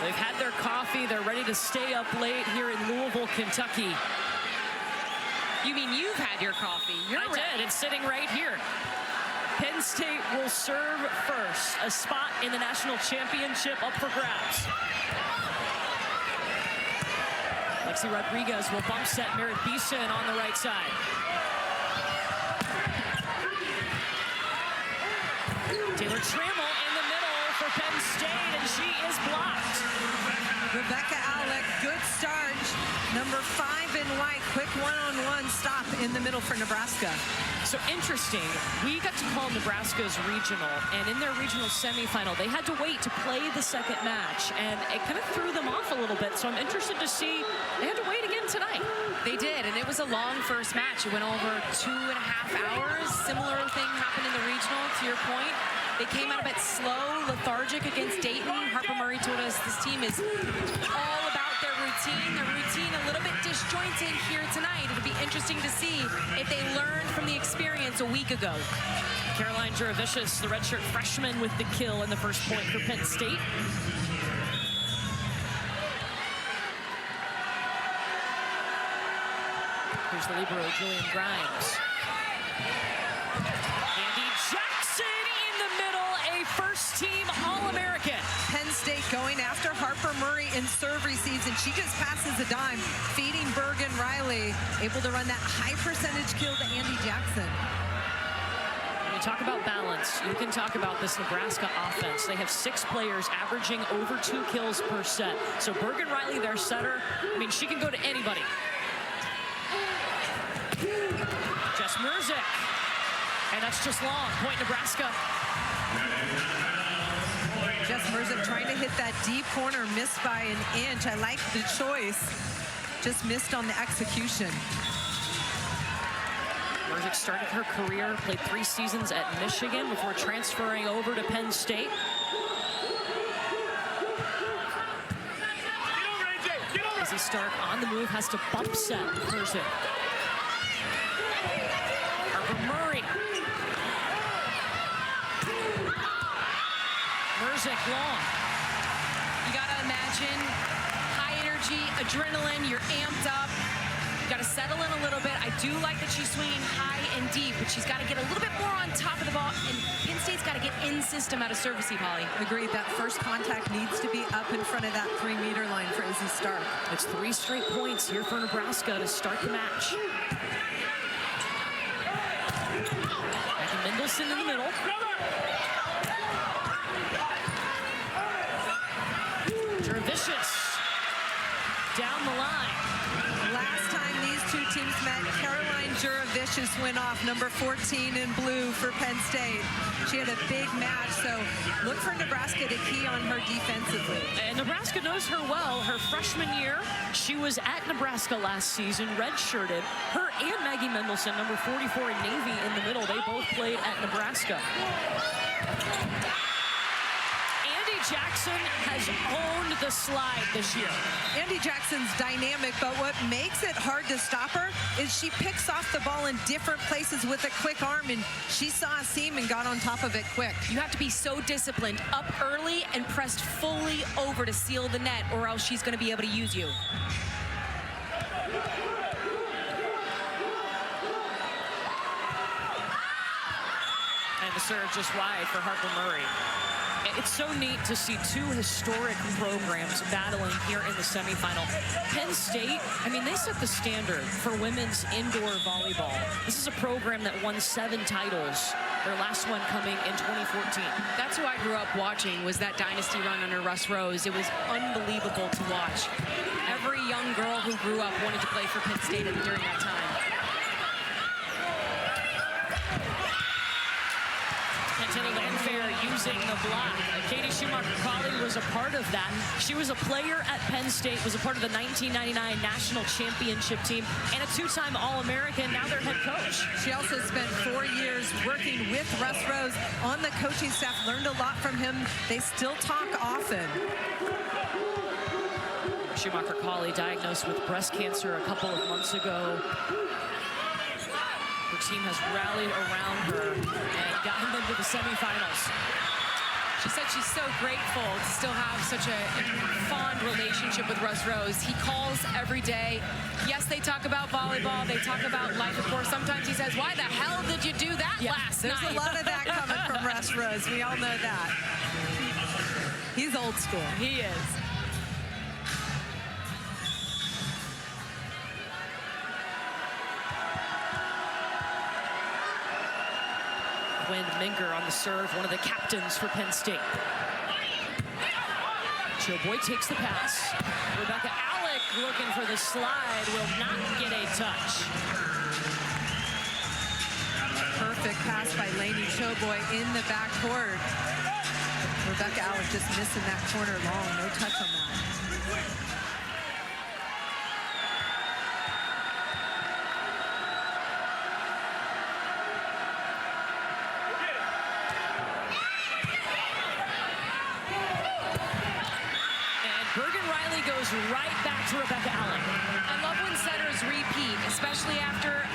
They've had their coffee. They're ready to stay up late here in Louisville, Kentucky. You mean you've had your coffee? I did. It's sitting right here. Penn State will serve first. A spot in the national championship up for grabs. Lexi Rodriguez will bump set Merritt Beeson on the right side. Taylor Trammell in the middle for Penn State, and she is blocked. Rebecca Alec, good start. Number 5 in white, quick one-on-one stop in the middle for Nebraska. So interesting, we got to call Nebraska's regional, and in their regional semifinal, they had to wait to play the second match, and it kind of threw them off a little bit. So I'm interested to see, they had to wait again tonight. They did, and it was a long first match. It went over 2.5 hours. Similar thing happened in the regional, to your point. They came out a bit slow, lethargic against Dayton. Harper Murray told us this team is all about their routine a little bit disjointed here tonight. It'll be interesting to see if they learned from the experience a week ago. Caroline Juravicius, the redshirt freshman, with the kill in the first point for Penn State. Here's the libero, Jillian Grimes. Andy Jackson in the middle, a first-team All-American. Penn State going after Harper Murray in serve receives, and she just passes a dime, feeding Bergen Riley, able to run that high percentage kill to Andy Jackson. When you talk about balance, you can talk about this Nebraska offense. They have 6 players averaging over 2 kills per set. So Bergen Riley, their setter, I mean, she can go to anybody. Jess Merzik, and that's just long. Point Nebraska. Jess Merzik trying to hit that deep corner, missed by an inch. I like the choice. Just missed on the execution. Merzik started her career, played 3 seasons at Michigan before transferring over to Penn State. Izzy Stark on the move, has to bump set Merzik. Harper Murray. Merzik long. You gotta imagine high energy, adrenaline, you're amped up. You gotta settle in a little bit. I do like that she's swinging high and deep, but she's gotta get a little bit more on top of the ball, and Penn State's gotta get in system out of service, Polly. Agreed, that first contact needs to be up in front of that 3-meter line for Izzy Stark. It's 3 straight points here for Nebraska to start the match. Maggie Mendelson in the middle. Juravicius down the line. Last time these 2 teams met, Caroline Juravicius went off, number 14 in blue for Penn State. She had a big match, so look for Nebraska to key on her defensively. And Nebraska knows her well. Her freshman year, she was at Nebraska last season, redshirted. Her and Maggie Mendelson, number 44 in Navy, in the middle. They both played at Nebraska. Jackson has owned the slide this year. Andy Jackson's dynamic, but what makes it hard to stop her is she picks off the ball in different places with a quick arm, and she saw a seam and got on top of it quick. You have to be so disciplined, up early and pressed fully over to seal the net, or else she's going to be able to use you. And the serve just wide for Harper Murray. It's so neat to see 2 historic programs battling here in the semifinal. Penn State, I mean, they set the standard for women's indoor volleyball. This is a program that won 7 titles, their last one coming in 2014. That's who I grew up watching, was that dynasty run under Russ Rose. It was unbelievable to watch. Every young girl who grew up wanted to play for Penn State during that time. Taylor Landfair using the block. Katie Schumacher-Colley was a part of that. She was a player at Penn State, was a part of the 1999 National Championship team, and a 2-time All-American, now their head coach. She also spent 4 years working with Russ Rose on the coaching staff, learned a lot from him. They still talk often. Schumacher-Colley diagnosed with breast cancer a couple of months ago. Her team has rallied around her and gotten them to the semifinals. She said she's so grateful to still have such a fond relationship with Russ Rose. He calls every day. Yes, they talk about volleyball. They talk about life, of course. Sometimes he says, why the hell did you do that last night? There's a lot of that coming from Russ Rose. We all know that. He's old school. He is. Quinn Minger on the serve, one of the captains for Penn State. Choboy takes the pass. Rebecca Alec looking for the slide, will not get a touch. Perfect pass by Lainey Choboy in the backcourt. Rebecca Alec just missing that corner long. No touch on that. Goes right back to Rebecca Allen. I love when setters repeat, especially after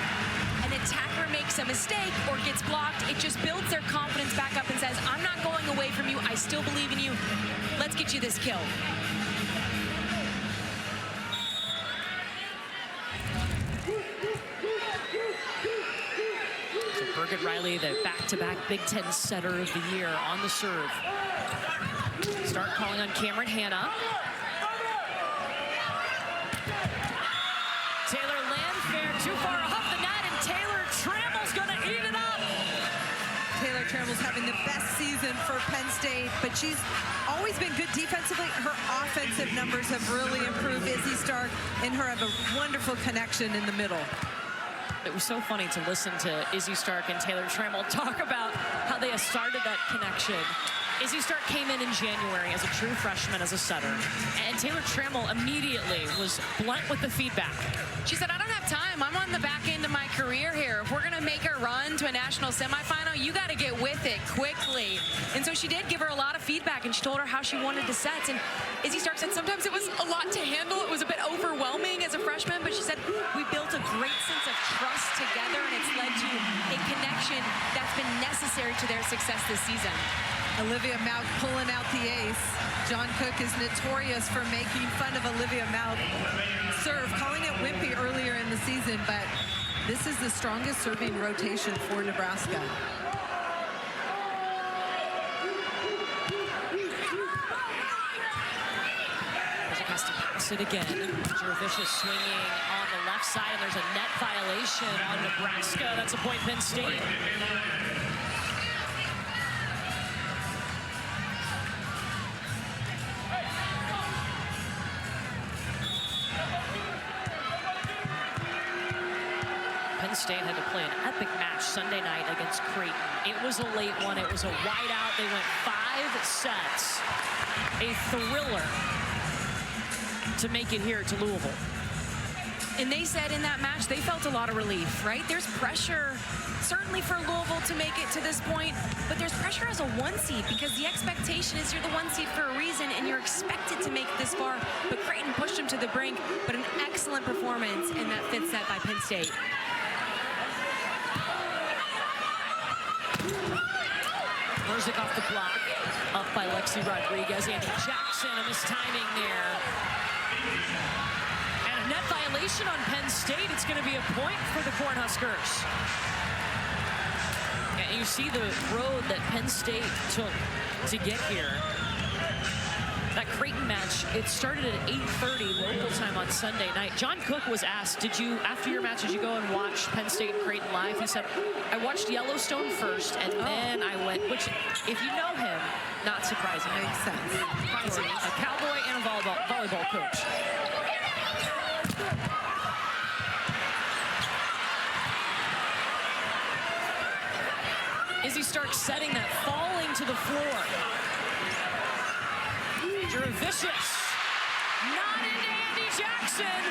an attacker makes a mistake or gets blocked. It just builds their confidence back up and says, I'm not going away from you. I still believe in you. Let's get you this kill. So Bergen Riley, the back-to-back Big Ten setter of the year on the serve. Start calling on Cameron Hanna. Taylor Landfair too far off the net, and Taylor Trammell's going to eat it up. Taylor Trammell's having the best season for Penn State, but she's always been good defensively. Her offensive numbers have really improved. Izzy Stark and her have a wonderful connection in the middle. It was so funny to listen to Izzy Stark and Taylor Trammell talk about how they started that connection. Izzy Stark came in January as a true freshman, as a setter, and Taylor Trammell immediately was blunt with the feedback. She said, I don't have time. I'm on the back end of my career here. If we're going to make a run to a national semifinal, you got to get with it quickly. And so she did give her a lot of feedback, and she told her how she wanted to set. And Izzy Stark said sometimes it was a lot to handle. It was a bit overwhelming as a freshman, but she said, we built a great sense of trust together, and it's led to a connection that's been necessary to their success this season. Olivia Mauck pulling out the ace. John Cook is notorious for making fun of Olivia Mauck serve, calling it wimpy earlier in the season, but this is the strongest serving rotation for Nebraska. Has to pass it again. Jurevicius swinging on the left side, and there's a net violation on Nebraska. That's a point, Penn State. Penn State had to play an epic match Sunday night against Creighton. It was a late one. It was a whiteout. They went 5 sets. A thriller to make it here to Louisville. And they said in that match, they felt a lot of relief, right? There's pressure, certainly for Louisville to make it to this point, but there's pressure as a 1 seed because the expectation is you're the 1 seed for a reason and you're expected to make it this far. But Creighton pushed them to the brink, but an excellent performance in that 5th set by Penn State. Merzik off the block, up by Lexi Rodriguez. Andy Jackson, a mistiming there. And a net violation on Penn State. It's going to be a point for the Cornhuskers. And you see the road that Penn State took to get here. That Creighton match, it started at 8:30 local time on Sunday night. John Cook was asked, did you, after your match, did you go and watch Penn State and Creighton live? He said, I watched Yellowstone first, and then I went, which, if you know him, not surprising. Makes sense. A cowboy and a volleyball coach. Izzy Stark setting that, falling to the floor. Jurevicius, not into Andy Jackson.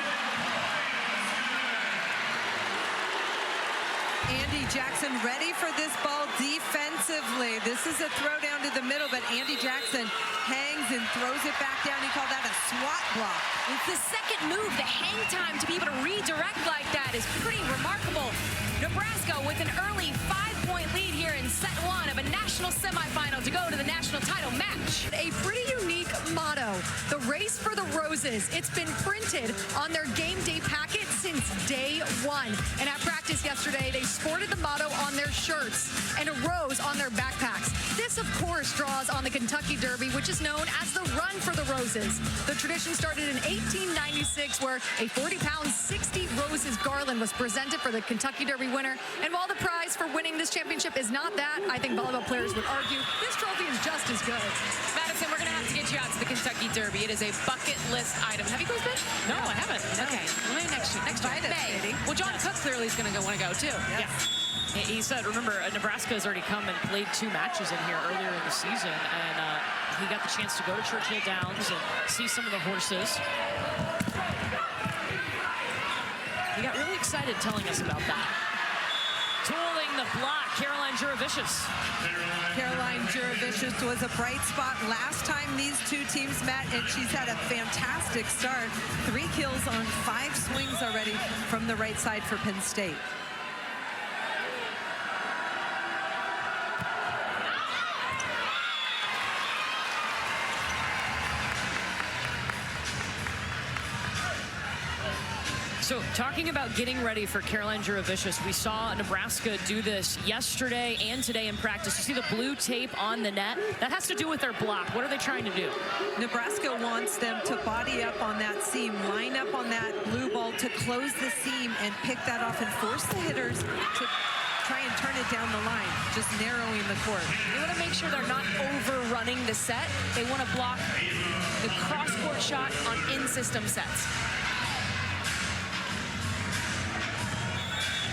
Andy Jackson ready for this ball defensively. This is a throw down to the middle, but Andy Jackson hangs and throws it back down. He called that a SWAT block. It's the second move. The hang time to be able to redirect like that is pretty remarkable. Nebraska with an early 5-point lead here in set 1 of a national national semifinal to go to the national title match. A pretty unique motto, the race for the roses. It's been printed on their game day packet since day one. And at practice yesterday, they sported the motto on their shirts and a rose on their backpacks. This, of course, draws on the Kentucky Derby, which is known as the Run for the Roses. The tradition started in 1896, where a 40-pound, 60 roses garland was presented for the Kentucky Derby winner. And while the prize for winning this championship is not that, I think volleyball players would argue this trophy is just as good. Madison, we're going to have to get you out to the Kentucky Derby. It is a bucket list item. Have you guys been? No, I haven't. Okay, well, maybe next year. May. Well, John Cook clearly is going to want to go too. Yeah. He said, remember, Nebraska has already come and played 2 matches in here earlier in the season, and he got the chance to go to Churchill Downs and see some of the horses. He got really excited telling us about that. Tooling the block, Caroline Juravicius. Caroline Juravicius was a bright spot last time these 2 teams met, and she's had a fantastic start. 3 kills on 5 swings already from the right side for Penn State. So talking about getting ready for Caroline Juravicius, we saw Nebraska do this yesterday and today in practice. You see the blue tape on the net? That has to do with their block. What are they trying to do? Nebraska wants them to body up on that seam, line up on that blue ball to close the seam and pick that off and force the hitters to try and turn it down the line, just narrowing the court. They want to make sure they're not overrunning the set. They want to block the cross-court shot on in-system sets.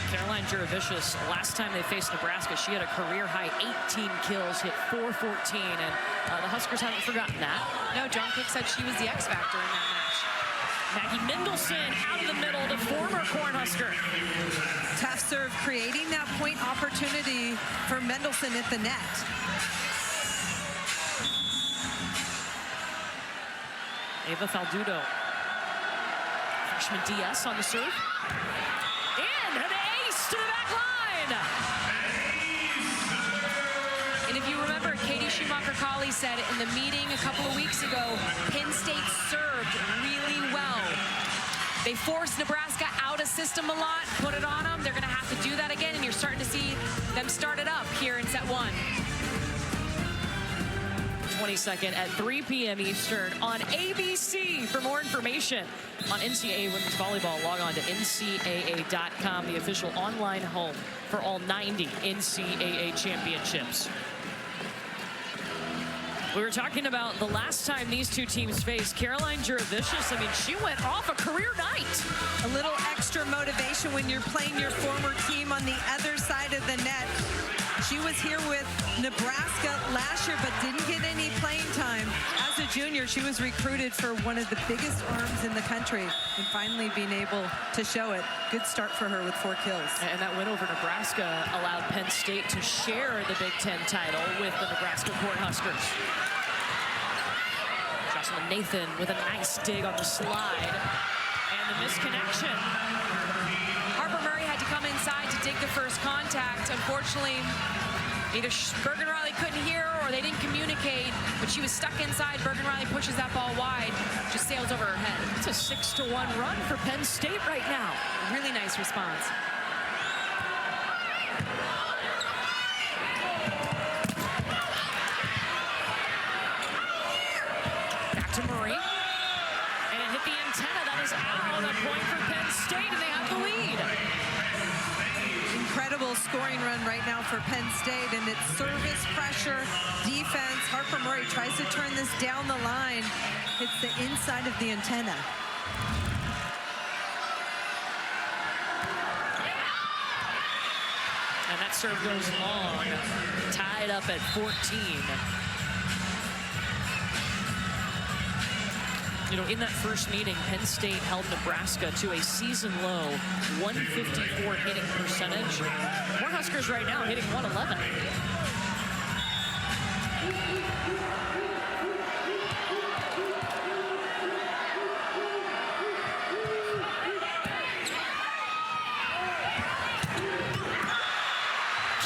Caroline Juravicius, last time they faced Nebraska, she had a career-high 18 kills, hit .414, and the Huskers haven't forgotten that. No, John Cook said she was the X factor in that match. Maggie Mendelson out of the middle, the former Cornhusker. Tough serve, creating that point opportunity for Mendelson at the net. Ava Faldudo, freshman DS on the serve. And an ace to the back line. And if you remember, Katie Schumacher-Colley said in the meeting a couple of weeks ago, Penn State served really well. They forced Nebraska out of system a lot, put it on them. They're going to have to do that again, and you're starting to see them start it up here in set 1. 22nd at 3 p.m. Eastern on ABC. For more information on NCAA women's volleyball, log on to ncaa.com, the official online home for all 90 NCAA championships. We were talking about the last time these 2 teams faced. Caroline Juravicius, I mean, she went off a career night. A little extra motivation when you're playing your former team on the other side of the net. She was here with Nebraska last year, but didn't get any playing time. As a junior, she was recruited for one of the biggest arms in the country, and finally being able to show it. Good start for her with 4 kills. And that win over Nebraska allowed Penn State to share the Big Ten title with the Nebraska Cornhuskers. Jocelyn Nathan with a nice dig on the slide. And the misconnection. Harper Murray had to come inside to dig the first contact. Unfortunately, either Bergen-Riley couldn't hear her or they didn't communicate, but she was stuck inside. Bergen-Riley pushes that ball wide, just sails over her head. It's a 6-1 run for Penn State right now. Really nice response. Back to Murray. And it hit the antenna. That is out. A point for Penn State, and they have the lead. Incredible scoring run right now for Penn State, and it's service, pressure, defense. Harper Murray tries to turn this down the line. Hits the inside of the antenna. And that serve goes long. Tied up at 14. You know, in that first meeting, Penn State held Nebraska to a season-low 154 hitting percentage. Cornhuskers right now hitting 111.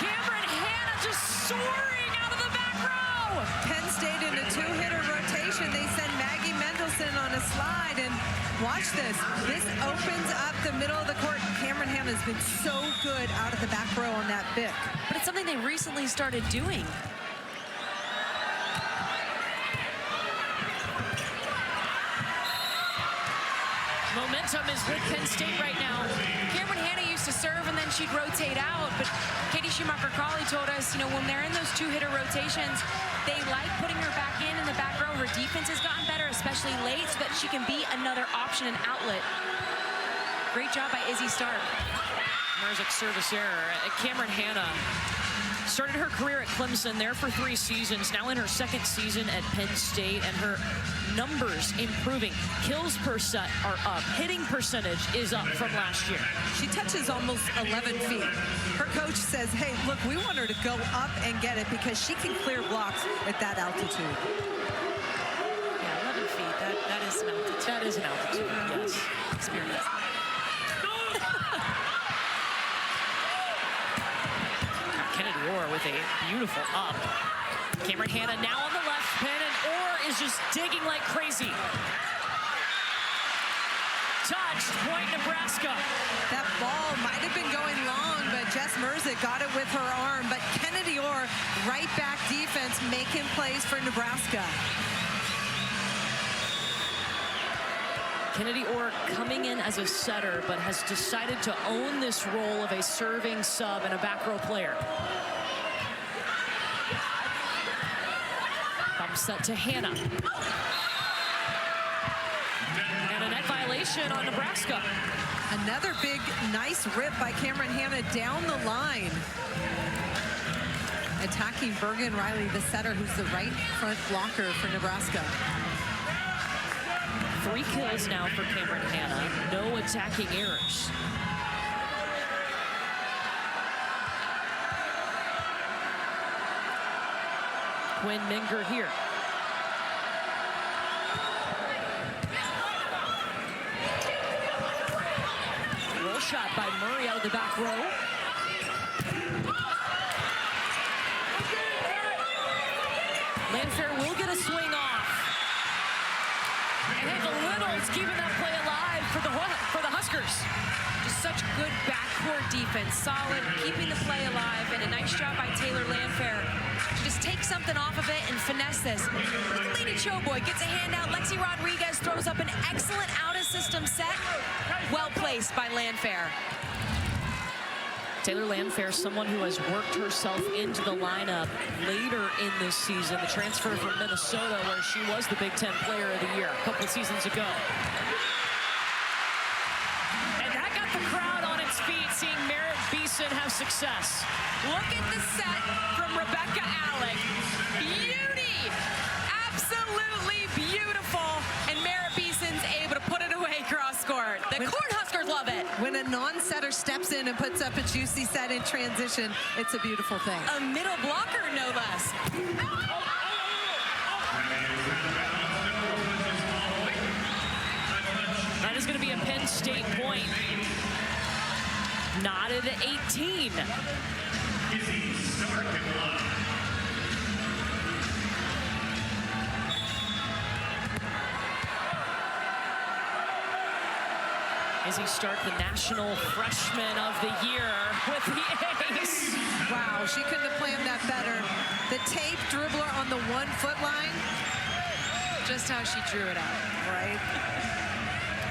Cameron Hanna just soaring out of Penn State in a two-hitter rotation. They send Maggie Mendelson on a slide, and watch this. This opens up the middle of the court. Cameron Hanna has been so good out of the back row on that pick. But it's something they recently started doing. Momentum is with Penn State right now. Cameron Hanna used to serve and then she'd rotate out, but Katie Schumacher-Crawley told us, when they're in those two-hitter rotations, they like putting her back in the back row. Her defense has gotten better, especially late, so that she can be another option and outlet. Great job by Izzy Stark. Merzic service error. Cameron Hanna started her career at Clemson, there for 3 seasons, now in her 2nd season at Penn State, and her numbers improving. Kills per set are up. Hitting percentage is up from last year. She touches almost 11 feet. Her coach says, hey, look, we want her to go up and get it because she can clear blocks at that altitude. Yeah, 11 feet. That is an altitude. That is an altitude, yes. Experience. Kennedy Orr with a beautiful up. Cameron Hanna now on the left pin, and Orr is just digging like crazy. Touched, point Nebraska. That ball might have been going long, but Jess Merzic got it with her arm. But Kennedy Orr, right back defense, making plays for Nebraska. Kennedy Orr coming in as a setter, but has decided to own this role of a serving sub and a back row player. Bump set to Hanna. And a net violation on Nebraska. Another big, nice rip by Cameron Hanna down the line. Attacking Bergen Riley, the setter, who's the right front blocker for Nebraska. 3 kills now for Cameron Hanna. No attacking errors. Quinn Menger here. Roll shot by Murray out of the back row. Landfair will get a swing off. And Hinkle Little's keeping that play alive for the Huskers. Just such good backcourt defense. Solid, keeping the play alive, and a nice job by Taylor Landfair. Just take something off of it and finesse this. Look at Lady Choboy, gets a hand out. Lexi Rodriguez throws up an excellent out-of-system set. Well placed by Landfair. Taylor Landfair, someone who has worked herself into the lineup later in this season. The transfer from Minnesota, where she was the Big Ten Player of the Year a couple of seasons ago. And that got the crowd on its feet, seeing Merritt Beeson have success. Look at the set from Rebecca Alec. Beauty! Absolutely beautiful. And Merritt Beeson's able to put it away cross court. The Cornhuskers love it. When a non-setter steps in and puts up a juicy set in transition, it's a beautiful thing. A middle blocker, no less. That is going to be a Penn State point. Knotted at 18. Izzy Stark, the National Freshman of the Year, with the ace. Wow, she couldn't have planned that better. The tape dribbler on the 1-foot line. Just how she drew it out. Right.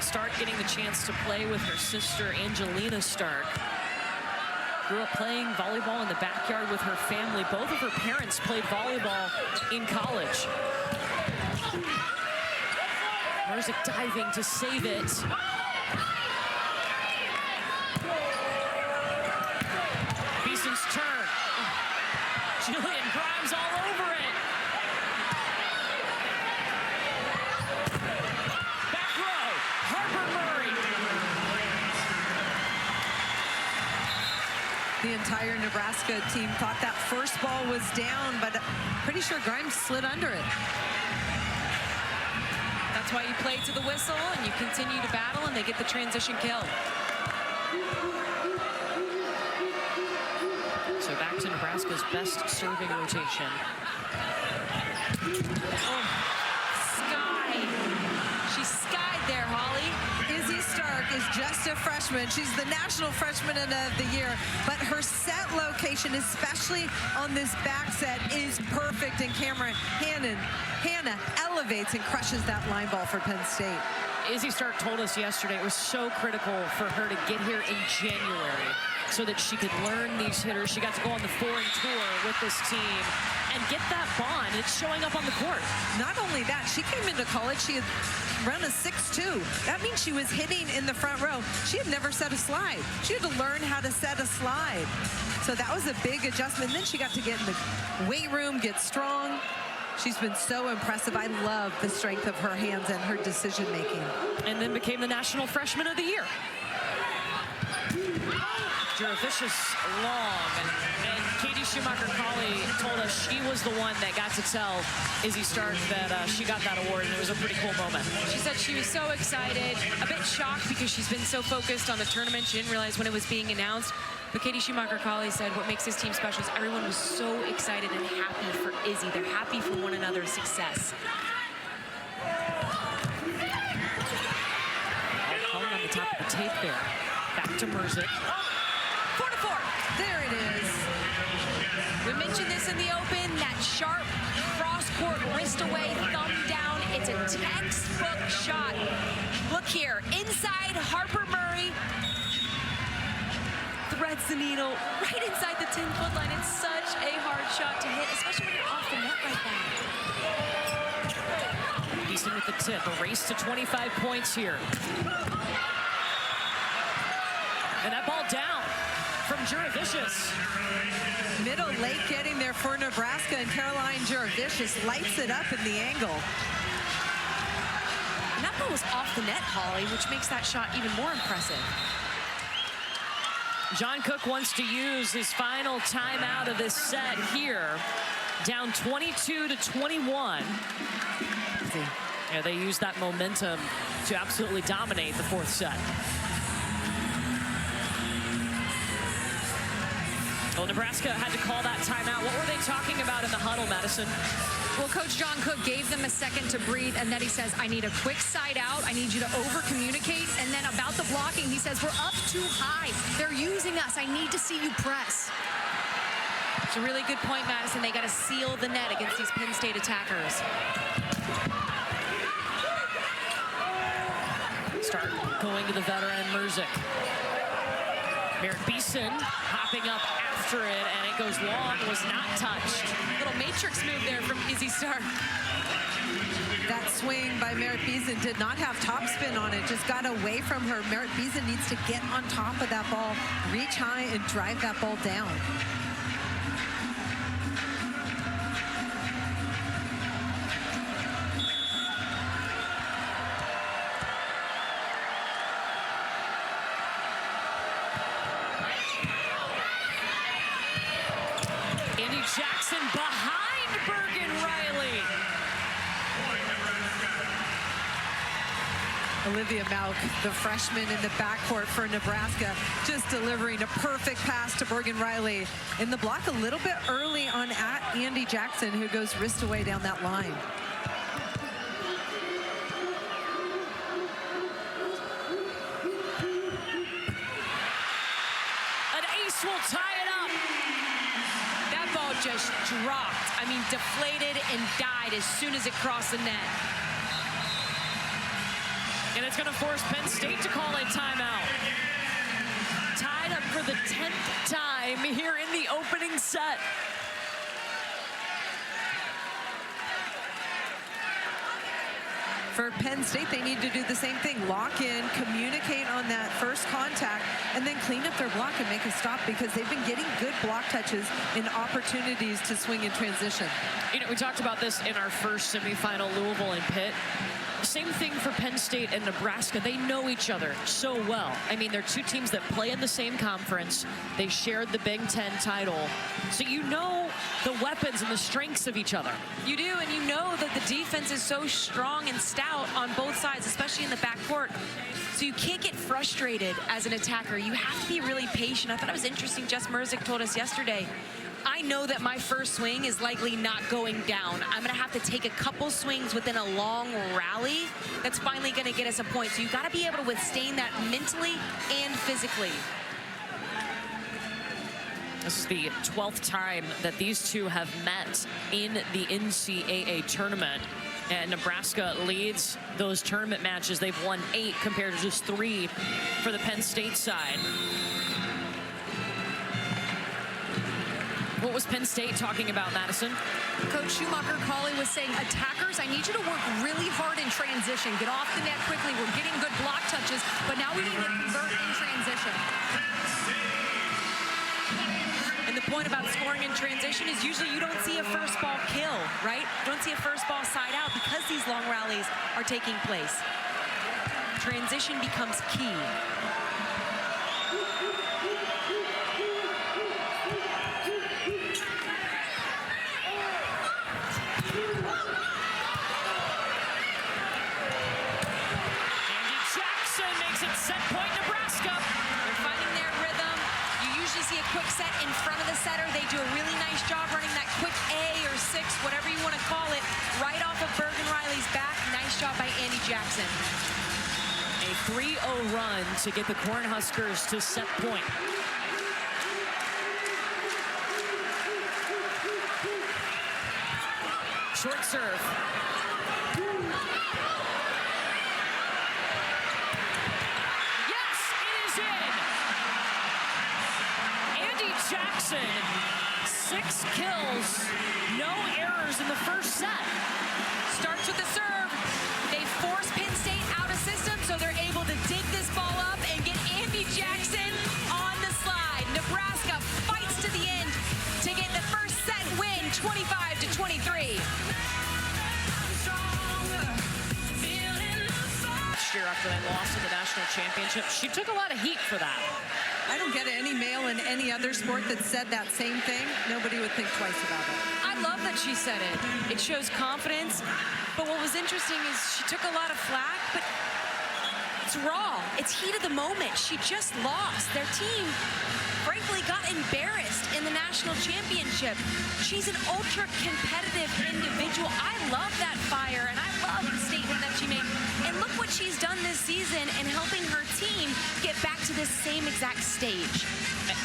Stark getting the chance to play with her sister, Angelina Stark. Grew up playing volleyball in the backyard with her family. Both of her parents played volleyball in college. Merzic diving to save it. Beeson's turn. Jillian Grimes all over it. Back row, Harper Murray. The entire Nebraska team thought that first ball was down, but pretty sure Grimes slid under it. That's why you play to the whistle and you continue to battle, and they get the transition kill. So back to Nebraska's best serving rotation. Oh, sky. She skied there, Holly. Izzy Stark is just a freshman. She's the National Freshman of the Year, but her set location, especially on this back set, is perfect. And Cameron Hannah elevates and crushes that line ball for Penn State. Izzy Stark told us yesterday it was so critical for her to get here in January so that she could learn these hitters. She got to go on the foreign tour with this team and get that bond. It's showing up on the court. Not only that, she came into college, she had run a 6'2". That means she was hitting in the front row. She had never set a slide. She had to learn how to set a slide. So that was a big adjustment. Then she got to get in the weight room, get strong. She's been so impressive. I love the strength of her hands and her decision making. And then became the National Freshman of the Year. Juravicious long, and Katie Schumacher-Colley told us she was the one that got to tell Izzy Stark that she got that award, and it was a pretty cool moment. She said she was so excited, a bit shocked because she's been so focused on the tournament. She didn't realize when it was being announced. But Katie Schumacher-Colley said what makes this team special is everyone was so excited and happy for Izzy. They're happy for one another's success. Hung on the top of the tape there. Back to Merzick. 4-4. There it is. We mentioned this in the open, that sharp cross-court wrist away, thumb down. It's a textbook shot. Look here, inside Harper Murray. Threads the needle right inside the 10-foot line. It's such a hard shot to hit, especially when you're off the net like that. Beeson with the tip. A race to 25 points here. And that ball down from Juravicious. Middle late getting there for Nebraska, and Caroline Juravicious lights it up in the angle. And that ball was off the net, Holly, which makes that shot even more impressive. John Cook wants to use his final timeout of this set here. Down 22-21. Yeah, they use that momentum to absolutely dominate the fourth set. Well, Nebraska had to call that timeout. What were they talking about in the huddle, Madison? Well, Coach John Cook gave them a second to breathe, and then he says, I need a quick side out. I need you to over-communicate. And then about the blocking, he says, we're up too high. They're using us. I need to see you press. It's a really good point, Madison. They got to seal the net against these Penn State attackers. Start going to the veteran, Merzick. Merritt Beeson hopping up after it, and it goes long, was not touched. Little matrix move there from Izzy Stark. That swing by Merritt Beeson did not have topspin on it, just got away from her. Merritt Beeson needs to get on top of that ball, reach high, and drive that ball down. Jackson behind Bergen Riley. Olivia Malk, the freshman in the backcourt for Nebraska, just delivering a perfect pass to Bergen Riley. In the block a little bit early on at Andy Jackson, who goes wrist away down that line. An ace will tie it up. That ball just dropped. I mean, deflated and died as soon as it crossed the net. And it's going to force Penn State to call a timeout. Tied up for the 10th time here in the opening set. For Penn State, they need to do the same thing. Lock in, communicate on that first contact, and then clean up their block and make a stop, because they've been getting good block touches and opportunities to swing in transition. You know, we talked about this in our first semifinal, Louisville and Pitt. Same thing for Penn State and Nebraska. They know each other so well. I mean, they're two teams that play in the same conference. They shared the Big Ten title. So you know the weapons and the strengths of each other. You do, and you know that the defense is so strong and stout on both sides, especially in the backcourt. So you can't get frustrated as an attacker. You have to be really patient. I thought it was interesting. Jess Merzick told us yesterday, I know that my first swing is likely not going down. I'm going to have to take a couple swings within a long rally that's finally going to get us a point. So you've got to be able to withstand that mentally and physically. This is the 12th time that these two have met in the NCAA tournament. And Nebraska leads those tournament matches. They've won 8 compared to just 3 for the Penn State side. What was Penn State talking about, Madison? Coach Schumacher-Cauley was saying, attackers, I need you to work really hard in transition. Get off the net quickly. We're getting good block touches, but now we need to convert in transition. And the point about scoring in transition is usually you don't see a first ball kill, right? You don't see a first ball side out because these long rallies are taking place. Transition becomes key. Set point, Nebraska. They're finding their rhythm. You usually see a quick set in front of the setter. They do a really nice job running that quick A or 6, whatever you want to call it, right off of Bergen Riley's back. Nice job by Andy Jackson. A 3-0 run to get the Cornhuskers to set point. Short serve. Jackson, 6 kills, no errors in the first set. Starts with the serve. They force Penn State out of system, so they're able to dig this ball up and get Andy Jackson on the slide. Nebraska fights to the end to get the first set win, 25-23. Last year after they lost in the national championship, she took a lot of heat for that. I don't get any male in any other sport that said that same thing. Nobody would think twice about it. I love that she said it. It shows confidence. But what was interesting is she took a lot of flack, but it's raw. It's heat of the moment. She just lost. Their team, frankly, got embarrassed in the national championship. She's an ultra-competitive individual. I love that fire, and I love the statement that she made. And look what she's done this season in helping her team get back to this same exact stage.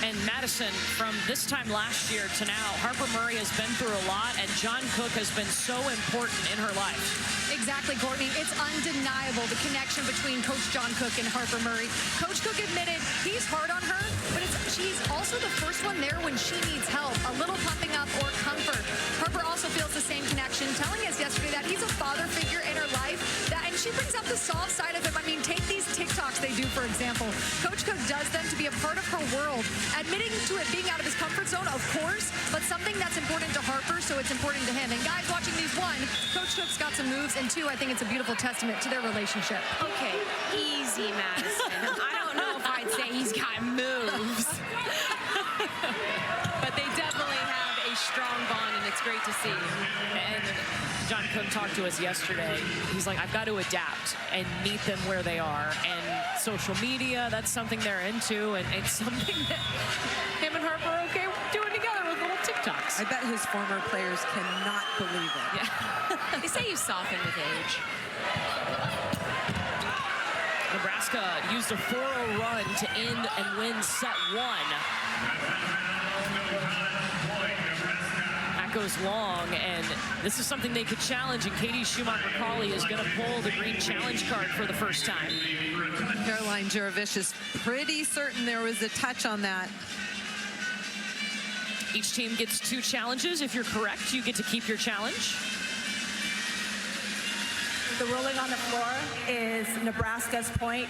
And Madison, from this time last year to now, Harper Murray has been through a lot, and John Cook has been so important in her life. Exactly, Courtney. It's undeniable, the connection between Coach John Cook and Harper Murray. Coach Cook admitted he's hard on her, but she's also the first one there when she needs help, a little pumping up or comfort. Harper also feels the same connection, telling us yesterday that he's a father figure in her life, and she brings up the soft side of him. I mean, take these TikToks they do, for example. Coach Cook does them to be a part of her world, admitting to it being out of his comfort zone, of course, but something that's important to Harper, so it's important to him. And guys watching these, 1, Coach Cook's got some moves, and 2, I think it's a beautiful testament to their relationship. Okay, easy, Madison. I don't know if I'd say he's got moves. But they definitely have a strong bond, and it's great to see. And John Cook talked to us yesterday. He's like, I've got to adapt and meet them where they are. And social media, that's something they're into, and it's something that him and Harper are okay doing together with little TikToks. I bet his former players cannot believe it. Yeah. They say you soften with age. Nebraska used a 4-0 run to end and win set 1. That goes long, and this is something they could challenge, and Katie Schumacher-Cauley is going to pull the green challenge card for the first time. Caroline Juravich is pretty certain there was a touch on that. Each team gets 2 challenges. If you're correct, you get to keep your challenge. The ruling on the floor is Nebraska's point.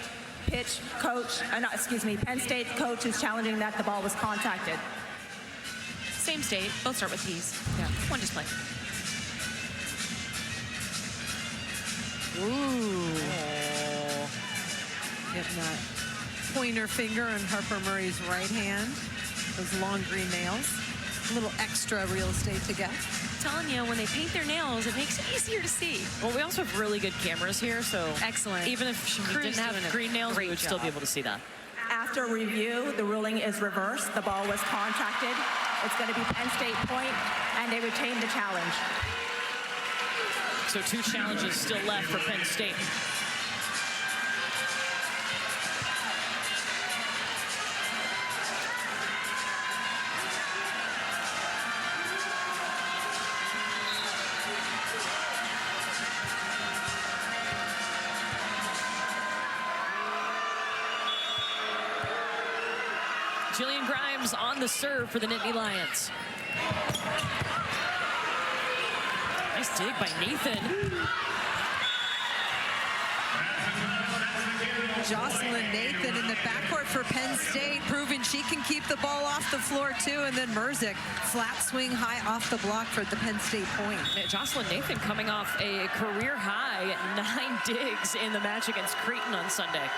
Pitch coach, Penn State coach is challenging that the ball was contacted. Same state. Both start with P's. Yeah. One just play. Ooh. Getting that pointer finger on Harper Murray's right hand. Those long green nails. A little extra real estate to get. I'm telling you, when they paint their nails, it makes it easier to see. Well, we also have really good cameras here, so Excellent. even if she Crew's didn't have doing a green nails, we great would still be job. able to see that. After review, the ruling is reversed. The ball was contacted. It's going to be Penn State point, and they retain the challenge. So 2 challenges still left for Penn State. Jillian Grimes on the serve for the Nittany Lions. Nice dig by Nathan. Jocelyn Nathan in the backcourt for Penn State, proving she can keep the ball off the floor too. And then Merzick, flat swing high off the block for the Penn State point. Jocelyn Nathan coming off a career high 9 digs in the match against Creighton on Sunday.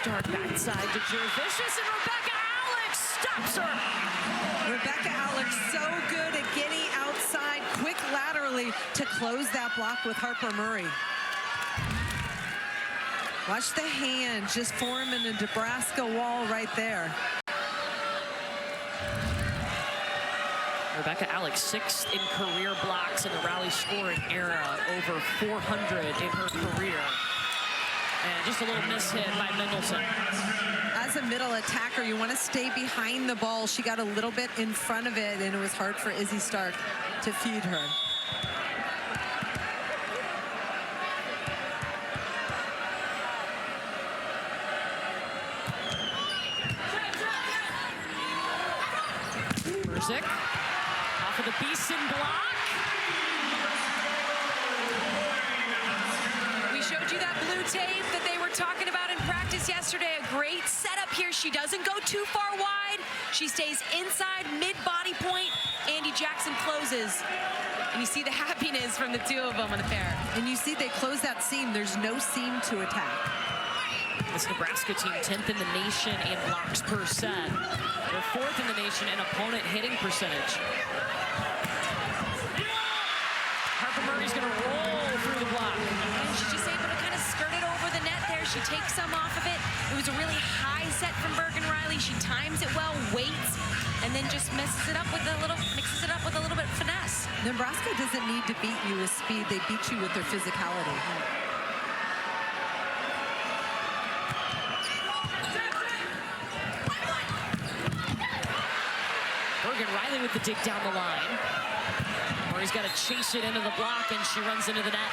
Start backside to Jervicius, and Rebecca Alex stops her. Rebecca Alex so good at getting outside quick laterally to close that block with Harper Murray. Watch the hand just forming a Nebraska wall right there. Rebecca Alex 6th in career blocks in the rally scoring era, over 400 in her career. And just a little mishit by Mendelson. As a middle attacker, you want to stay behind the ball. She got a little bit in front of it, and it was hard for Izzy Stark to feed her. Merzick off of the Beeson block. Showed you that blue tape that they were talking about in practice yesterday. A great setup here. She doesn't go too far wide. She stays inside mid-body point. Andy Jackson closes. And you see the happiness from the 2 of them on the pair. And you see they close that seam. There's no seam to attack. This Nebraska team 10th in the nation in blocks per set. They're 4th in the nation in opponent hitting percentage. Harper Murray's going to roll through the block. And she just able to kind of skirt it over the net there. She takes some off of it. It was a really high set from Bergen Riley. She times it well, waits, and then just mixes it up with a little bit of finesse. Nebraska doesn't need to beat you with speed. They beat you with their physicality. Bergen Riley with the dig down the line. Murray's got to chase it into the block, and she runs into the net.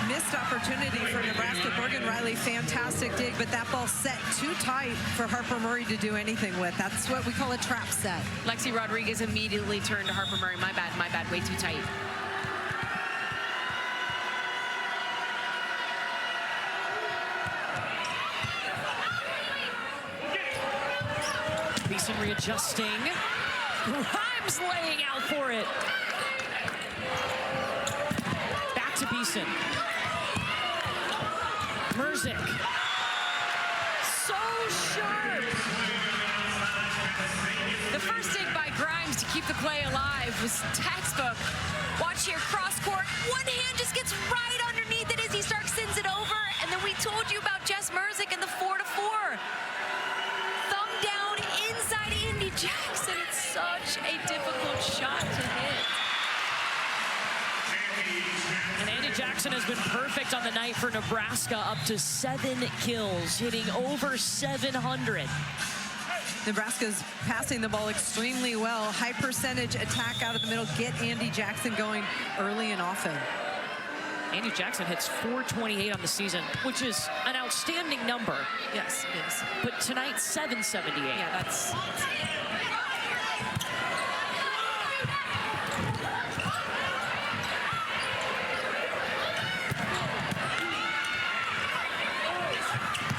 Missed opportunity for Nebraska. Bergen Riley, fantastic dig, but that ball set too tight for Harper Murray to do anything with. That's what we call a trap set. Lexi Rodriguez immediately turned to Harper Murray. My bad, way too tight. Beeson readjusting. Grimes laying out for it. Back to Beeson. Merzick. So sharp. The first dig by Grimes to keep the play alive was textbook. Watch here, cross court. One hand just gets right underneath it. Izzy Stark sends it over. And then we told you about Jess Merzick and the 4-4. Thumb down inside Andy Jackson. It's such a difficult shot to hit. And Andy Jackson has been perfect on the night for Nebraska, up to 7 kills, hitting over 700. Nebraska's passing the ball extremely well. High percentage attack out of the middle. Get Andy Jackson going early and often. Andy Jackson hits 428 on the season, which is an outstanding number. Yes, it is. But tonight, 778. Yeah, that's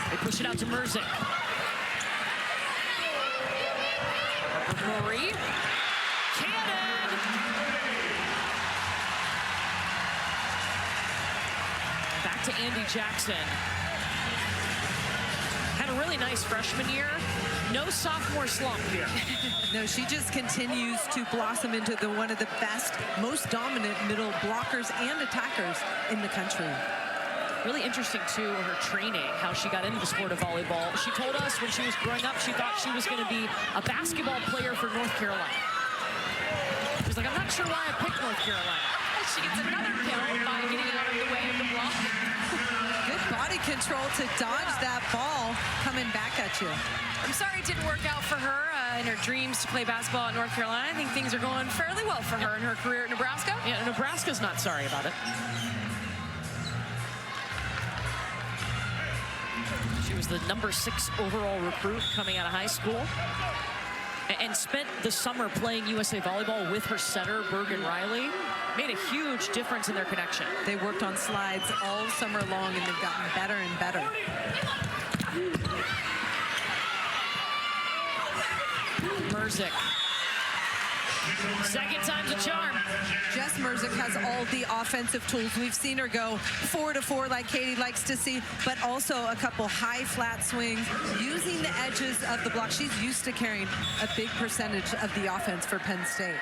They push it out to Merzick. Harper Murray. Cannon! Back to Andy Jackson. Had a really nice freshman year. No sophomore slump here. No, she just continues to blossom into one of the best, most dominant middle blockers and attackers in the country. Really interesting, too, her training, how she got into the sport of volleyball. She told us when she was growing up, she thought she was going to be a basketball player for North Carolina. She's like, I'm not sure why I picked North Carolina. She gets another kill by getting out of the way of the block. Good body control to dodge that ball coming back at you. I'm sorry it didn't work out for her in her dreams to play basketball at North Carolina. I think things are going fairly well for her in her career at Nebraska. Yeah, Nebraska's not sorry about it. She was the #6 overall recruit coming out of high school and spent the summer playing USA Volleyball with her setter, Bergen Riley. Made a huge difference in their connection. They worked on slides all summer long, and they've gotten better and better. Merzik. Second time's a charm. Jess Merzik has all the offensive tools. We've seen her go 4-4 like Katie likes to see, but also a couple high flat swings, using the edges of the block. She's used to carrying a big percentage of the offense for Penn State.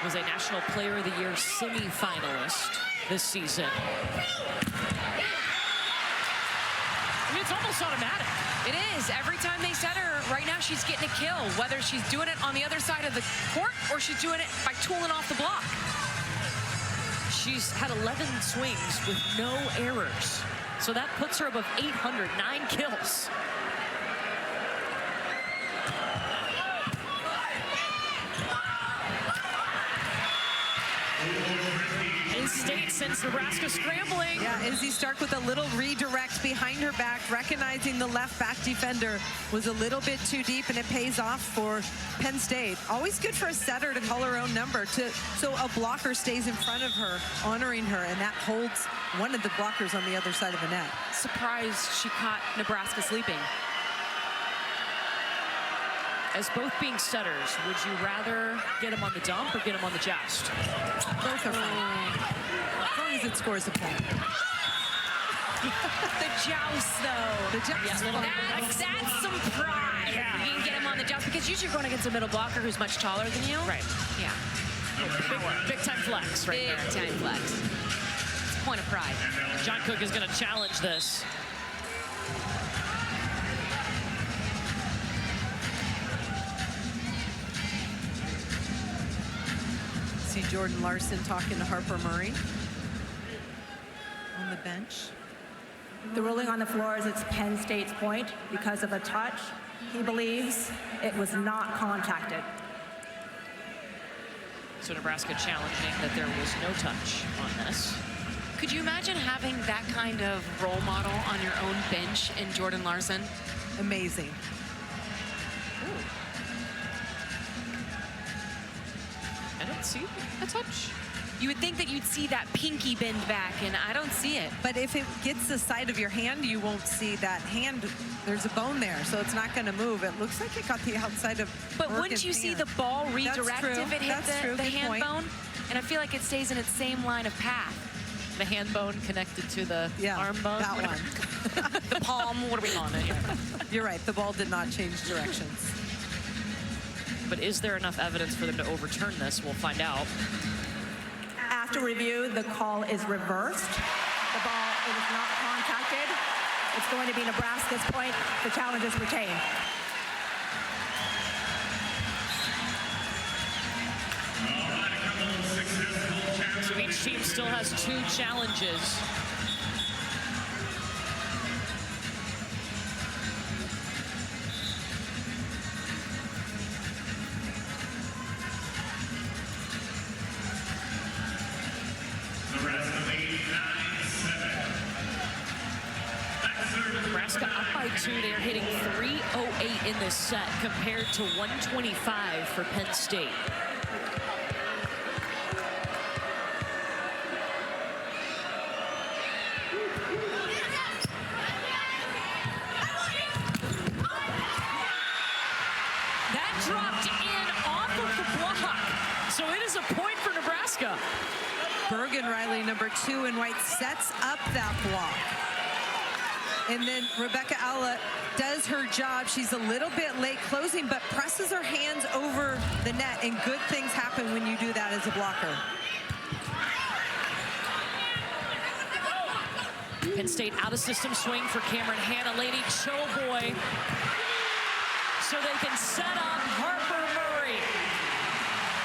Was a National Player of the Year semifinalist this season. I mean, it's almost automatic. It is. Every time they set her, right now she's getting a kill, whether she's doing it on the other side of the court or she's doing it by tooling off the block. She's had 11 swings with no errors. So that puts her above 800, 9 kills. State sends Nebraska scrambling. Yeah, Izzy Stark with a little redirect behind her back, recognizing the left back defender was a little bit too deep, and it pays off for Penn State. Always good for a setter to call her own number, so a blocker stays in front of her, honoring her, and that holds one of the blockers on the other side of the net. Surprised she caught Nebraska sleeping. As both being setters, would you rather get them on the dump or get them on the joust? Both are fine. As long as it scores a point. The joust, though. The joust. Yeah, that's some pride. Yeah. You can get him on the joust, because usually you're going against a middle blocker who's much taller than you. Right. Yeah. Big time flex right there. Big time flex. It's a point of pride. John Cook is going to challenge this. See Jordan Larson talking to Harper Murray on the bench. The ruling on the floor is it's Penn State's point because of a touch. He believes it was not contacted. So Nebraska challenging that there was no touch on this. Could you imagine having that kind of role model on your own bench in Jordan Larson? Amazing. I don't see a touch. You would think that you'd see that pinky bend back, and I don't see it. But if it gets the side of your hand, you won't see that hand. There's a bone there, so it's not going to move. It looks like it got the outside of But wouldn't you see the ball redirect if it hit the hand bone? And I feel like it stays in its same line of path. The hand bone connected to the arm bone? That one. The palm, what are we on it here? You're right, the ball did not change directions. But is there enough evidence for them to overturn this? We'll find out. After review, the call is reversed. The ball is not contacted. It's going to be Nebraska's point. The challenge is retained. So each team still has 2 challenges. Nebraska up by 2. They're hitting 308 in this set compared to 125 for Penn State. That dropped in off of the block. So it is a point for Nebraska. Bergen Riley, number 2 in white, sets up that block. And then Rebecca Alla does her job. She's a little bit late closing, but presses her hands over the net, and good things happen when you do that as a blocker. Penn State out of system swing for Cameron Hanna. Lady Choboy. So they can set up Harper Murray.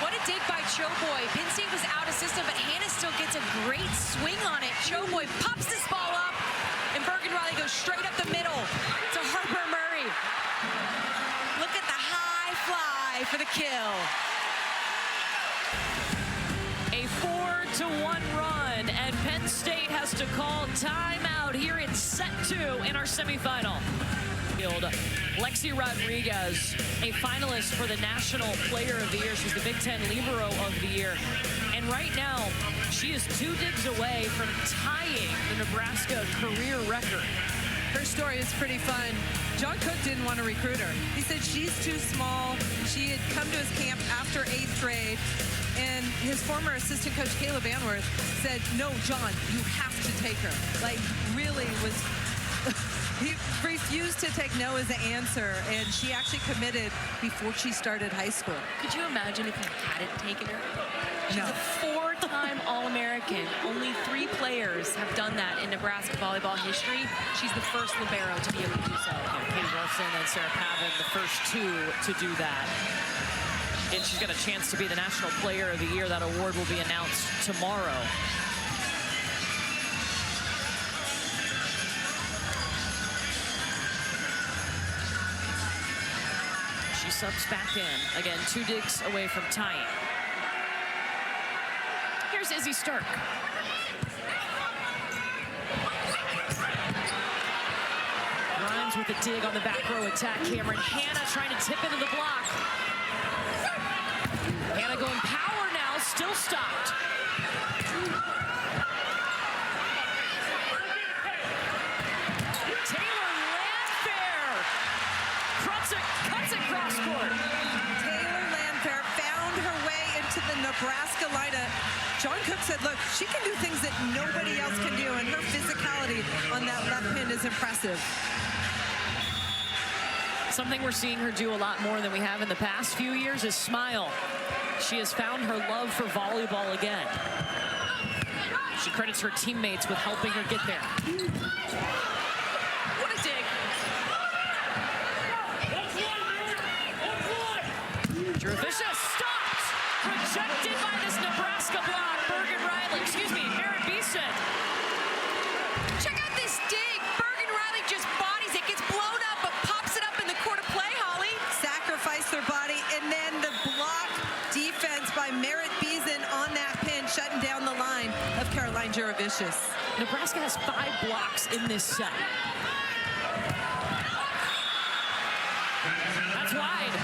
What a dig by Choboy. Penn State was out of system, but Hanna still gets a great swing on it. Choboy pops this ball up, and Bergen Riley goes straight up the middle to Harper Murray. Look at the high fly for the kill. A 4-1 run, and Penn State has to call timeout here in set 2 in our semifinal. Lexi Rodriguez, a finalist for the National Player of the Year. She's the Big Ten Libero of the Year. And right now, she is 2 digs away from tying the Nebraska career record. Her story is pretty fun. John Cook didn't want to recruit her. He said she's too small. She had come to his camp after 8th grade. And his former assistant coach, Caleb Anworth, said, no, John, you have to take her. Like, really was... He refused to take no as an answer, and she actually committed before she started high school. Could you imagine if he hadn't taken her? She's No. a 4-time All-American. Only 3 players have done that in Nebraska volleyball history. She's the first libero to be able to do so. Katie Wilson and Sarah Pavin, the first 2 to do that. And she's got a chance to be the National Player of the Year. That award will be announced tomorrow. She subs back in. Again, 2 digs away from tying. Here's Izzy Stark. Grimes with a dig on the back row attack. Cameron Hanna trying to tip into the block. Hanna going power now, still stopped. Taylor Landfair cuts it cross court. Taylor Landfair found her way into the Nebraska lineup. John Cook said, look, she can do things that nobody else can do, and her physicality on that left pin is impressive. Something we're seeing her do a lot more than we have in the past few years is smile. She has found her love for volleyball again. She credits her teammates with helping her get there. What a dig. Jurevicius stopped. Rejected by this Nebraska block. Bergen Riley, excuse me, Merritt Beeson. Check out this dig. Bergen Riley just bodies it, gets blown up, but pops it up in the court of play, Holly. Sacrifice their body, and then the block defense by Merritt Beeson on that pin, shutting down the line of Caroline Jurevicius. Nebraska has 5 blocks in this set. That's wide.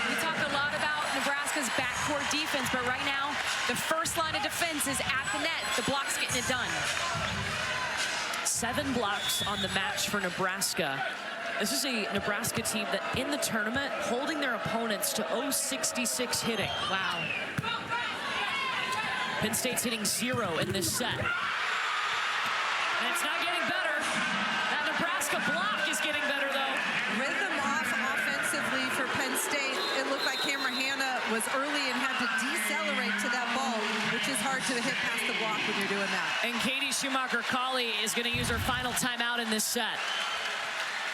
We talked a lot about Nebraska's backcourt defense, but right now, the first line of defense is at the net. The block's getting it done. 7 blocks on the match for Nebraska. This is a Nebraska team that in the tournament holding their opponents to 0.66 hitting. Wow. Penn State's hitting 0 in this set. And it's not getting better. That Nebraska block is getting better, though. Rhythm off offensively for Penn State. It looked like Cameron Hanna was early and had to decelerate to that ball, which is hard to hit past the block when you're doing that. And Katie Schumacher-Colley is going to use her final timeout in this set.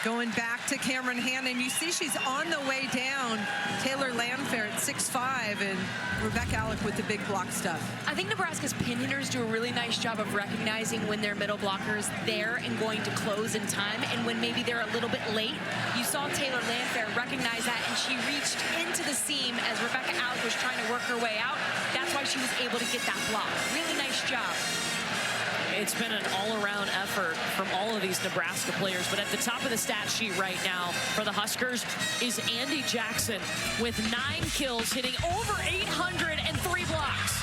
Going back to Cameron Hanna, and you see she's on the way down. Taylor Landfair at 6'5", and Rebecca Alec with the big block stuff. I think Nebraska's pin hitters do a really nice job of recognizing when their middle blocker is there and going to close in time, and when maybe they're a little bit late. You saw Taylor Landfair recognize that, and she reached into the seam as Rebecca Alec was trying to work her way out. That's why she was able to get that block. Really nice job. It's been an all-around effort from all of these Nebraska players, but at the top of the stat sheet right now for the Huskers is Andy Jackson with 9 kills, hitting over 803 blocks.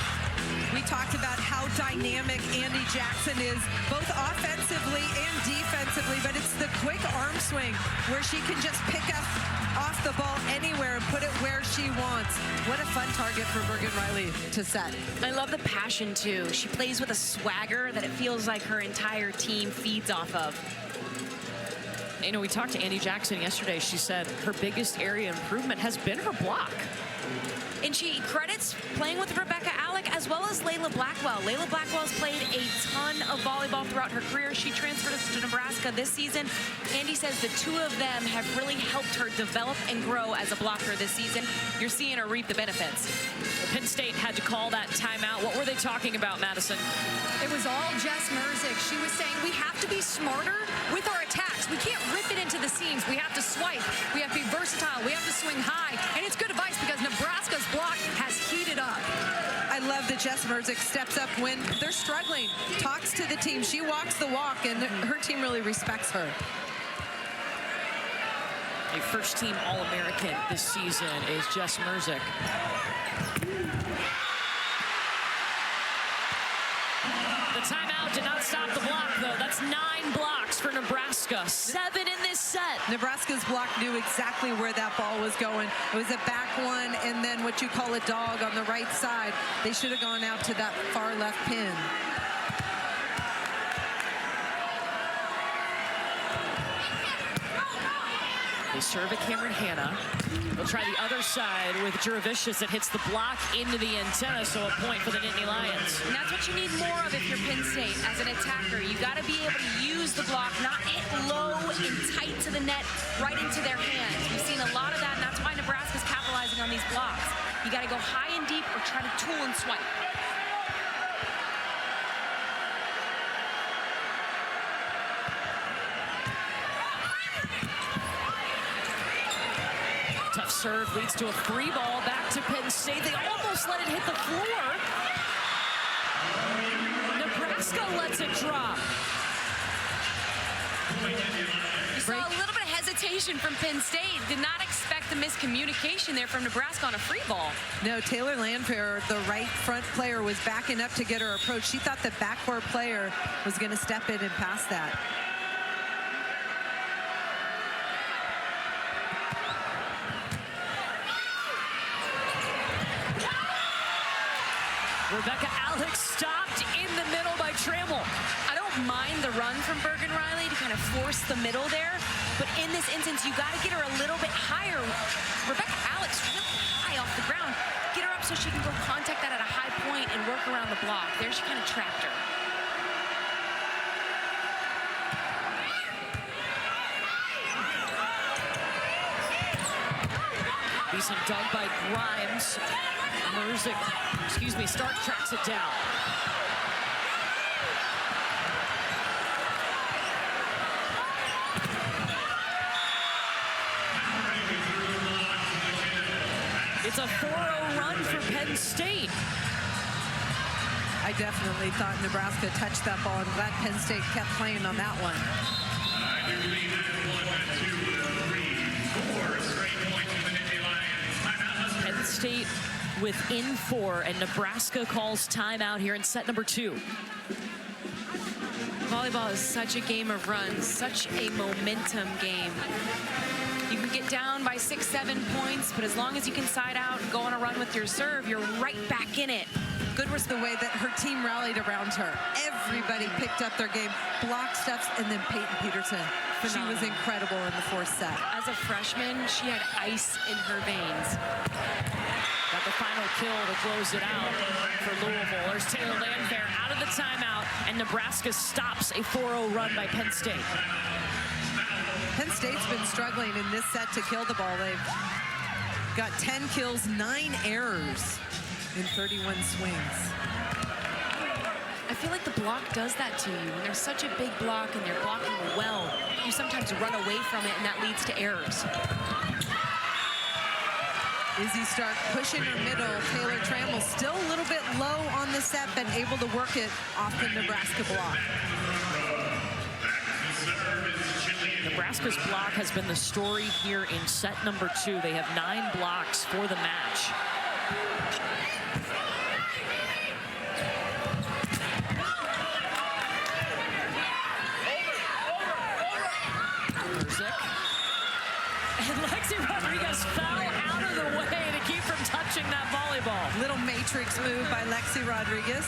We talked about how dynamic Andy Jackson is, both offensively and defensively, but it's the quick arm swing where she can just pick up off the ball anywhere and put it where she wants. What a fun target for Bergen Riley to set. I love the passion, too. She plays with a swagger that it feels like her entire team feeds off of. You know, we talked to Andy Jackson yesterday. She said her biggest area of improvement has been her block. And she credits playing with Rebecca Alec as as well as Layla Blackwell. Layla Blackwell's played a ton of volleyball throughout her career. She transferred us to Nebraska this season. Andy says the two of them have really helped her develop and grow as a blocker this season. You're seeing her reap the benefits. Penn State had to call that timeout. What were they talking about, Madison? It was all Jess Merzick. She was saying we have to be smarter with our attacks. We can't rip it into the seams. We have to swipe. We have to be versatile. We have to swing high. And it's good advice because Nebraska's block has heated up. I love that Jess Merzick steps up when they're struggling, talks to the team. She walks the walk, and her team really respects her. A first-team All-American this season is Jess Merzick. The timeout did not stop the block, though. That's 9 blocks for Nebraska. 7 in this set. Nebraska's block knew exactly where that ball was going. It was a back one, and then what you call a dog on the right side. They should have gone out to that far left pin. They serve at Cameron Hanna. They'll try the other side with Juravicius that hits the block into the antenna, so a point for the Nittany Lions. And that's what you need more of if you're Penn State. As an attacker, you got to be able to use the block, not hit low and tight to the net, right into their hands. We've seen a lot of that, and that's why Nebraska's capitalizing on these blocks. You got to go high and deep or try to tool and swipe. Tough serve leads to a free ball back to Penn State. They almost let it hit the floor. Nebraska lets it drop. You saw a little bit of hesitation from Penn State. Did not expect the miscommunication there from Nebraska on a free ball. No, Taylor Landfair, the right front player, was backing up to get her approach. She thought the backcourt player was going to step in and pass that. Rebecca Alex stopped in the middle by Trammell. I don't mind the run from Bergen Riley to kind of force the middle there, but in this instance, you got to get her a little bit higher. Rebecca Alex really high off the ground. Get her up so she can go contact that at a high point and work around the block. There she kind of trapped her. Decent dunk by Grimes. Merzick, Stark tracks it down. It's a 4-0 run for Penn State. I definitely thought Nebraska touched that ball, and glad Penn State kept playing on that one. Penn State within 4, and Nebraska calls timeout here in set number 2. Volleyball is such a game of runs, such a momentum game. You can get down by 6, 7 points, but as long as you can side out and go on a run with your serve, you're right back in it. Good was the way that her team rallied around her. Everybody picked up their game, block steps, and then Peyton Peterson. She was incredible in the 4th set. As a freshman, she had ice in her veins. Got the final kill to close it out for Louisville. There's Taylor Landfair out of the timeout, and Nebraska stops a 4-0 run by Penn State. Penn State's been struggling in this set to kill the ball. They've got 10 kills, 9 errors in 31 swings. I feel like the block does that to you. When there's such a big block and they're blocking well, you sometimes run away from it, and that leads to errors. Izzy Stark pushing her middle. Taylor Trammell still a little bit low on the set, but able to work it off the Nebraska block. Nebraska's block has been the story here in set number 2. They have 9 blocks for the match. And Lexi Rodriguez foul out of the way to keep from touching that volleyball. Little matrix move by Lexi Rodriguez.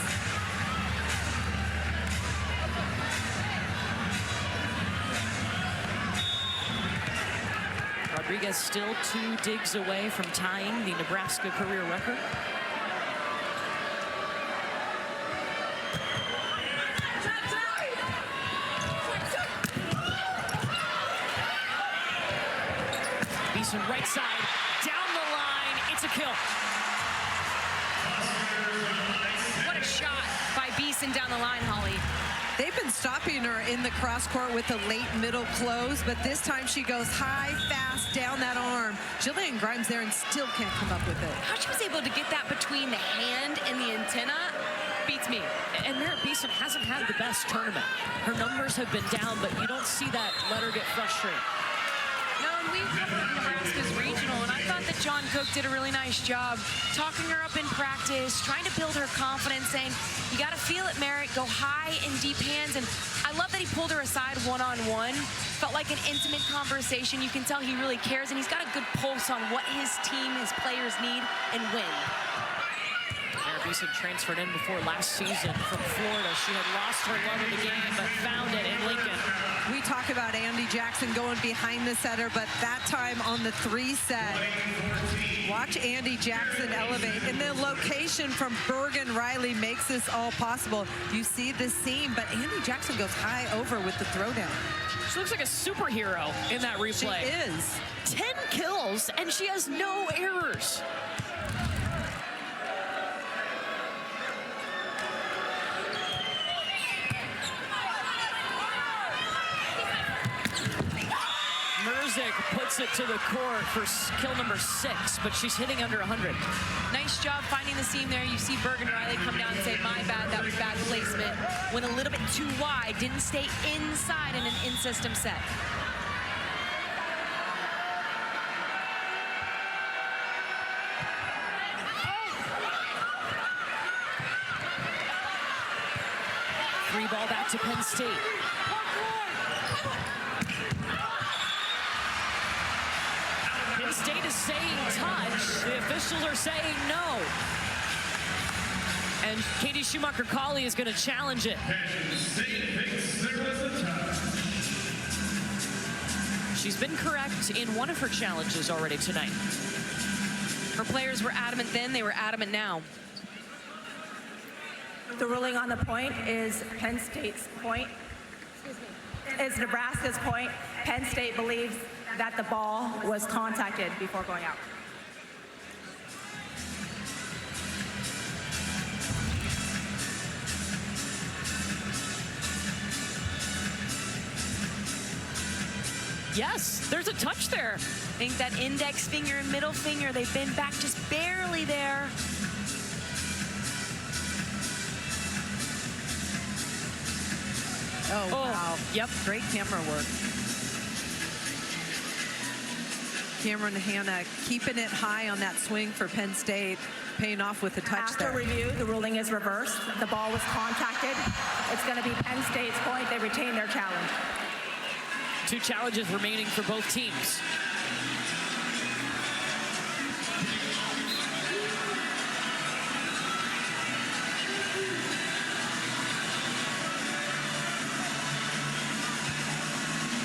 Rodriguez still 2 digs away from tying the Nebraska career record. Beeson right side, down the line. It's a kill. What a shot by Beeson down the line, Holly. They've been stopping her in the cross court with the late middle close, but this time she goes high, fast, down that arm. Jillian Grimes there and still can't come up with it. How she was able to get that between the hand and the antenna beats me. And Merritt Beeson hasn't had the best tournament. Her numbers have been down, but you don't see that let her get frustrated. No, and we covered Nebraska's regional, and I thought that John Cook did a really nice job talking her up in practice, trying to build her confidence, saying, you got to feel it, Merritt, go high and deep hands. And I love that he pulled her aside one-on-one. Felt like an intimate conversation. You can tell he really cares, and he's got a good pulse on what his team, his players need and when. Merritt Beeson transferred in before last season from Florida. She had lost her love of the game, but found it in Lincoln. We talk about Andy Jackson going behind the setter, but that time on the 3 set, watch Andy Jackson elevate. And the location from Bergen Riley makes this all possible. You see the seam, but Andy Jackson goes high over with the throwdown. She looks like a superhero in that replay. She is. 10 kills, and she has no errors. Merzick puts it to the court for kill number 6, but she's hitting under 100. Nice job finding the seam there. You see Bergen Riley come down and say, my bad, that was bad placement. Went a little bit too wide, didn't stay inside in an in-system set. Free ball back to Penn State. Penn State is saying touch. The officials are saying no. And Katie Schumacher-Cawley is going to challenge it. She's been correct in one of her challenges already tonight. Her players were adamant then, they were adamant now. The ruling on the point is Penn State's point. Is Nebraska's point. Penn State believes that the ball was contacted before going out. Yes, there's a touch there. I think that index finger and middle finger, they've been back just barely there. Oh, wow. Yep. Great camera work. Cameron Hanna keeping it high on that swing for Penn State, paying off with a touch After there. review, the ruling is reversed. The ball was contacted. It's going to be Penn State's point. They retain their challenge. 2 challenges remaining for both teams.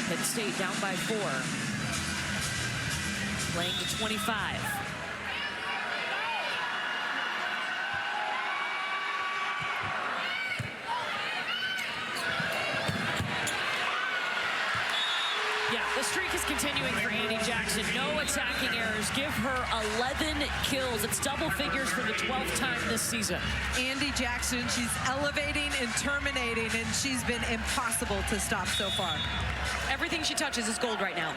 Penn State down by 4. Playing to 25. Yeah, the streak is continuing for Andy Jackson. No attacking errors. Give her 11 kills. It's double figures for the 12th time this season. Andy Jackson, she's elevating and terminating, and she's been impossible to stop so far. Everything she touches is gold right now.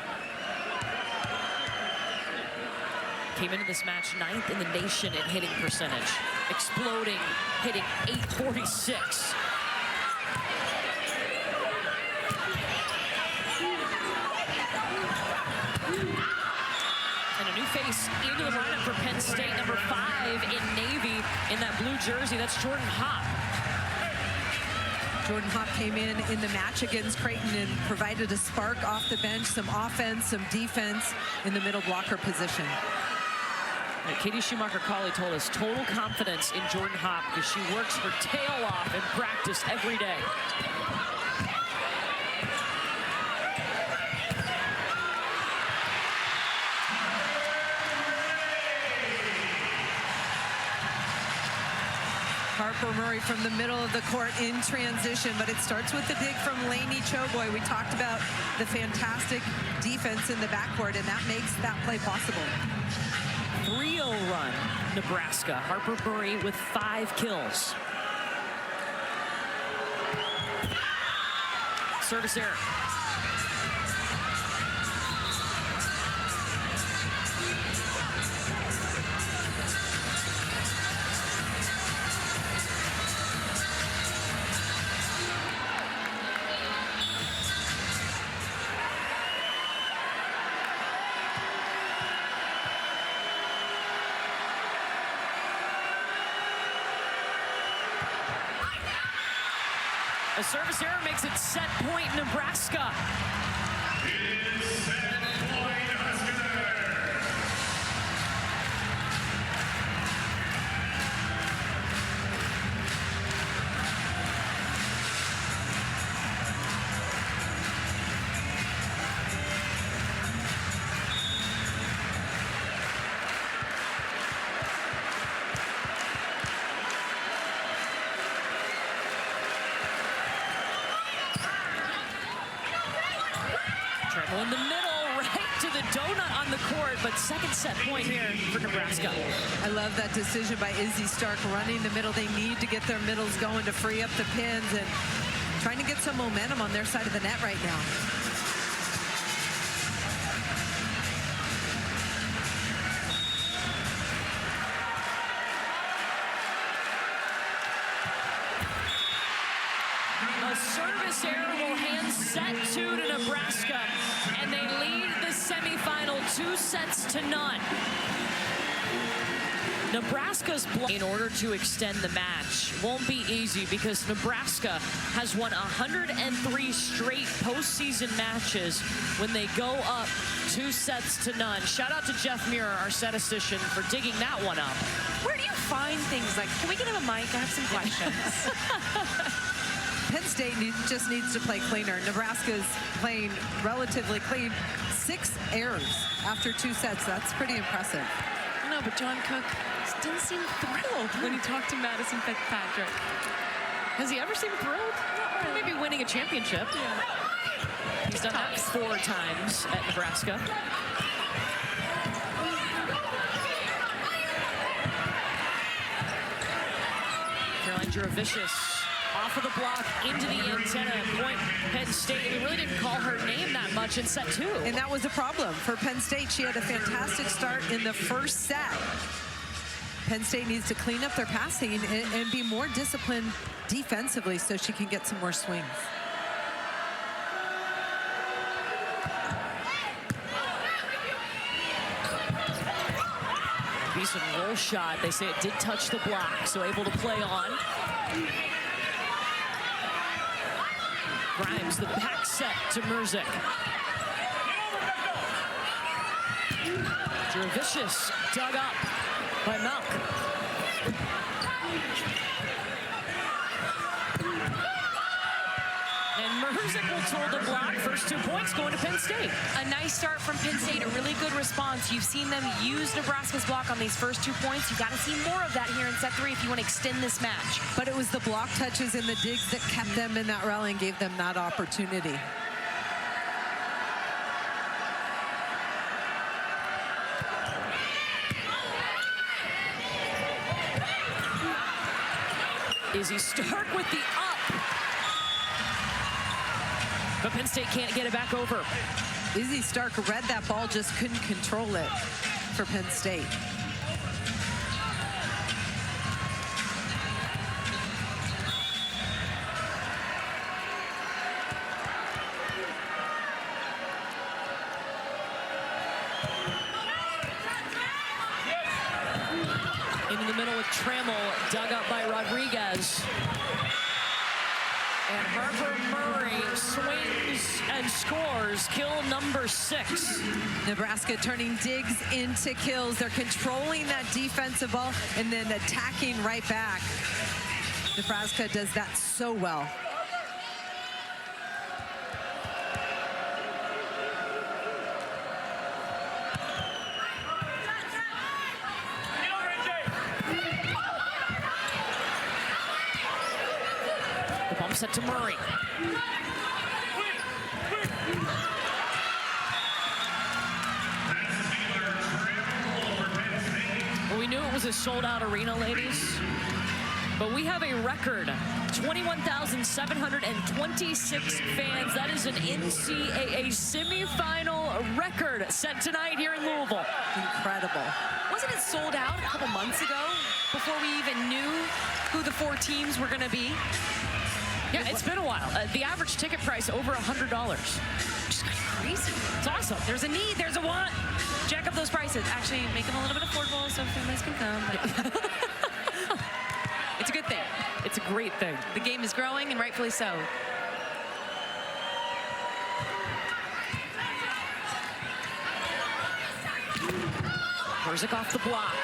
Came into this match 9th in the nation in hitting percentage. Exploding, hitting .846. And a new face into the lineup for Penn State, number 5 in Navy in that blue jersey. That's Jordan Hopp. Jordan Hopp came in the match against Creighton and provided a spark off the bench, some offense, some defense in the middle blocker position. Katie Schumacher-Cawley told us total confidence in Jordan Hopp because she works her tail off in practice every day. Harper Murray from the middle of the court in transition, but it starts with the dig from Lainey Choboy. We talked about the fantastic defense in the backcourt, and that makes that play possible. 3-0 run, Nebraska. Harper Murray with 5 kills. Service error. A service error makes it set point Nebraska. Treble in the middle, right to the donut on the court, but second set point here for Nebraska. I love that decision by Izzy Stark running the middle. They need to get their middles going to free up the pins and trying to get some momentum on their side of the net right now. A service error will hand set 2 to Nebraska, and they lead the semifinal 2-0. Nebraska's in order to extend the match won't be easy because Nebraska has won 103 straight postseason matches when they go up 2-0. Shout out to Jeff Muir, our statistician, for digging that one up. Where do you find things like, can we get him a mic? I have some questions. Penn State just needs to play cleaner. Nebraska's playing relatively clean. 6 errors after 2 sets. That's pretty impressive. No, but John Cook didn't seem thrilled when he talked to Madison Fitzpatrick. Has he ever seemed thrilled? Maybe winning a championship. Yeah. He's done that 4 times at Nebraska. Caroline Juravicius off of the block into the antenna. Point Penn State. We really didn't call her name that much in set 2. And that was a problem for Penn State. She had a fantastic start in the first set. Penn State needs to clean up their passing and be more disciplined defensively so she can get some more swings. Beeson roll shot. They say it did touch the block, so able to play on. Grimes, the back set to Merzik. Juravicius dug up by Malk. And Merzik will toll the block. First 2 points going to Penn State. A nice start from Penn State, a really good response. You've seen them use Nebraska's block on these first 2 points. You've got to see more of that here in set 3 if you want to extend this match. But it was the block touches and the digs that kept them in that rally and gave them that opportunity. Izzy Stark with the up. But Penn State can't get it back over. Izzy Stark read that ball, just couldn't control it for Penn State. Into the middle with Trammell, dug up by Rodriguez. And Harper Murray swings and scores kill number 6. Nebraska turning digs into kills. They're controlling that defensive ball and then attacking right back. Nebraska does that so well. Set to Murray. Well, we knew it was a sold-out arena, ladies. But we have a record, 21,726 fans. That is an NCAA semifinal record set tonight here in Louisville. Incredible. Wasn't it sold out a couple months ago before we even knew who the 4 teams were going to be? Yeah, it's been a while. The average ticket price over $100. Just crazy. It's awesome. There's a need, there's a want. Jack up those prices. Actually, make them a little bit affordable so families can come. But it's a good thing. It's a great thing. The game is growing, and rightfully so. Persic off the block.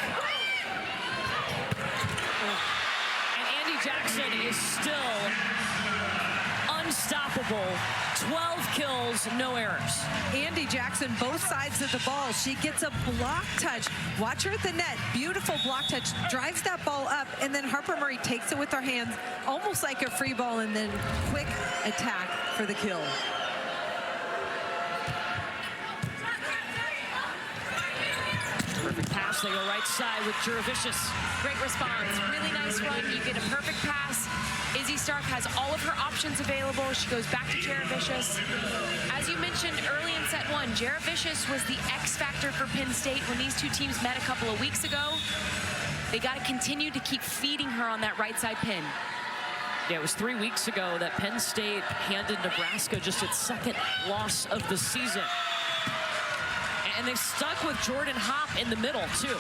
And Andy Jackson is still unstoppable. 12 kills, no errors. Andy Jackson, both sides of the ball. She gets a block touch. Watch her at the net. Beautiful block touch. Drives that ball up, and then Harper Murray takes it with her hands, almost like a free ball, and then quick attack for the kill. Perfect pass. They go right side with Juravicius. Great response. Really nice run. You get a perfect pass. Izzy Stark has all of her options available. She goes back to Juravicius. As you mentioned early in set 1, Juravicius was the X factor for Penn State when these 2 teams met a couple of weeks ago. They got to continue to keep feeding her on that right side pin. Yeah, it was 3 weeks ago that Penn State handed Nebraska just its 2nd loss of the season. And they stuck with Jordan Hopp in the middle, too.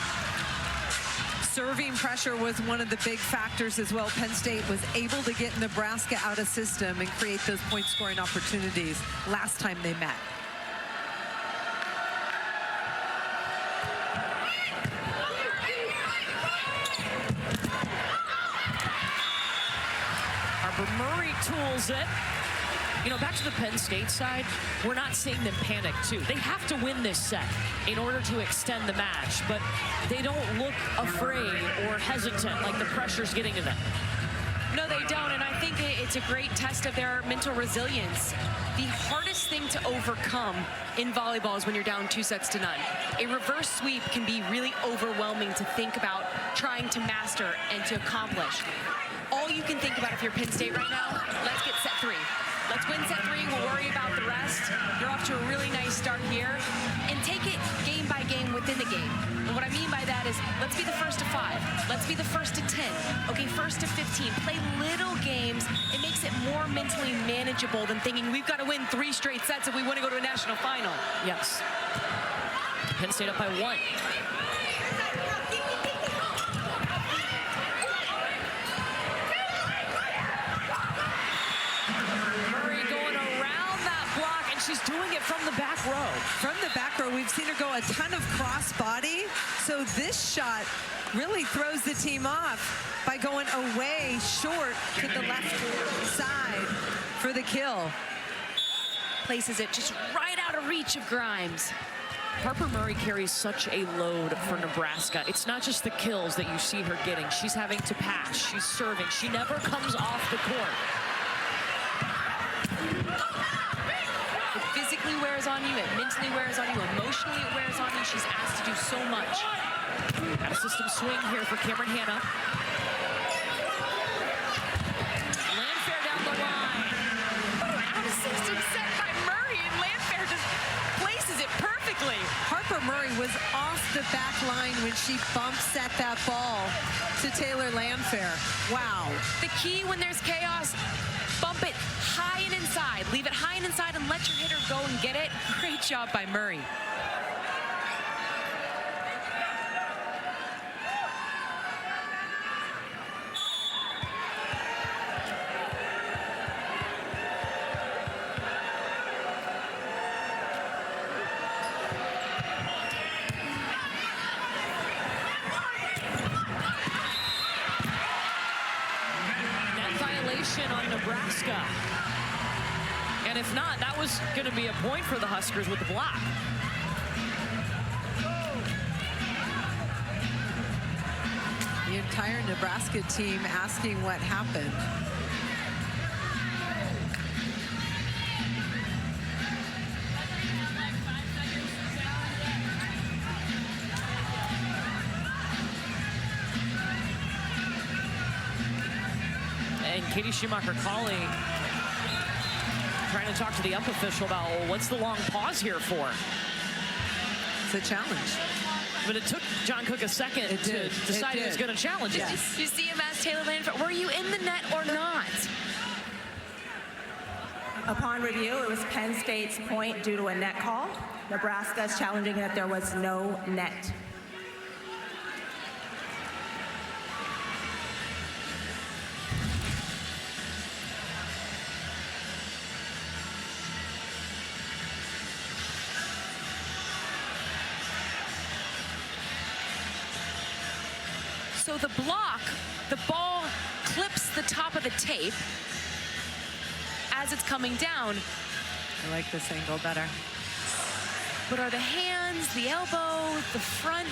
Serving pressure was one of the big factors as well. Penn State was able to get Nebraska out of system and create those point-scoring opportunities last time they met. Harper Murray tools it. You know, back to the Penn State side, we're not seeing them panic, too. They have to win this set in order to extend the match, but they don't look afraid or hesitant like the pressure's getting to them. No, they don't, and I think it's a great test of their mental resilience. The hardest thing to overcome in volleyball is when you're down 2-0. A reverse sweep can be really overwhelming to think about trying to master and to accomplish. All you can think about if you're Penn State right now, let's get set 3. Let's win set 3, we'll worry about the rest. You're off to a really nice start here. And take it game by game within the game. And what I mean by that is, let's be the first to 5. Let's be the first to 10. Okay, first to 15. Play little games. It makes it more mentally manageable than thinking we've got to win 3 straight sets if we want to go to a national final. Yes. Penn State up by 1. She's doing it from the back row. From the back row, we've seen her go a ton of cross body. So this shot really throws the team off by going away short to the left side for the kill. Places it just right out of reach of Grimes. Harper Murray carries such a load for Nebraska. It's not just the kills that you see her getting. She's having to pass. She's serving. She never comes off the court. It physically wears on you, it mentally wears on you, emotionally it wears on you. She's asked to do so much. Got a system swing here for Cameron Hanna. Landfair down the line. Out of system set by Murray, and Landfair just places it perfectly. Harper Murray was off the back line when she bump set that ball to Taylor Landfair. Wow. The key when there's chaos, bump it high and inside. Leave it high and inside and let your hitter go and get it. Great job by Murray. On Nebraska. And if not, that was going to be a point for the Huskers with the block. The entire Nebraska team asking what happened. Katie Schumacher-Colley trying to talk to the up official about, well, what's the long pause here for? It's a challenge. But it took John Cook a second to decide he was going to challenge it. You see him ask Taylor Lanford, were you in the net or not? Upon review, it was Penn State's point due to a net call. Nebraska is challenging that there was no net. So the block, the ball clips the top of the tape as it's coming down. I like this angle better. But are the hands, the elbow, the front?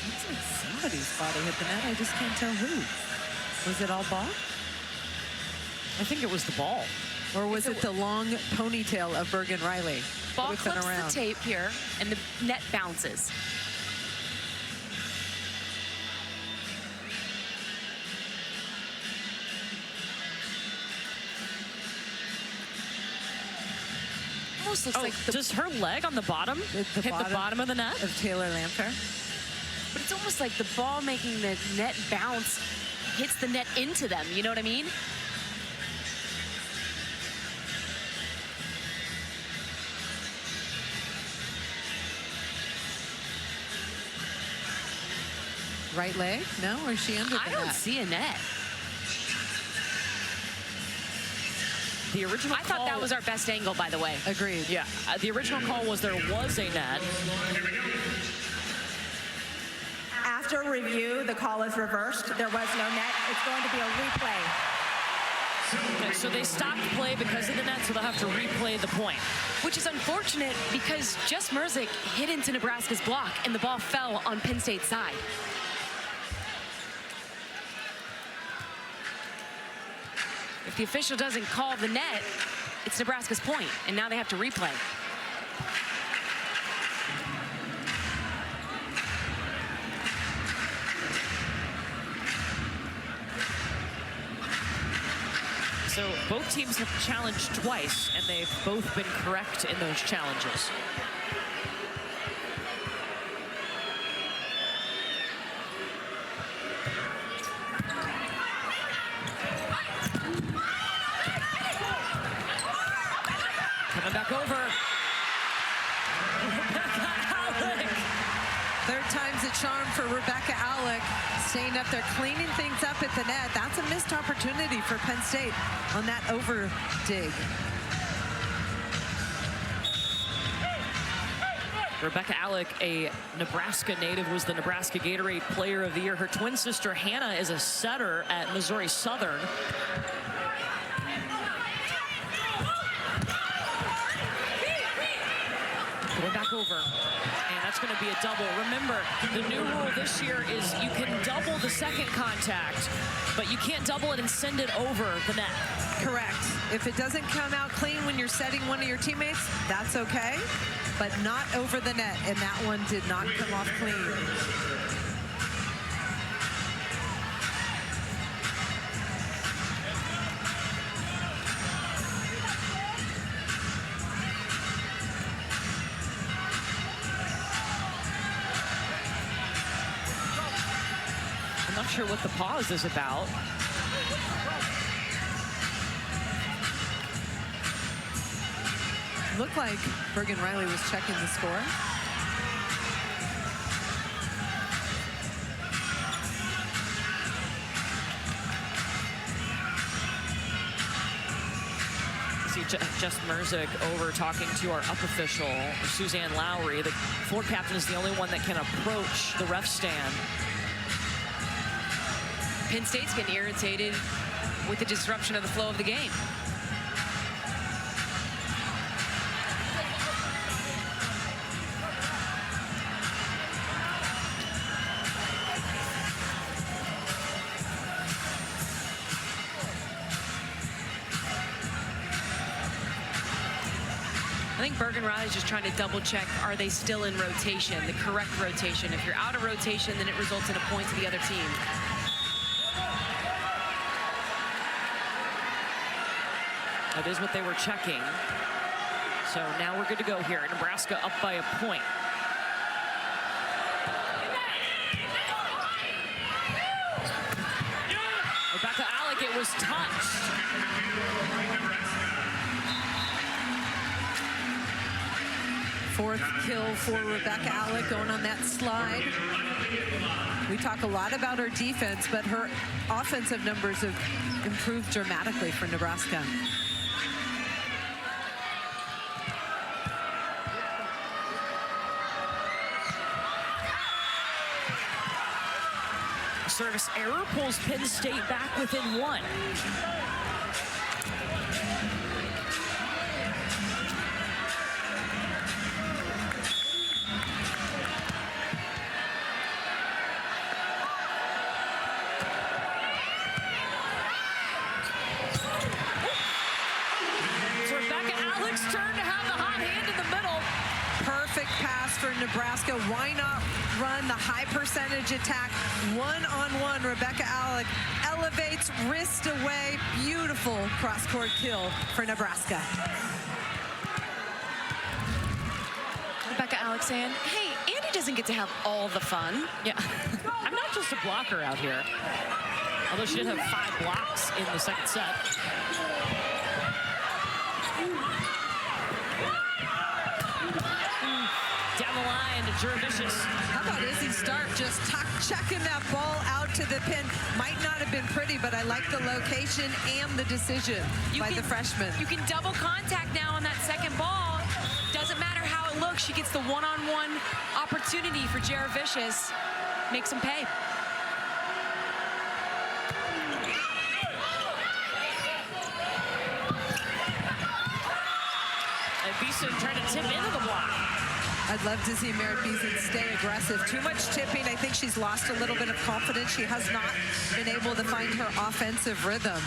Looks like somebody's body hit the net. I just can't tell who. Was it all ball? I think it was the ball. Or was it the long ponytail of Bergen Riley? Ball Whipping clips around. the tape here, and the net bounces. Almost looks like the, Does her leg on the bottom hit the bottom of the net? Of Taylor Lanford. but it's almost like the ball making the net bounce hits the net into them. You know what I mean? Right leg? No, or is she under the I don't net? see a net. The original I thought that was our best angle, by the way. Agreed. Yeah, the original call was there was a net. After review, the call is reversed. There was no net. It's going to be a replay. Okay, so they stopped play because of the net, so they'll have to replay the point. Which is unfortunate because Jess Merzick hit into Nebraska's block and the ball fell on Penn State's side. If the official doesn't call the net, it's Nebraska's point, and now they have to replay. So both teams have challenged twice, and they've both been correct in those challenges. Coming back over. Rebecca Alec. Third time's a charm for Rebecca Alec, staying up there, cleaning things up at the net. That's a missed opportunity for Penn State on that over dig. Rebecca Alec, a Nebraska native, was the Nebraska Gatorade Player of the Year. Her twin sister Hannah is a setter at Missouri Southern. Going back over, and that's going to be a double. Remember, the new rule this year is you can double the second contact, but you can't double it and send it over the net. Correct. If it doesn't come out clean when you're setting one of your teammates, that's okay, but not over the net, and that one did not come off clean. I'm not sure what the pause is about. Looked like Bergen Riley was checking the score. See Jess Merzick over talking to our up official, Suzanne Lowry. The floor captain is the only one that can approach the ref stand. Penn State's getting irritated with the disruption of the flow of the game. I think Bergen Riley's just trying to double check, are they still in rotation, the correct rotation? If you're out of rotation, then it results in a point to the other team. That is what they were checking. So now we're good to go here. Nebraska up by a point. Rebecca Alec, it was touched. Fourth kill for Rebecca Alec going on that slide. We talk a lot about her defense, but her offensive numbers have improved dramatically for Nebraska. Service error pulls Penn State back within one. It's Rebecca Alec's turn to have the hot hand in the middle. Perfect pass for Nebraska. Why not run the high percentage attack? One-on-one, Rebecca Alec elevates, wrist away. Beautiful cross-court kill for Nebraska. Rebecca Alec saying, hey, Andy doesn't get to have all the fun. Yeah, I'm not just a blocker out here. Although she did have 5 blocks in the second set. Down the line to Juravicius. How about Izzy Stark just checking that ball out to the pin? Might not have been pretty, but I like the location and the decision by the freshman. You can double contact now on that second ball. Doesn't matter how it looks. She gets the one-on-one opportunity for Juravicius. Makes him pay. And Beeson trying to tip into the block. I'd love to see Merritt Beeson stay aggressive. Too much tipping. I think she's lost a little bit of confidence. She has not been able to find her offensive rhythm.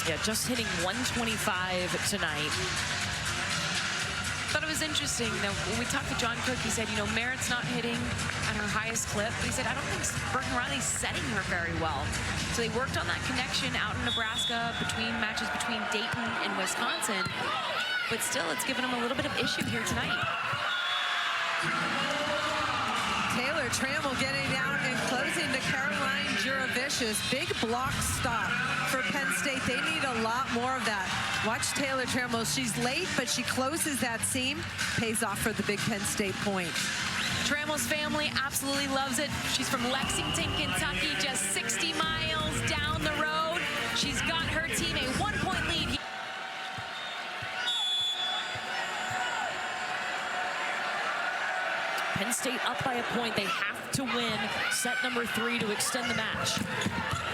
Yeah, just hitting 125 tonight. Thought it was interesting that when we talked to John Cook, he said, you know, Merritt's not hitting at her highest clip. But he said, I don't think Bergen Riley's setting her very well. So they worked on that connection out in Nebraska between matches between Dayton and Wisconsin. But still, it's given them a little bit of issue here tonight. Taylor Trammell getting down and closing to Caroline Juravicius. Big block stop for Penn State. They need a lot more of that. Watch Taylor Trammell. She's late, but she closes that seam. Pays off for the big Penn State point. Trammell's family absolutely loves it. She's from Lexington, Kentucky, just 60 miles down the road. She's got her team a 1-point lead. Penn State up by a point. They have to win set number 3 to extend the match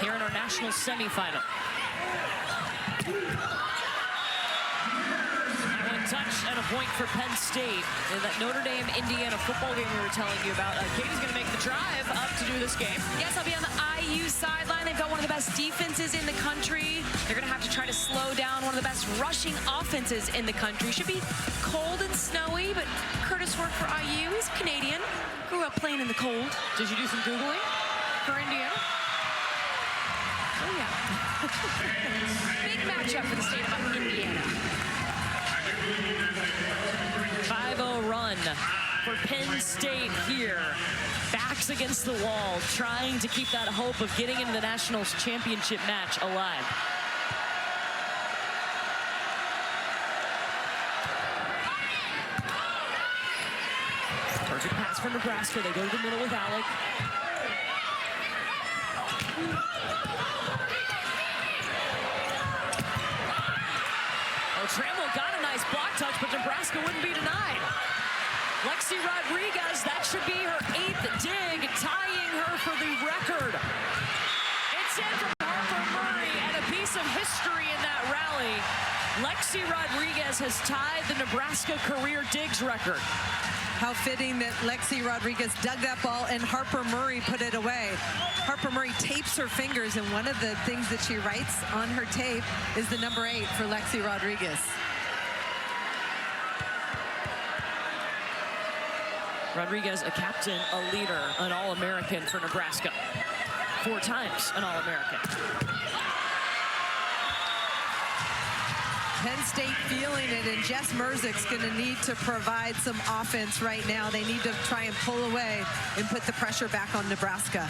here in our national semifinal. That one touch and a point for Penn State. In that Notre Dame-Indiana football game we were telling you about, Katie's going to make the drive up to do this game. Yes, I'll be on the IU sideline. They've got one of the best defenses in the country. They're going to have to try to slow down one of the best rushing offenses in the country. Should be cold and snowy, but Curtis worked for IU. He's Canadian. Grew up playing in the cold. Did you do some Googling for Indiana? Oh, yeah. Big matchup for the state of Indiana. 5-0 run for Penn State here. Backs against the wall, trying to keep that hope of getting into the national championship match alive. Perfect pass for Nebraska. They go to the middle with Alec. Trammell got a nice block touch, but Nebraska wouldn't be denied. Lexi Rodriguez, that should be her 8th dig, tying her for the record. It's in from Harper Murray, and a piece of history in that rally. Lexi Rodriguez has tied the Nebraska career digs record. How fitting that Lexi Rodriguez dug that ball and Harper Murray put it away. Harper Murray tapes her fingers, and one of the things that she writes on her tape is the number 8 for Lexi Rodriguez. Rodriguez, a captain, a leader, an All-American for Nebraska. 4 times an All-American. Penn State feeling it, and Jess Merzik's going to need to provide some offense right now. They need to try and pull away and put the pressure back on Nebraska.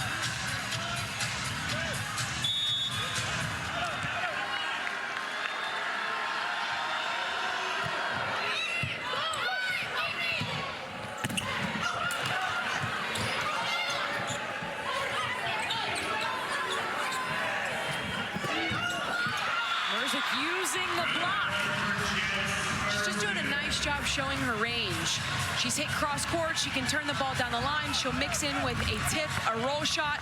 Using the block. She's just doing a nice job showing her range. She's hit cross court. She can turn the ball down the line. She'll mix in with a tip, a roll shot.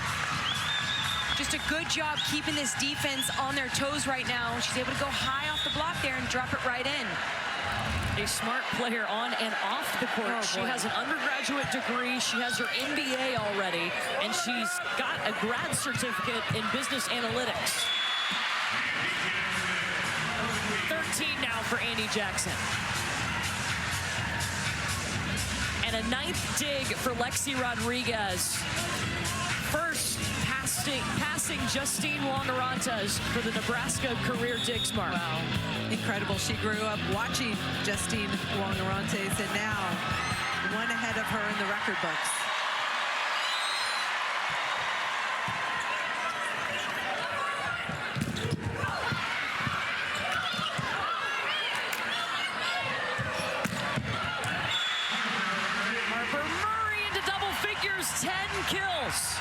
Just a good job keeping this defense on their toes right now. She's able to go high off the block there and drop it right in. A smart player on and off the court. She has an undergraduate degree. She has her MBA already, and she's got a grad certificate in business analytics. 13 now for Andy Jackson. And a 9th dig for Lexi Rodriguez. First passing Justine Wong-Orantes for the Nebraska career digs mark. Wow, incredible. She grew up watching Justine Wong-Orantes, and now one ahead of her in the record books. Harper Murray into double figures, 10 kills.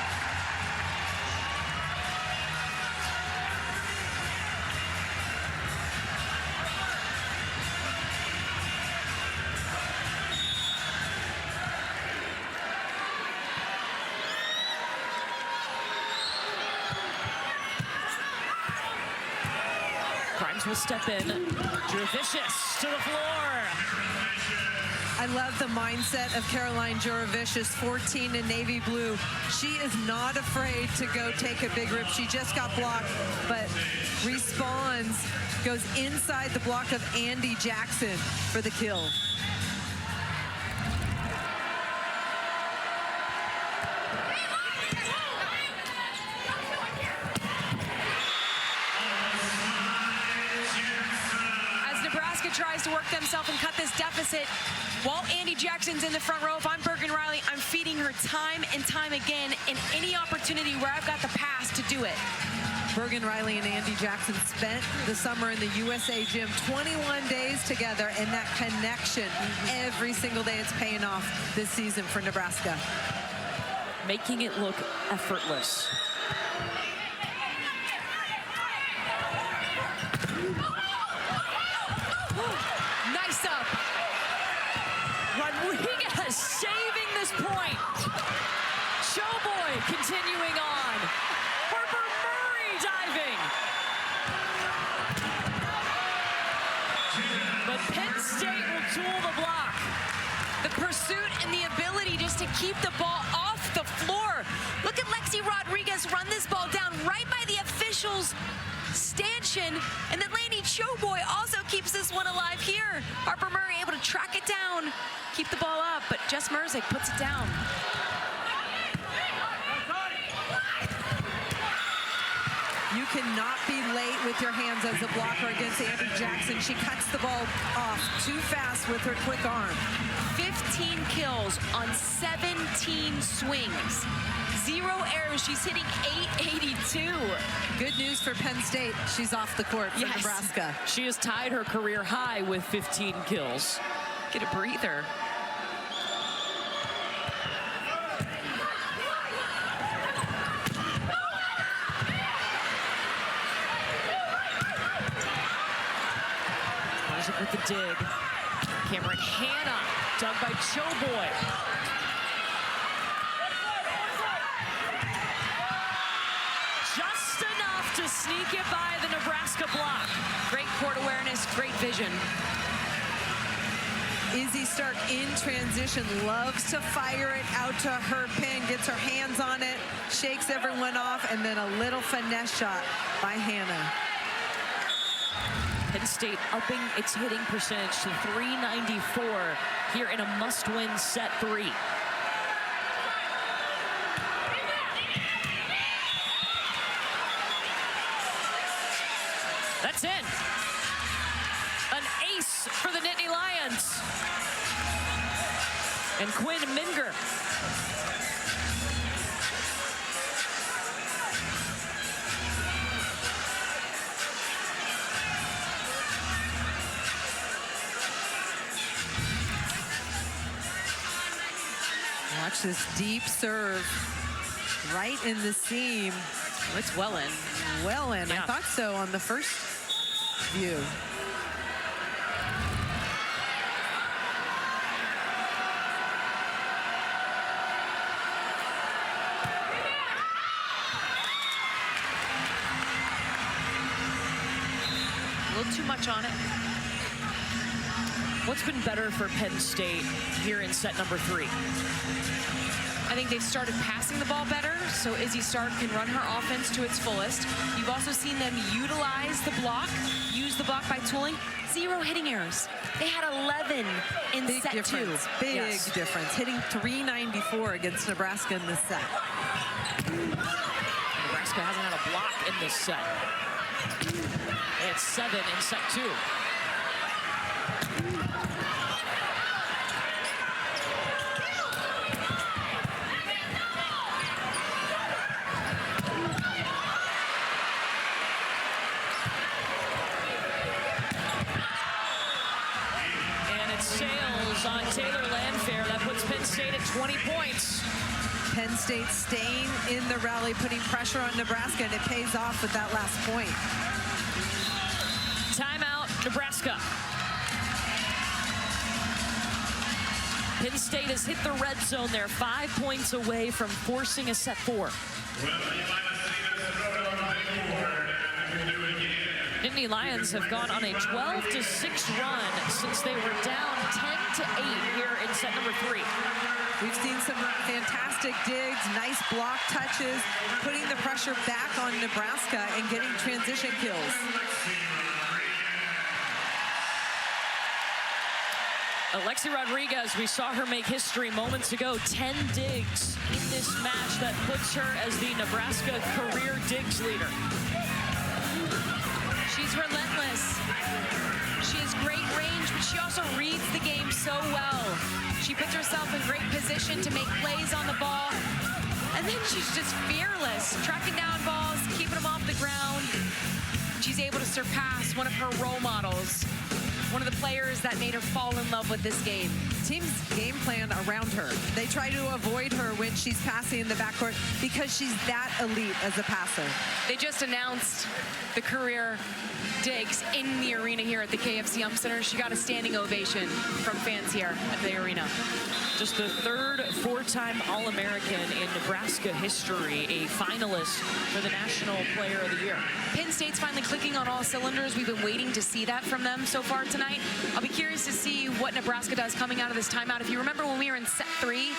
Grimes will step in. Jurevicius to the floor. I love the mindset of Caroline Jurevicius, 14 in navy blue. She is not afraid to go take a big rip. She just got blocked, but responds, goes inside the block of Andy Jackson for the kill. Tries to work themselves and cut this deficit while Andy Jackson's in the front row. If I'm Bergen Riley, I'm feeding her time and time again in any opportunity where I've got the pass to do it. Bergen Riley and Andy Jackson spent the summer in the USA gym, 21 days together, and that connection every single day, it's paying off this season for Nebraska. Making it look effortless. Nice up. Rodriguez saving this point. Showboy continuing on. Harper Murray diving. But Penn State will tool the block. The pursuit and the ability just to keep the ball off the floor. Look at Lexi Rodriguez run this ball down right by the officials' stanchion, and then Laney Showboy also keeps this one alive here. Harper Murray able to track it down, keep the ball up, but Jess Merzik puts it down. You cannot be late with your hands as a blocker against Andy Jackson. She cuts the ball off too fast with her quick arm. 15 kills on 17 swings. 0 errors. She's hitting .882. Good news for Penn State. She's off the court for Nebraska. She has tied her career high with 15 kills. Get a breather. With the dig. Cameron Hanna dug by Showboy. Just enough to sneak it by the Nebraska block. Great court awareness, great vision. Izzy Stark in transition, loves to fire it out to her pin, gets her hands on it, shakes everyone off, and then a little finesse shot by Hanna. Penn State upping its hitting percentage to .394 here in a must-win set 3. An ace for the Nittany Lions. And Quinn Minger. Watch this deep serve right in the seam. It's well in. Well in. Yeah. I thought so on the first view. A little too much on it. What's been better for Penn State here in set number 3? I think they've started passing the ball better, so Izzy Stark can run her offense to its fullest. You've also seen them utilize the block, use the block by tooling. 0 hitting errors. They had 11 in Big set difference. 2. Big Yes. difference. Hitting 394 against Nebraska in this set. Nebraska hasn't had a block in this set. It's 7 in set 2. And it sails on Taylor Landfair. That puts Penn State at 20 points. Penn State staying in the rally, putting pressure on Nebraska, and it pays off with that last point. Timeout, Nebraska. Penn State has hit the red zone. They're 5 points away from forcing a set 4. Nittany Lions have gone on a 12-6 run since they were down 10-8 here in set number 3. We've seen some fantastic digs, nice block touches, putting the pressure back on Nebraska and getting transition kills. Alexi Rodriguez, we saw her make history moments ago. 10 digs in this match that puts her as the Nebraska career digs leader. She's relentless. She has great range, but she also reads the game so well. She puts herself in great position to make plays on the ball. And then she's just fearless, tracking down balls, keeping them off the ground. She's able to surpass one of her role models, one of the players that made her fall in love with this game. Team's game plan around her. They try to avoid her when she's passing in the backcourt because she's that elite as a passer. They just announced the career digs in the arena here at the KFC Ump Center. She got a standing ovation from fans here at the arena. Just the third four-time All-American in Nebraska history, a finalist for the National Player of the Year. Penn State's finally clicking on all cylinders. We've been waiting to see that from them so far tonight. I'll be curious to see what Nebraska does coming out of this timeout. If you remember when we were in set 3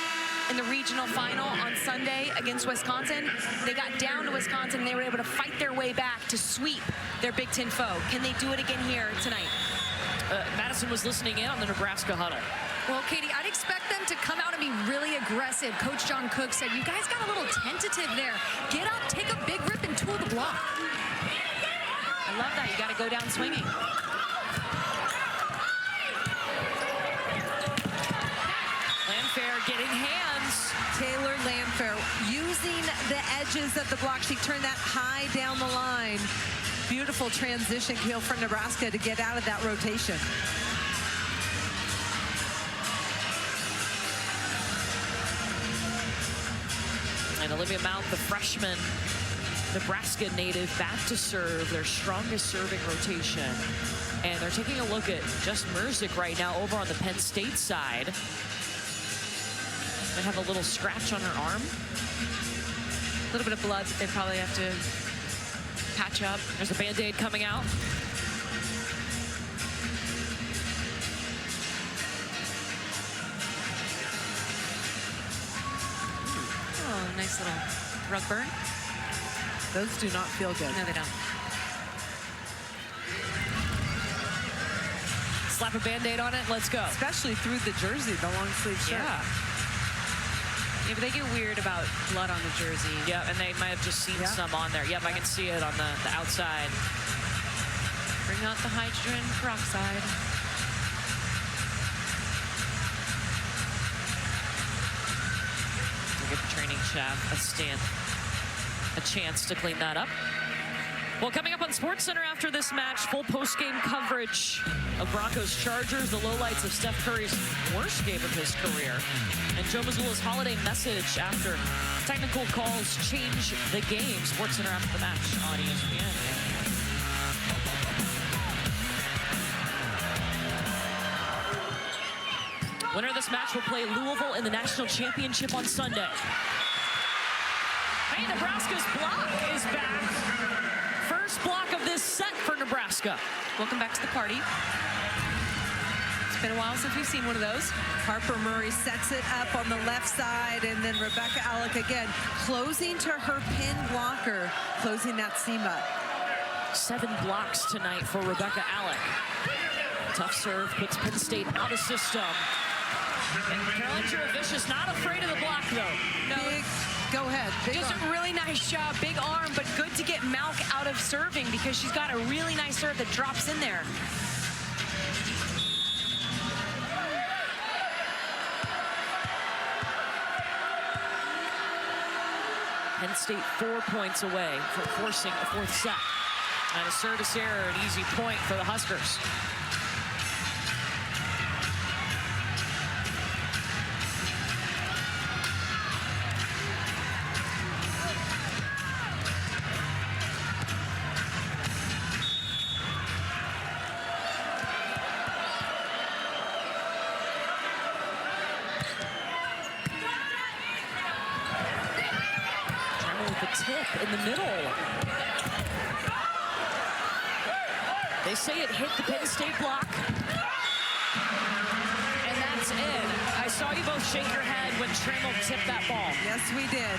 in the regional final on Sunday against Wisconsin, they got down to Wisconsin and they were able to fight their way back to sweep their Big Ten foe. Can they do it again here tonight? Madison was listening in on the Nebraska huddle. Well, Katie, I'd expect them to come out and be really aggressive. Coach John Cook said, you guys got a little tentative there. Get up, take a big rip, and tool the block. I love that. You got to go down swinging. Landfair getting hands. Taylor Landfair using the edges of the block. She turned that high down the line. Beautiful transition kill for Nebraska to get out of that rotation. And Olivia Mount, the freshman Nebraska native, back to serve, their strongest serving rotation. And they're taking a look at Jess Merzick right now over on the Penn State side. Might have a little scratch on her arm. A little bit of blood that they probably have to patch up. There's a Band-Aid coming out. Oh, nice little rug burn. Those do not feel good. No, they don't. Slap a Band-Aid on it, let's go. Especially through the jersey, the long sleeve shirt. Yeah. Yeah, but they get weird about blood on the jersey. Yeah, and they might have just seen some on there. Yep, I can see it on the outside. Bring Bring out the hydrogen peroxide. We'll give the training staff a chance to clean that up. Well, coming up on SportsCenter after this match, full post-game coverage of Broncos-Chargers, the lowlights of Steph Curry's worst game of his career, and Joe Mazzulla's holiday message after technical calls change the game. SportsCenter after the match on ESPN. Winner of this match will play Louisville in the national championship on Sunday. Hey, Nebraska's block is back. First block of this set for Nebraska. Welcome back to the party. It's been a while since we've seen one of those. Harper Murray sets it up on the left side, and then Rebecca Alec again closing to her pin blocker, closing that seam up. 7 blocks tonight for Rebecca Alec. Tough serve, puts Penn State out of system. And Caroline Jurevicius not afraid of the block, though. No. Go ahead. Does a really nice job. Big arm, but good to get Malk out of serving because she's got a really nice serve that drops in there. Penn State 4 points away from forcing a 4th set. And a service error, an easy point for the Huskers. Tip in the middle. They say it hit the Penn State block. And that's in. I saw you both shake your head when Trammell tipped that ball. Yes, we did.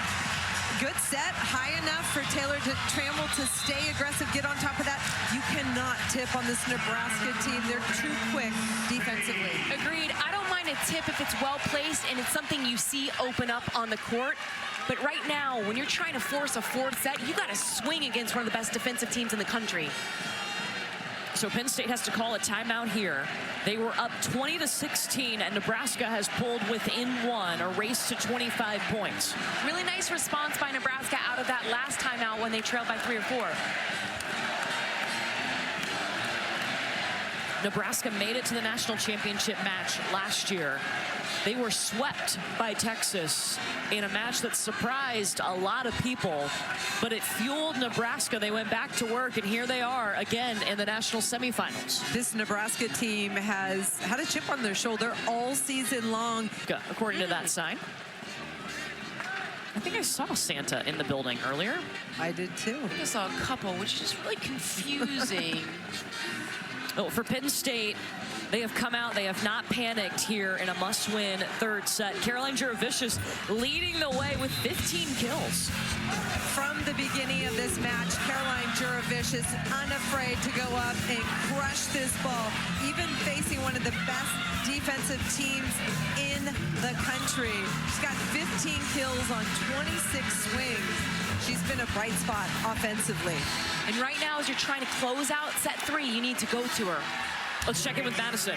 Good set, high enough for Trammell to stay aggressive, get on top of that. You cannot tip on this Nebraska team. They're too quick defensively. Agreed. I don't mind a tip if it's well placed and it's something you see open up on the court. But right now, when you're trying to force a 4th set, you got to swing against one of the best defensive teams in the country. So Penn State has to call a timeout here. They were up 20-16, and Nebraska has pulled within 1, a race to 25 points. Really nice response by Nebraska out of that last timeout when they trailed by 3 or 4. Nebraska made it to the national championship match last year. They were swept by Texas in a match that surprised a lot of people, but it fueled Nebraska. They went back to work, and here they are again in the national semifinals. This Nebraska team has had a chip on their shoulder all season long. According to that sign. I think I saw Santa in the building earlier. I did too. I saw a couple, which is really confusing. Oh, for Penn State, they have come out. They have not panicked here in a must-win 3rd set. Caroline Jurevicius leading the way with 15 kills. From the beginning of this match, Caroline Jurevicius unafraid to go up and crush this ball, even facing one of the best defensive teams in the country. She's got 15 kills on 26 swings. She's been a bright spot offensively. And right now, as you're trying to close out set 3, you need to go to her. Let's check in with Madison.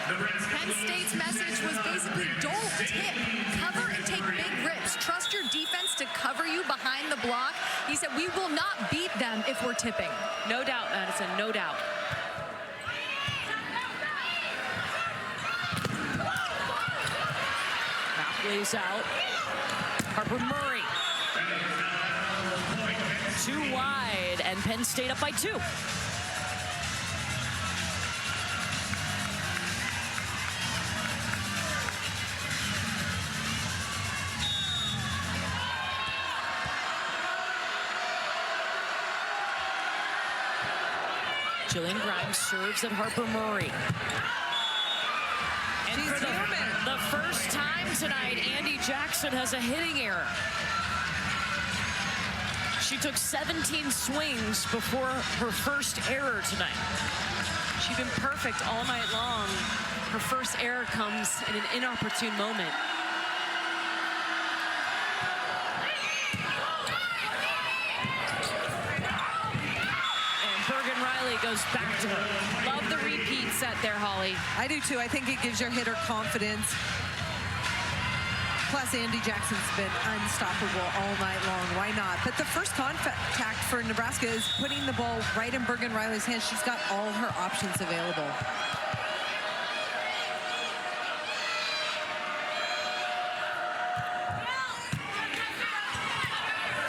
Penn State's message was basically don't tip, cover and take big rips. Trust your defense to cover you behind the block. He said we will not beat them if we're tipping. No doubt, Madison, no doubt. Lays out. Harper Murray. 2 wide, and Penn State up by 2. Jillian Grimes serves at Harper Murray. And for the first time tonight, Andy Jackson has a hitting error. She took 17 swings before her first error tonight. She's been perfect all night long. Her first error comes in an inopportune moment. to her. Love the repeat set there, Holly. I do too. I think it gives your hitter confidence. Plus, Andy Jackson's been unstoppable all night long. Why not? But the first contact for Nebraska is putting the ball right in Bergen Riley's hands. She's got all her options available.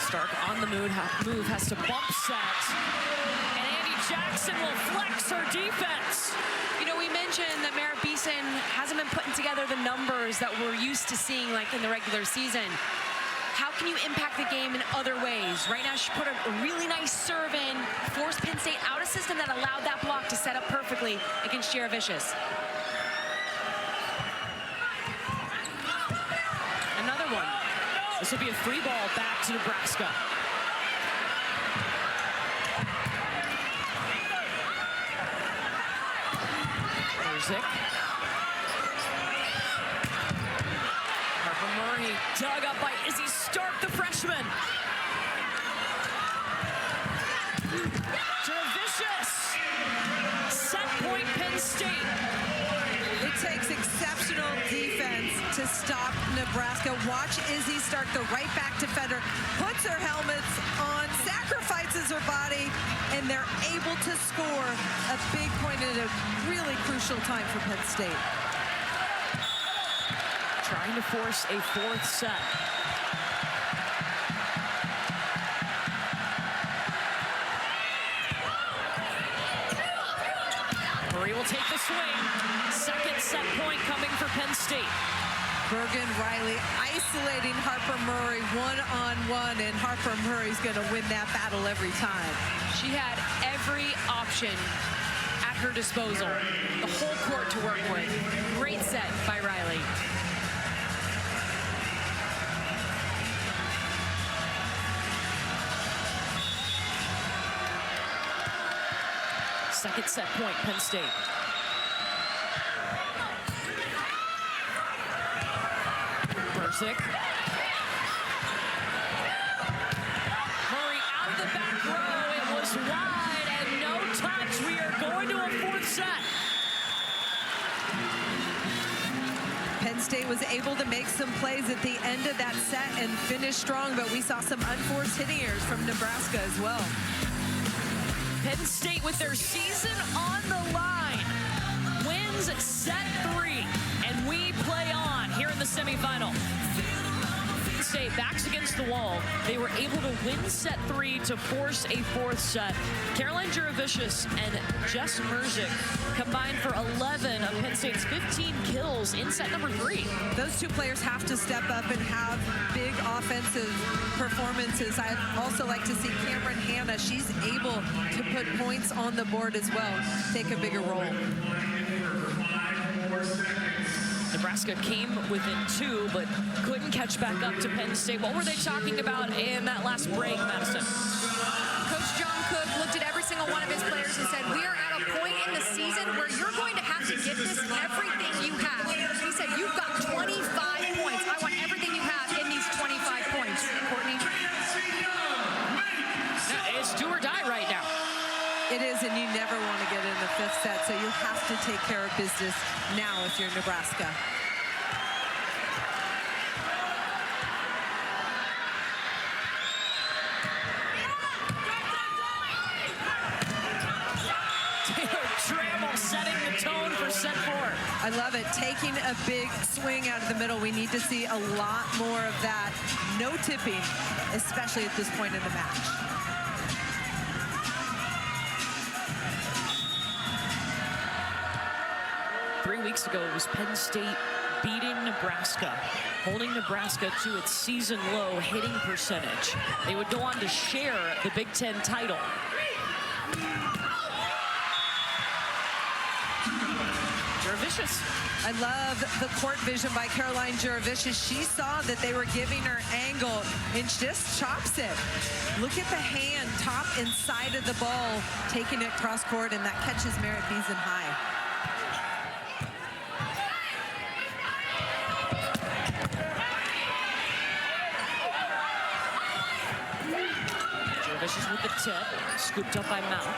Stark on the move has to bump set. And Andy Jackson will flex her defense. You know, we mentioned that Merritt Beeson hasn't been putting together the numbers that we're used to seeing like in the regular season. How can you impact the game in other ways? Right now, she put a really nice serve in, forced Penn State out of system that allowed that block to set up perfectly against Jurevicius. Another one. This will be a free ball back to Nebraska. Harper Murray dug up by Izzy Stark, the freshman. Jurevicius. Set point Penn State. It takes exceptional defense to stop Nebraska. Watch Izzy Stark, the right back defender, puts her helmets on, sacrifices her body, and they're able to score a big point at a really crucial time for Penn State. Trying to force a fourth set. Murray will take the swing. Second set point coming for Penn State. Bergen Riley isolating Harper Murray one-on-one, and Harper Murray's going to win that battle every time. She had every option at her disposal. The whole court to work with. Great set by Riley. Second set point, Penn State. Burzik. Murray out of the back row. It was wide and no touch. We are going to a fourth set. Penn State was able to make some plays at the end of that set and finish strong, but we saw some unforced hitting errors from Nebraska as well. Penn State with their season on the line wins set 3, and we play on here in the semifinal. Penn State backs against the wall. They were able to win set 3 to force a fourth set. Caroline Jurevicius and Jess Merzik combined for 11 of Penn State's 15 kills in set number 3. Those two players have to step up and have big offensive performances. I'd also like to see Cameron Hanna. She's able to put points on the board as well, take a bigger role. Nebraska came within 2, but couldn't catch back up to Penn State. What were they talking about in that last break, Madison? Coach John Cook looked at every single one of his players and said, we are at a point in the season where you're going to have to give this everything you have. He said, you've got 25 points. I want everything you have in these 25 points. Courtney? It's do or die right now. It is, and you never want to get in the fifth set, so you have to take care of business now if you're Nebraska. Trammell setting the tone for set 4. I love it. Taking a big swing out of the middle. We need to see a lot more of that. No tipping, especially at this point in the match. Weeks ago, it was Penn State beating Nebraska, holding Nebraska to its season low hitting percentage. They would go on to share the Big Ten title. Jurevicius. I love the court vision by Caroline Jurevicius. She saw that they were giving her angle and just chops it. Look at the hand, top and side of the ball, taking it cross court, and that catches Merritt Beeson high. Jurevicius with the tip, scooped up by Mount.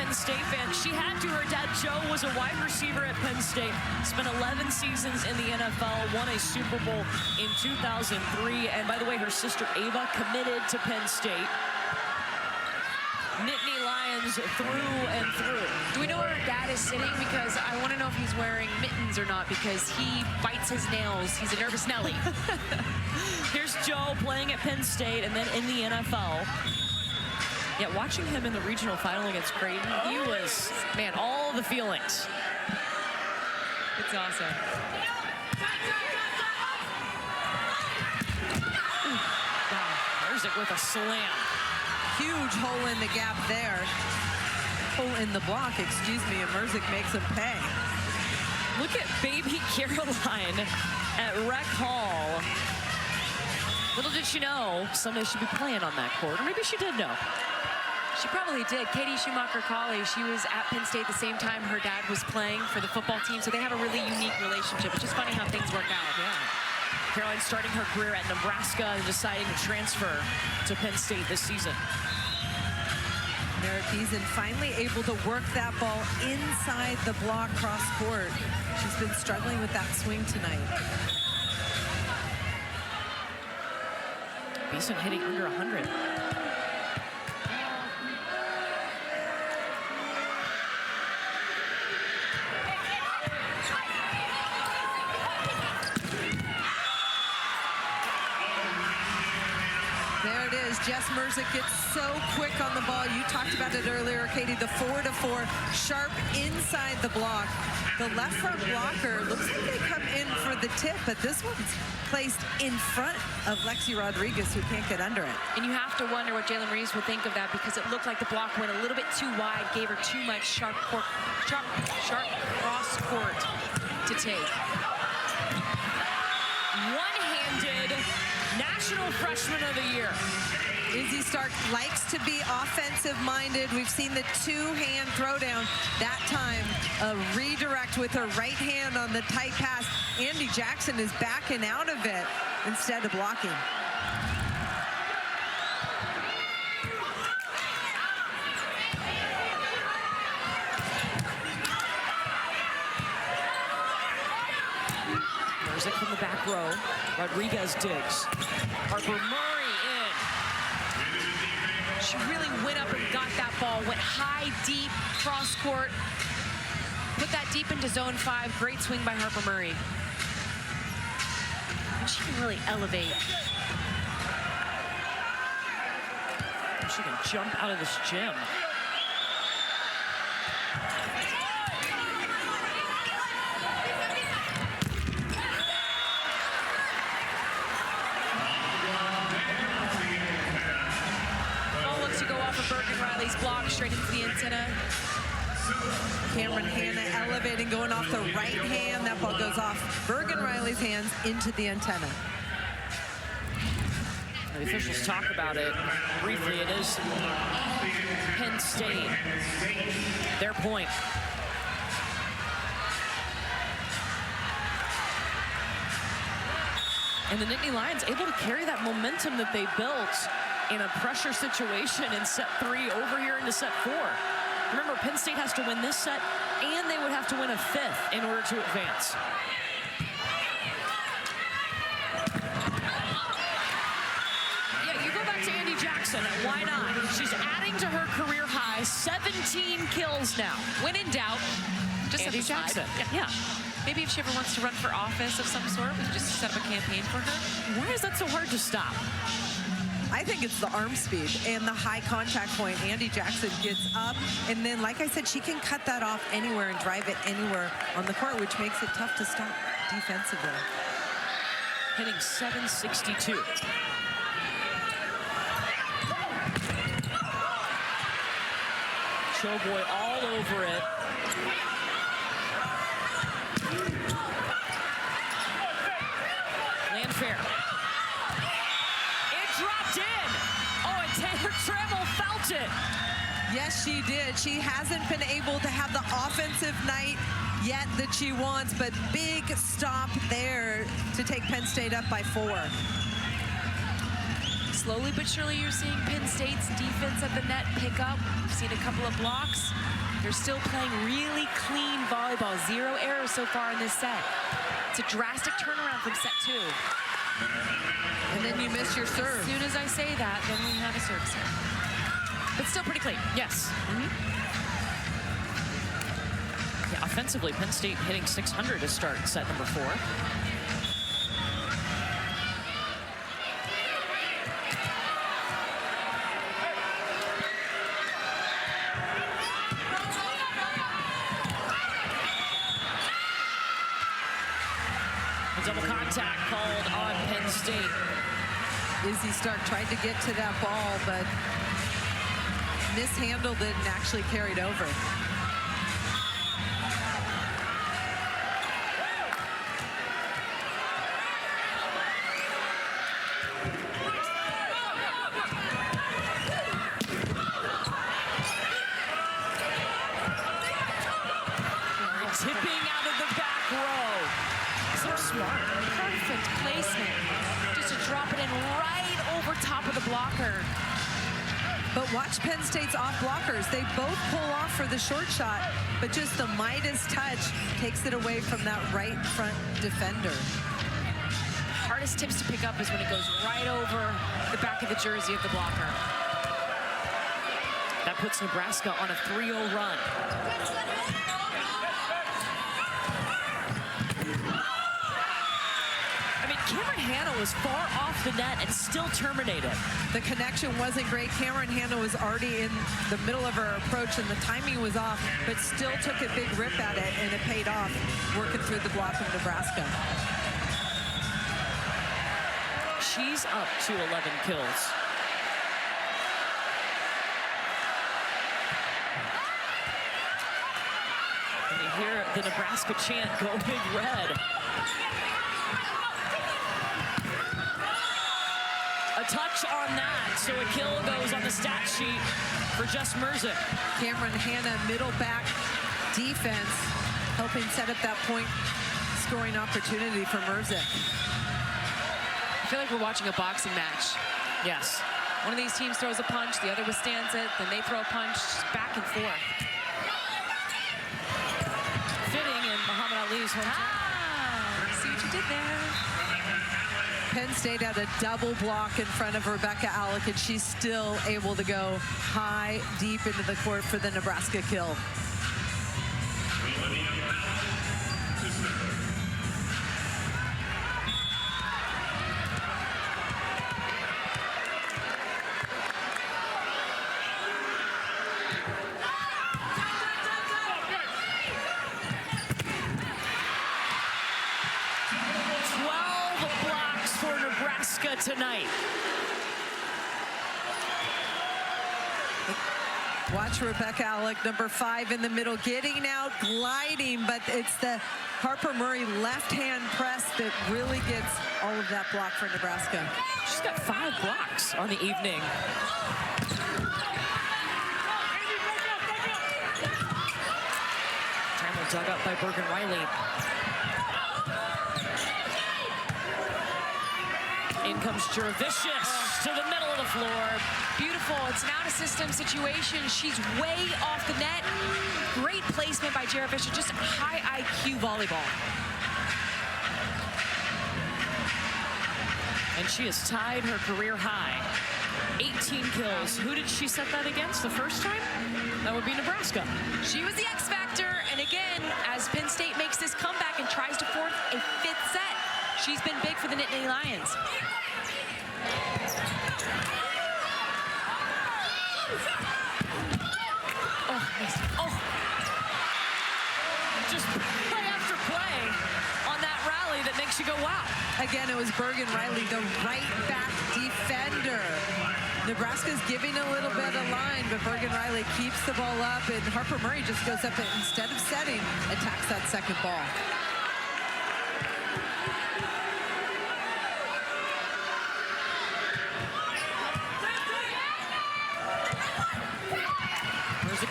Penn State fan. She had to. Her dad, Joe, was a wide receiver at Penn State. Spent 11 seasons in the NFL. Won a Super Bowl in 2003. And by the way, her sister Ava committed to Penn State. Nittany Lions through and through. Do we know where her dad is sitting? Because I want to know if he's wearing mittens or not, because he bites his nails. He's a nervous Nelly. Here's Joe playing at Penn State and then in the NFL. Yeah, watching him in the regional final against Creighton, he was, man, all the feelings. It's awesome. Merzik with a slam. Huge hole in the gap there. Hole in the block, excuse me, and Merzik makes him pay. Look at baby Caroline at Rec Hall. Little did she know someday she'd be playing on that court, or maybe she did know. She probably did. Katie Schumacher-Colley, she was at Penn State the same time her dad was playing for the football team, so they have a really unique relationship. It's just funny how things work out. Yeah. Caroline starting her career at Nebraska and deciding to transfer to Penn State this season. Merritt Beason finally able to work that ball inside the block cross court. She's been struggling with that swing tonight. Beason hitting under 100. There it is. Jess Merzik gets so quick on the ball. You talked about it earlier, Katie, the 4-to-4, sharp inside the block. The left front blocker looks like they come in for the tip, but this one's placed in front of Lexi Rodriguez, who can't get under it. And you have to wonder what Jalen Reeves would think of that, because it looked like the block went a little bit too wide, gave her too much sharp cross court to take. One-handed National Freshman of the Year. Izzy Stark likes to be offensive-minded. We've seen the two-hand throwdown. That time, a redirect with her right hand on the tight pass. Andy Jackson is backing out of it instead of blocking. Merzik from the back row. Rodriguez digs. Harper Murray in. She really went up and got that ball, went high, deep, cross court, put that deep into zone 5. Great swing by Harper Murray. And she can really elevate. She can jump out of this gym. Block straight into the antenna. Cameron Hanna elevating, going off the right hand. That ball goes off Bergen Riley's hands into the antenna. The officials talk about it briefly. It is Penn State. Their point. And the Nittany Lions able to carry that momentum that they built in a pressure situation in set 3 over here into set 4. Remember, Penn State has to win this set, and they would have to win a 5th in order to advance. Yeah, you go back to Andy Jackson. Why not? She's adding to her career high, 17 kills now. When in doubt, just Andy Jackson. Yeah. Maybe if she ever wants to run for office of some sort, we could just set up a campaign for her. Why is that so hard to stop? I think it's the arm speed and the high contact point. Andy Jackson gets up, and then, like I said, she can cut that off anywhere and drive it anywhere on the court, which makes it tough to stop defensively. Hitting .762. Showboy all over it. Landfair. Dropped in. Oh, and Taylor Trammell felt it. Yes, she did. She hasn't been able to have the offensive night yet that she wants, but big stop there to take Penn State up by 4. slowly but surely you're seeing Penn State's defense at the net pick up. We've seen a couple of blocks. They're still playing really clean volleyball. 0 errors so far in this set. It's a drastic turnaround from set 2. And then you miss your serve. As soon as I say that, then we have a service error. But still pretty clean. Yes. Yeah, offensively, Penn State hitting 600 to start set number 4. A double contact called on Penn State. Izzy Stark tried to get to that ball, but mishandled it and actually carried over. Tipping out of the back row. So smart. Perfect placement. Just to drop it in right over top of the blocker. But watch Penn State's off blockers. They both pull off for the short shot, but just the Midas touch takes it away from that right front defender. Hardest tips to pick up is when it goes right over the back of the jersey of the blocker. That puts Nebraska on a 3-0 run. Cameron Hanna was far off the net and still terminated. The connection wasn't great. Cameron Hanna was already in the middle of her approach and the timing was off, but still took a big rip at it, and it paid off working through the block of Nebraska. She's up to 11 kills. And you hear the Nebraska chant, "Go Big Red." A touch on that, so a kill goes on the stat sheet for Jess Merzick. Cameron Hanna, middle back defense, helping set up that point scoring opportunity for Merzick. I feel like we're watching a boxing match. Yes. One of these teams throws a punch, the other withstands it, then they throw a punch, just back and forth. Fitting in Muhammad Ali's hometown. See what you did there. Penn State had a double block in front of Rebecca Alec, and she's still able to go high, deep into the court for the Nebraska kill. Tonight. Watch Rebecca Alec, number 5 in the middle, getting out, gliding, but it's the Harper Murray left-hand press that really gets all of that block for Nebraska. She's got 5 blocks on the evening. Trammell dug up by Bergen Riley. In comes Juravicius to the middle of the floor. Beautiful. It's an out-of-system situation. She's way off the net. Great placement by Juravicius. Just high IQ volleyball. And she has tied her career high. 18 kills. Who did she set that against the first time? That would be Nebraska. She was the X factor. And again, as Penn State makes this comeback and tries to force a 5th set, she's been big for the Nittany Lions. Oh. Just play after play on that rally that makes you go, wow. Again, it was Bergen Riley, the right back defender. Nebraska's giving a little bit of line, but Bergen Riley keeps the ball up, and Harper Murray just goes up and instead of setting, attacks that second ball.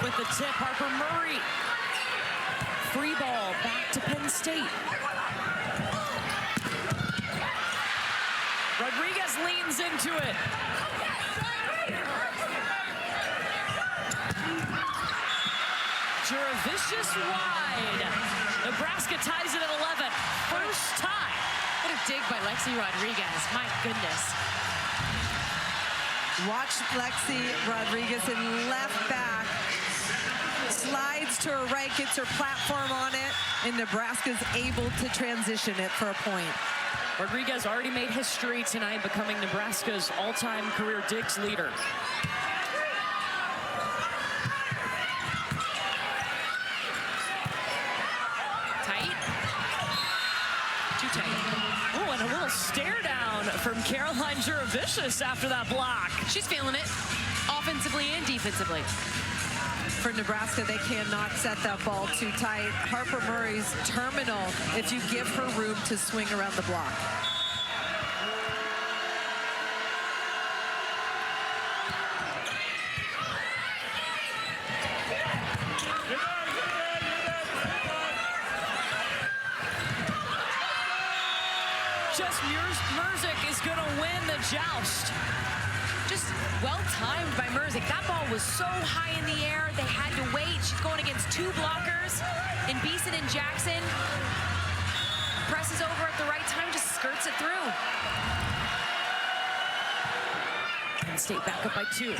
With the tip, Harper Murray. Free ball back to Penn State. Rodriguez leans into it. Juravicius wide. Nebraska ties it at 11. First tie. What a dig by Lexi Rodriguez. My goodness. Watch Lexi Rodriguez in left back. Slides to her right, gets her platform on it, and Nebraska's able to transition it for a point. Rodriguez already made history tonight, becoming Nebraska's all-time career digs leader. Tight. Too tight. Oh, and a little stare down from Caroline Juravicius after that block. She's feeling it, offensively and defensively. For Nebraska, they cannot set that ball too tight. Harper Murray's terminal if you give her room to swing around the block. Just Murzik is going to win the joust. Just well-timed by Murzik. That ball was so high in the air, they had to wait. She's going against two blockers in Beeson and Jackson. Presses over at the right time, just skirts it through. Penn State back up by 2.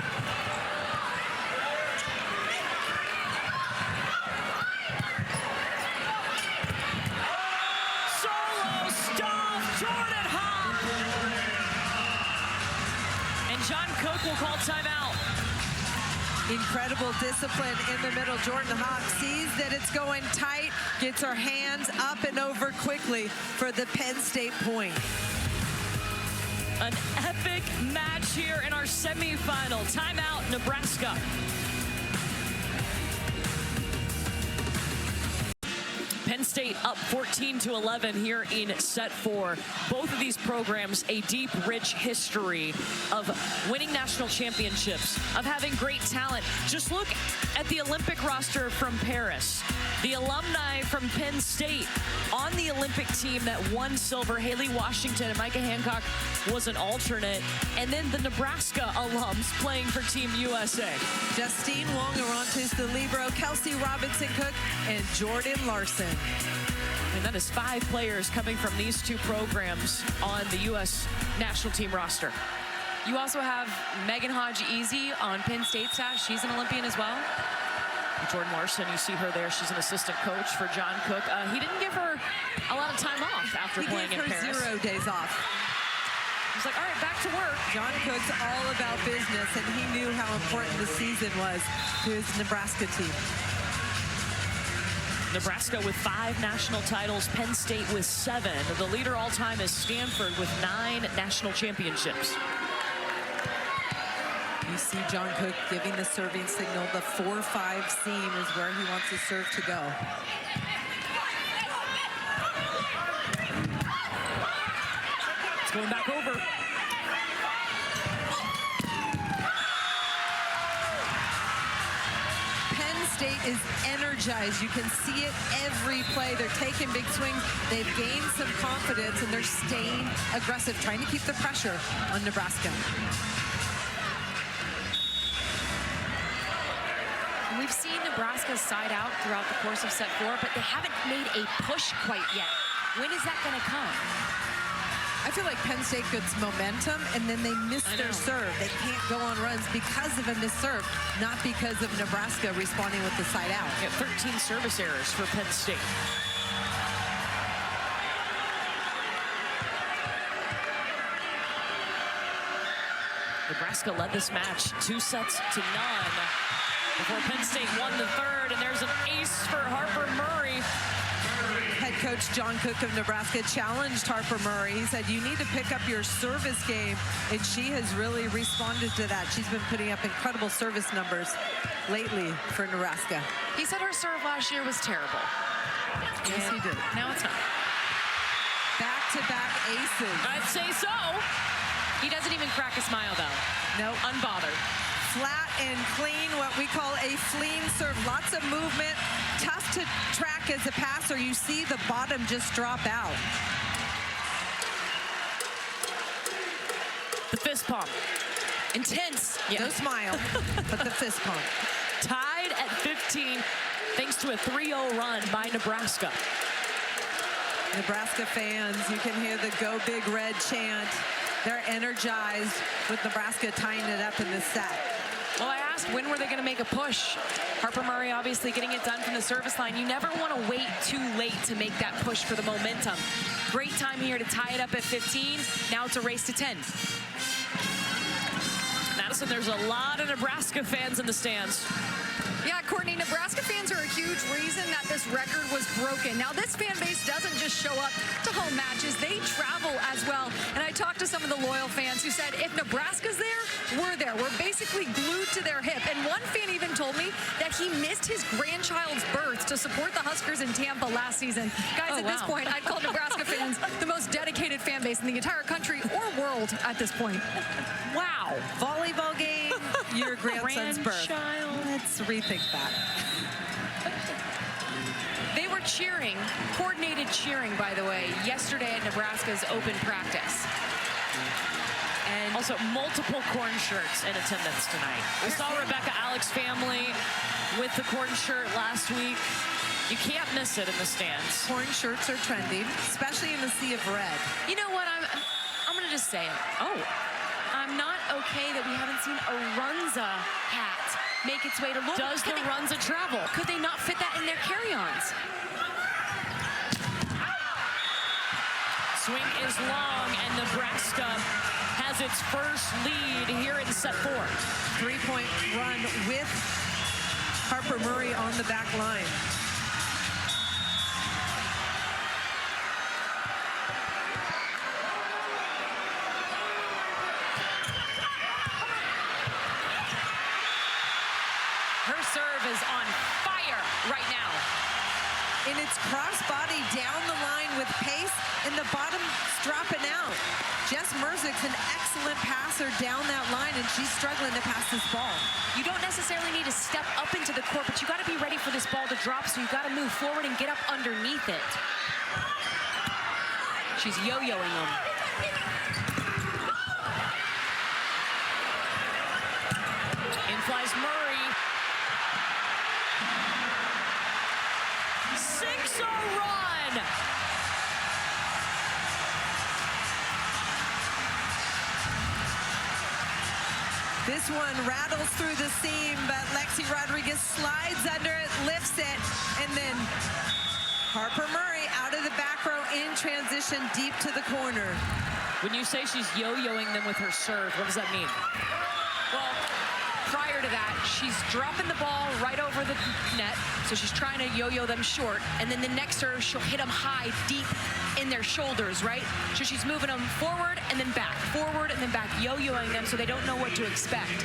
Solo stop, Jordan Hawk. And John Cook will call timeout. Incredible discipline in the middle. Jordan Hawk sees that it's going tight, gets her hands up and over quickly for the Penn State point. An epic match here in our semifinal. Timeout, Nebraska. Penn State up 14-11 here in set 4. Both of these programs a deep, rich history of winning national championships, of having great talent. Just look at the Olympic roster from Paris. The alumni from Penn State on the Olympic team that won silver. Haley Washington and Micah Hancock was an alternate. And then the Nebraska alums playing for Team USA. Justine Wong-Arantes, the libero, Kelsey Robinson-Cook, and Jordan Larson. And that is 5 players coming from these 2 programs on the U.S. national team roster. You also have Megan Hodge-Easy on Penn State staff. She's an Olympian as well. Jordan Larson, you see her there. She's an assistant coach for John Cook. He didn't give her a lot of time off after playing in Paris. He gave her 0 days off. He's like, all right, back to work. John Cook's all about business, and he knew how important the season was to his Nebraska team. Nebraska with 5 national titles, Penn State with 7. The leader all-time is Stanford with 9 national championships. You see John Cook giving the serving signal. The 4-5 seam is where he wants the serve to go. It's going back over. Penn State is energized. You can see it every play. They're taking big swings. They've gained some confidence, and they're staying aggressive, trying to keep the pressure on Nebraska. We've seen Nebraska side out throughout the course of set 4, but they haven't made a push quite yet. When is that going to come? I feel like Penn State gets momentum, and then they miss their serve. They can't go on runs because of a missed serve, not because of Nebraska responding with the side out. Yeah, 13 service errors for Penn State. Nebraska led this match 2 sets to none before Penn State won the 3rd, and there's an ace for Harper Murray. Head coach John Cook of Nebraska challenged Harper Murray. He said, you need to pick up your service game, and she has really responded to that. She's been putting up incredible service numbers lately for Nebraska. He said her serve last year was terrible. Yes, he did. Now it's not. Back-to-back aces. I'd say so. He doesn't even crack a smile, though. No. Unbothered. Flat and clean, what we call a flean serve. Lots of movement, tough to track as a passer. You see the bottom just drop out. The fist pump. Intense. Yeah. No smile, but the fist pump. Tied at 15. thanks to a 3-0 run by Nebraska. Nebraska fans, you can hear the Go Big Red chant. They're energized with Nebraska tying it up in this set. Well, I asked when were they going to make a push. Harper Murray obviously getting it done from the service line. You never want to wait too late to make that push for the momentum. Great time here to tie it up at 15. Now it's a race to 10. Madison, there's a lot of Nebraska fans in the stands. Yeah, Courtney, Nebraska fans are a huge reason that this record was broken. Now, this fan base doesn't just show up to home matches. They travel as well. And I talked to some of the loyal fans who said, if Nebraska's there, we're there. We're basically glued to their hip. And one fan even told me that he missed his grandchild's birth to support the Huskers in Tampa last season. Guys, this point, I'd call Nebraska fans the most dedicated fan base in the entire country or world at this point. Wow. Volleyball game, your grandson's birth. Let's rethink that. They were cheering, coordinated cheering, by the way, yesterday at Nebraska's open practice. And also multiple corn shirts in attendance tonight. We saw Rebecca Alex's family with the corn shirt last week. You can't miss it in the stands. Corn shirts are trending, especially in the sea of red. You know what? I'm going to just say it. Oh. I'm not okay that we haven't seen a Runza hat make its way to Louisville. Does the Runza travel? Could they not fit that in their carry-ons? Swing is long, and Nebraska has its first lead here in set 4. 3-point run with Harper Murray on the back line. Her serve is on fire right now. And it's crossbody down the line with pace, and the bottom's dropping out. Jess Merzik's an excellent passer down that line, and she's struggling to pass this ball. You don't necessarily need to step up into the court, but you got to be ready for this ball to drop, so you got to move forward and get up underneath it. She's yo-yoing them. In flies Murray. 6-0 run. This one rattles through the seam, but Lexi Rodriguez slides under it, lifts it, and then Harper Murray out of the back row in transition deep to the corner. When you say she's yo-yoing them with her serve, what does that mean? Well, prior to that, she's dropping the ball right over the net, so she's trying to yo-yo them short, and then the next serve, she'll hit them high, deep in their shoulders, right? So she's moving them forward and then back, forward and then back, yo-yoing them so they don't know what to expect.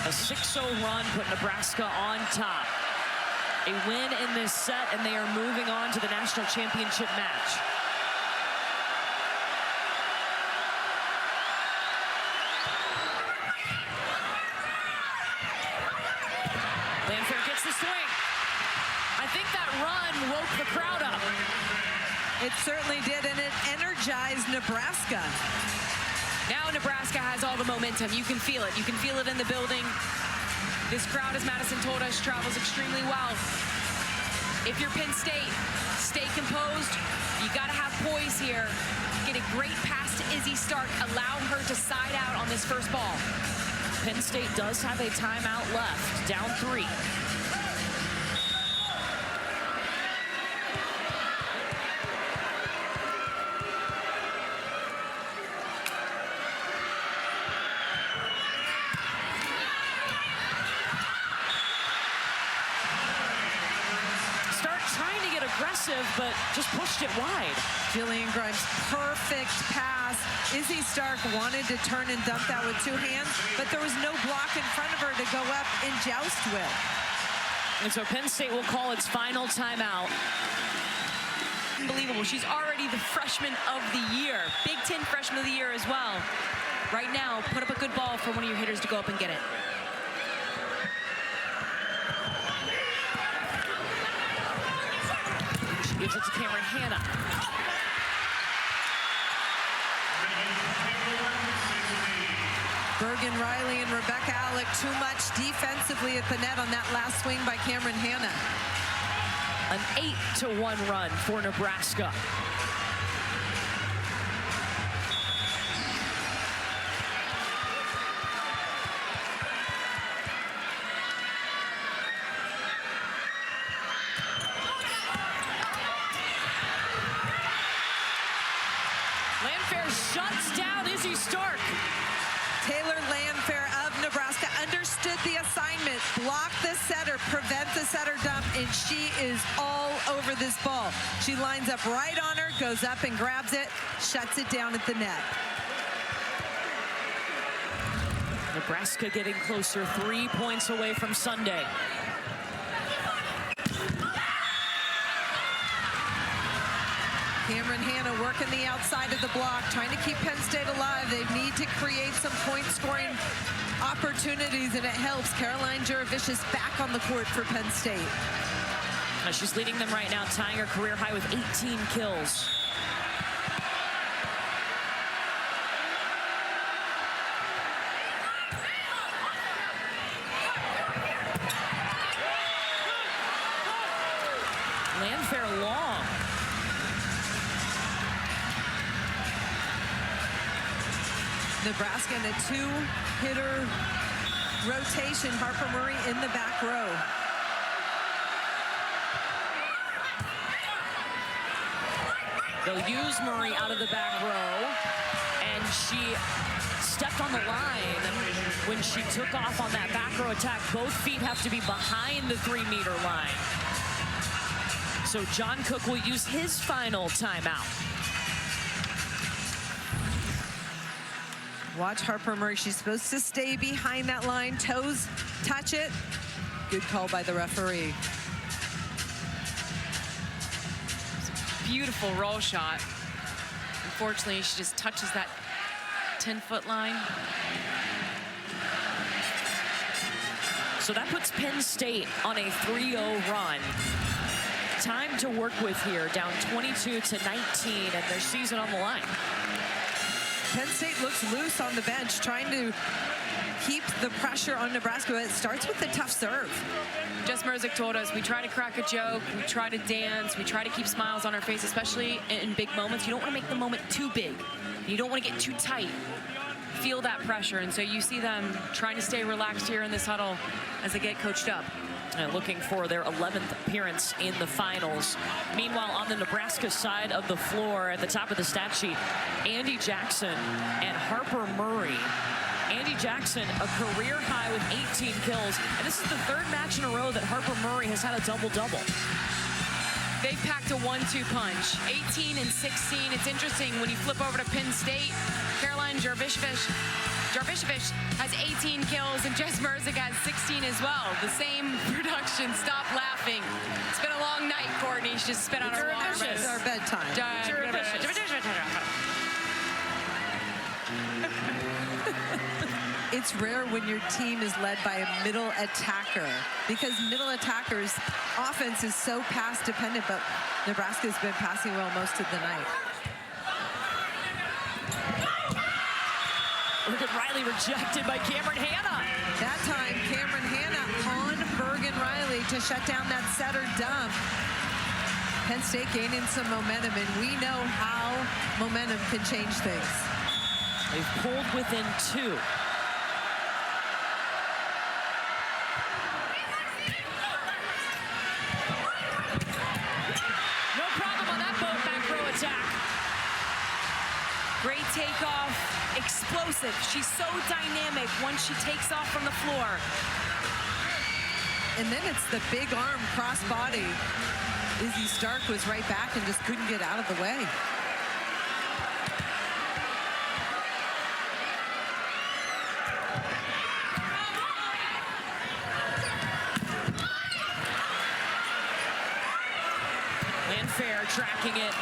A 6-0 run put Nebraska on top. A win in this set, and they are moving on to the national championship match. Lanfair gets the swing. I think that run woke the crowd up. It certainly did, and it energized Nebraska. Now Nebraska has all the momentum. You can feel it. You can feel it in the building. This crowd, as Madison told us, travels extremely well. If you're Penn State, stay composed. You got to have poise here. Get a great pass to Izzy Stark. Allow her to side out on this first ball. Penn State does have a timeout left, down 3. But just pushed it wide. Jillian Grimes, perfect pass. Izzy Stark wanted to turn and dump that with 2 hands, but there was no block in front of her to go up and joust with. And so Penn State will call its final timeout. Unbelievable. She's already the freshman of the year. Big Ten freshman of the year as well. Right now, put up a good ball for one of your hitters to go up and get it. Gives it to Cameron Hanna. Bergen Riley and Rebecca Alec too much defensively at the net on that last swing by Cameron Hanna. An 8-1 run for Nebraska. Shuts down Izzy Stark. Taylor Landfair of Nebraska understood the assignment, blocked the setter, prevent the setter dump, and she is all over this ball. She lines up right on her, goes up and grabs it, shuts it down at the net. Nebraska getting closer, 3 points away from Sunday. Cameron Hanna working the outside of the block, trying to keep Penn State alive. They need to create some point-scoring opportunities, and it helps. Caroline Juravicius back on the court for Penn State. She's leading them right now, tying her career high with 18 kills. Landfair long. Nebraska in a two-hitter rotation. Harper Murray in the back row. They'll use Murray out of the back row, and she stepped on the line when she took off on that back row attack. Both feet have to be behind the 3-meter line. So John Cook will use his final timeout. Watch Harper Murray. She's supposed to stay behind that line. Toes touch it. Good call by the referee. Beautiful roll shot. Unfortunately, she just touches that 10-foot line. So that puts Penn State on a 3-0 run. Time to work with here, down 22-19, and their season on the line. Penn State looks loose on the bench, trying to keep the pressure on Nebraska. It starts with the tough serve. Jess Merzick told us we try to crack a joke, we try to dance, we try to keep smiles on our face, especially in big moments. You don't want to make the moment too big. You don't want to get too tight. Feel that pressure, and so you see them trying to stay relaxed here in this huddle as they get coached up. Looking for their 11th appearance in the finals. Meanwhile, on the Nebraska side of the floor, at the top of the stat sheet, Andy Jackson and Harper Murray. Andy Jackson, a career high with 18 kills, and this is the third match in a row that Harper Murray has had a double-double. They've packed a 1-2 punch, 18 and 16. It's interesting when you flip over to Penn State, Caroline Juravicius has 18 kills, and Jess Merzick has 16 as well. The same production. Stop laughing. It's been a long night, Courtney. She just spit on her water. It's our bedtime. It's rare when your team is led by a middle attacker, because middle attackers' offense is so pass dependent, but Nebraska's been passing well most of the night. Look at Riley rejected by Cameron Hanna. That time, Cameron Hanna on Bergen Riley to shut down that setter dump. Penn State gaining some momentum, and we know how momentum can change things. They've pulled within 2. No problem on that boat back row attack. Great takeoff, explosive. She's so dynamic once she takes off from the floor. And then it's the big arm cross body. Izzy Stark was right back and just couldn't get out of the way. Landfair tracking it.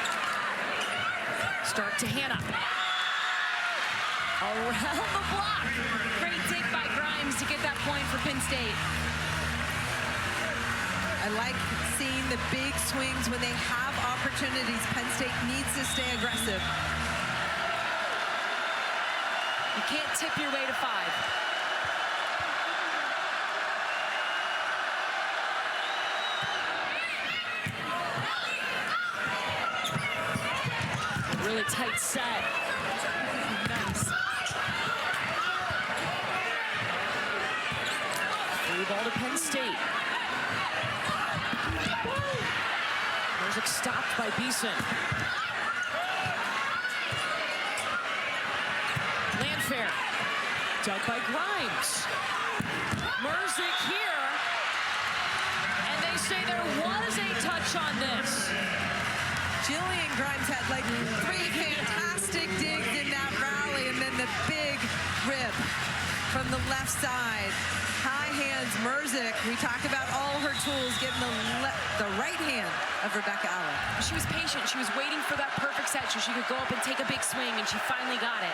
Start to Hanna. Around the block. Great take by Grimes to get that point for Penn State. I like seeing the big swings when they have opportunities. Penn State needs to stay aggressive. You can't tip your way to 5. Really tight set. Nice. Free ball to Penn State. Merzick stopped by Beeson. Landfair. Dug by Grimes. Merzick here. And they say there was a touch on this. Jillian Grimes had like 3 fantastic digs in that rally, and then the big rip from the left side. High hands, Merzick. We talk about all her tools, getting the right hand of Rebecca Allen. She was patient. She was waiting for that perfect set so she could go up and take a big swing, and she finally got it.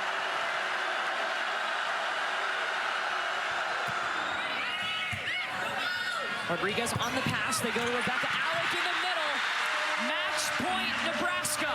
Rodriguez on the pass. They go to Rebecca Allen in the middle. Match point, Nebraska.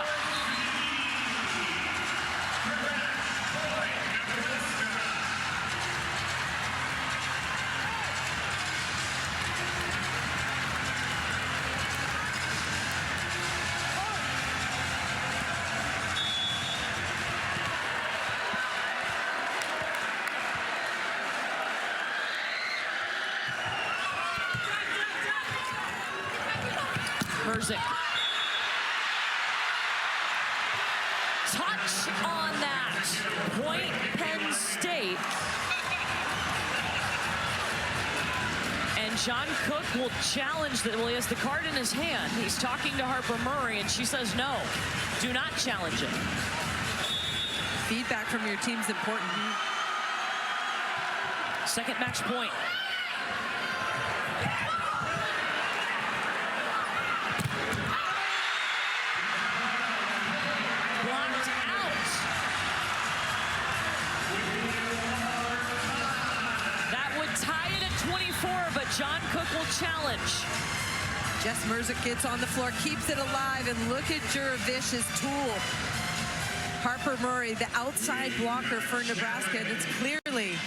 Merzick. Touch on that. Point Penn State. And John Cook will challenge that. Well, he has the card in his hand. He's talking to Harper Murray, and she says no. Do not challenge it. Feedback from your team's important. Second match point. Blocked out. That would tie it at 24, but John Cook will challenge. Jess Merzick gets on the floor, keeps it alive, and look at Juravish's tool. Harper Murray, the outside blocker for Nebraska, and it's clearly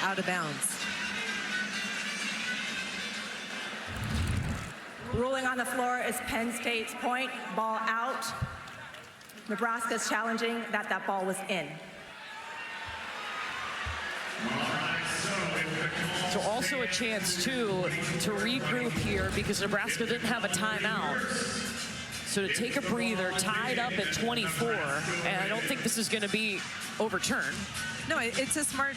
out of bounds. Ruling on the floor is Penn State's point, ball out. Nebraska's challenging that ball was in. So also a chance, too, to regroup here because Nebraska didn't have a timeout. So to take a breather, tied up at 24, and I don't think this is going to be overturned. No, it's a smart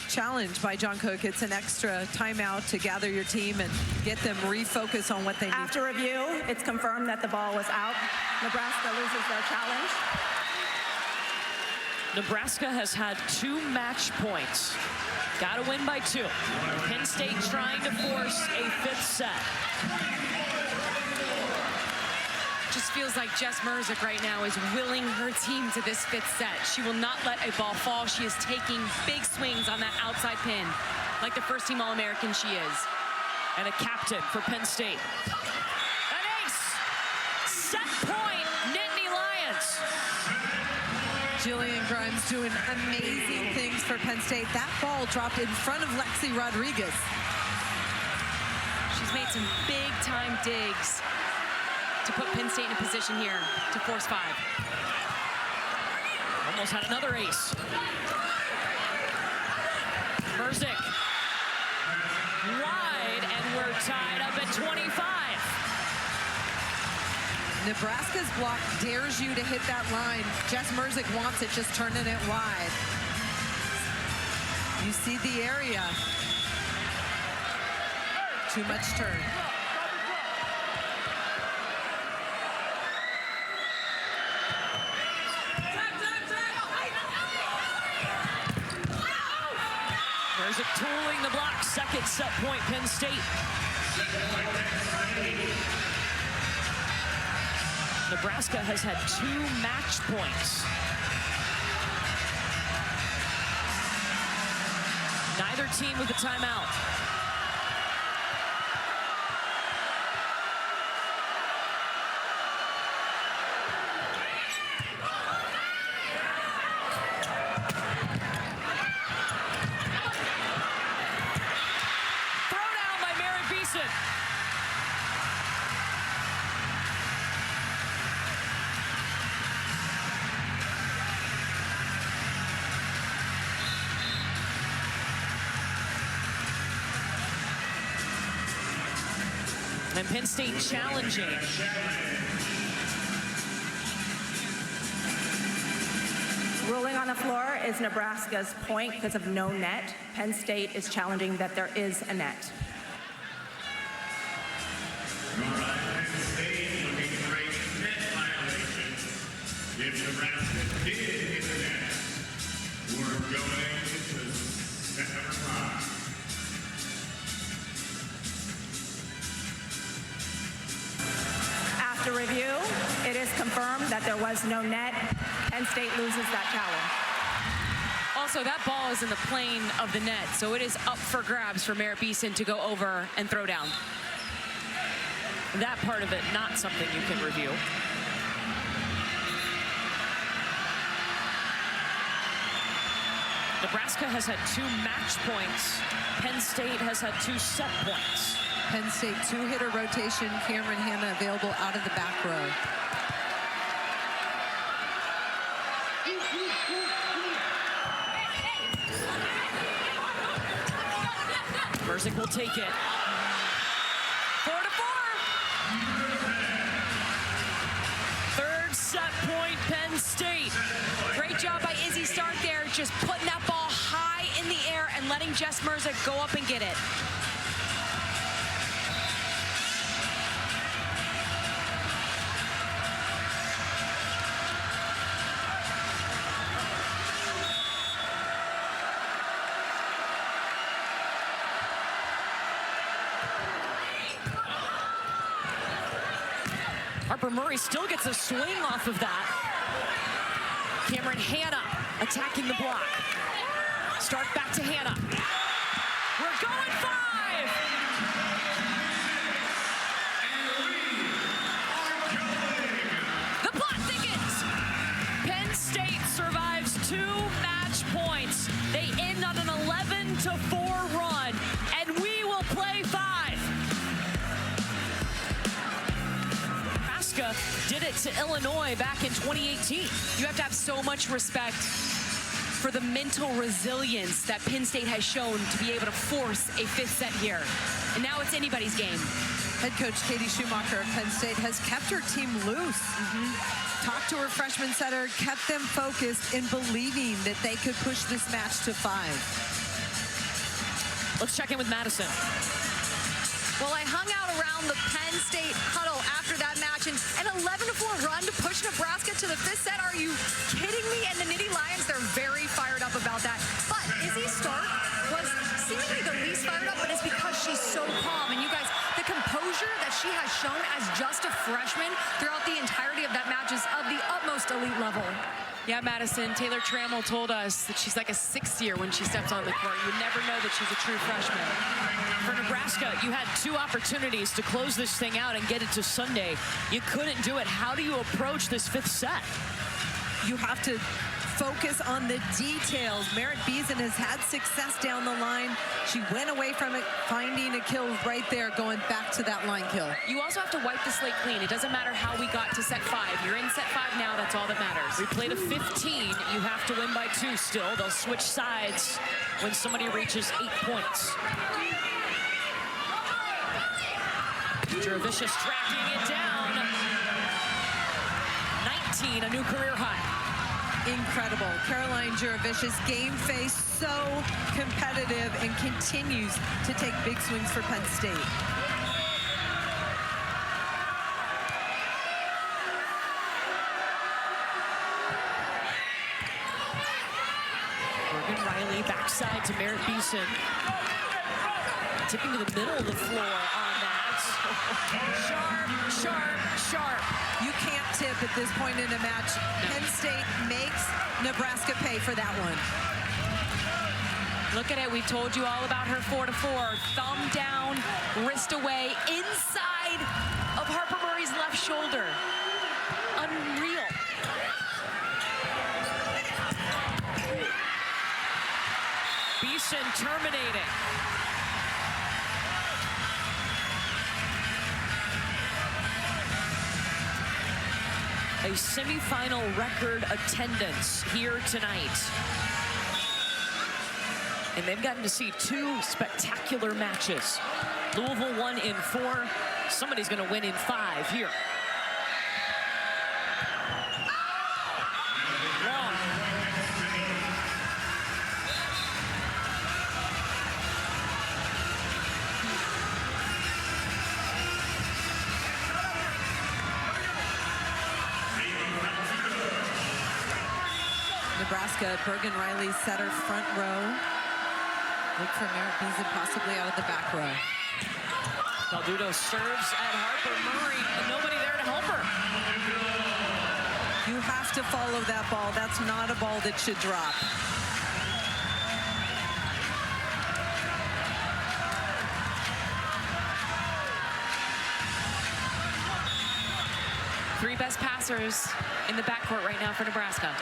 challenge by John Cook. It's an extra timeout to gather your team and get them refocus on what they need. After review, it's confirmed that the ball was out. Nebraska loses their challenge. Nebraska has had 2 match points. Got to win by 2. Penn State trying to force a 5th set. Just feels like Jess Merzick right now is willing her team to this 5th set. She will not let a ball fall. She is taking big swings on that outside pin, like the first-team All-American she is. And a captain for Penn State. An ace! Set point, Nittany Lions. Jillian Grimes doing amazing things for Penn State. That ball dropped in front of Lexi Rodriguez. She's made some big-time digs to put Penn State in a position here to force 5. Almost had another ace. Merzick. Wide, and we're tied up at 25. Nebraska's block dares you to hit that line. Jess Merzick wants it, just turning it wide. You see the area. Too much turn. Merzick tooling the block. Second set point, Penn State. Nebraska has had 2 match points. Neither team with a timeout. And then Penn State challenging. Ruling on the floor is Nebraska's point because of no net. Penn State is challenging that there is a net. Penn State looking for a net violation. If Nebraska did hit the net, we're going to set number 5. After review, it is confirmed that there was no net. Penn State loses that challenge. Also, that ball is in the plane of the net, so it is up for grabs for Merritt Beeson to go over and throw down. That part of it, not something you can review. Nebraska has had 2 match points. Penn State has had 2 set points. Penn State 2-hitter rotation. Cameron Hanna available out of the back row. Merzick will take it. 4-4. Third set point, Penn State. Great job by Izzy Stark there, just putting that ball high in the air and letting Jess Merzick go up and get it. Harper Murray still gets a swing off of that. Cameron Hanna attacking the block. Stark back to Hanna. We're going 5! The plot thickens. Penn State survives 2 match points. They end on an 11-4 run, and we will play 5. Did it to Illinois back in 2018. You have to have so much respect for the mental resilience that Penn State has shown to be able to force a 5th set here. And now it's anybody's game. Head coach Katie Schumacher of Penn State has kept her team loose. Talked to her freshman setter, kept them focused in believing that they could push this match to 5. Let's check in with Madison. Well, I hung out around the Penn State huddle after that match, and an 11-4 run to push Nebraska to the 5th set. Are you kidding me? And the Nittany Lions, they're very fired up about that. But Izzy Stark was seemingly the least fired up, but it's because she's so calm. And you guys, the composure that she has shown as just a freshman throughout the entirety of that match is of the utmost elite level. Yeah, Madison, Taylor Trammell told us that she's like a 6th year when she steps on the court. You never know that she's a true freshman. For Nebraska, you had 2 opportunities to close this thing out and get it to Sunday. You couldn't do it. How do you approach this 5th set? You have to focus on the details. Merritt Beeson has had success down the line. She went away from it, finding a kill right there, going back to that line kill. You also have to wipe the slate clean. It doesn't matter how we got to set 5. You're in set 5 now. That's all that matters. We played a 15. You have to win by 2 still. They'll switch sides when somebody reaches 8 points. Juravicius tracking it down. 19, a new career high. Incredible. Caroline Juravicius, game face, so competitive, and continues to take big swings for Penn State. Morgan Riley backside to Merritt Beeson. Tipping to the middle of the floor on that. Sharp, sharp, sharp. You can't tip at this point in a match. No. Penn State makes Nebraska pay for that one. Look at it. We told you all about her 4-4. Thumb down, wrist away, inside of Harper Murray's left shoulder. Unreal. Beeson terminating. A semifinal record attendance here tonight. And they've gotten to see 2 spectacular matches. Louisville won in 4, Somebody's going to win in 5 here. Long. Nebraska, Bergen Riley setter front row. Look for Merritt Beason possibly out of the back row. Caldudo serves at Harper Murray, and nobody there to help her. You have to follow that ball. That's not a ball that should drop. Three best passers in the backcourt right now for Nebraska.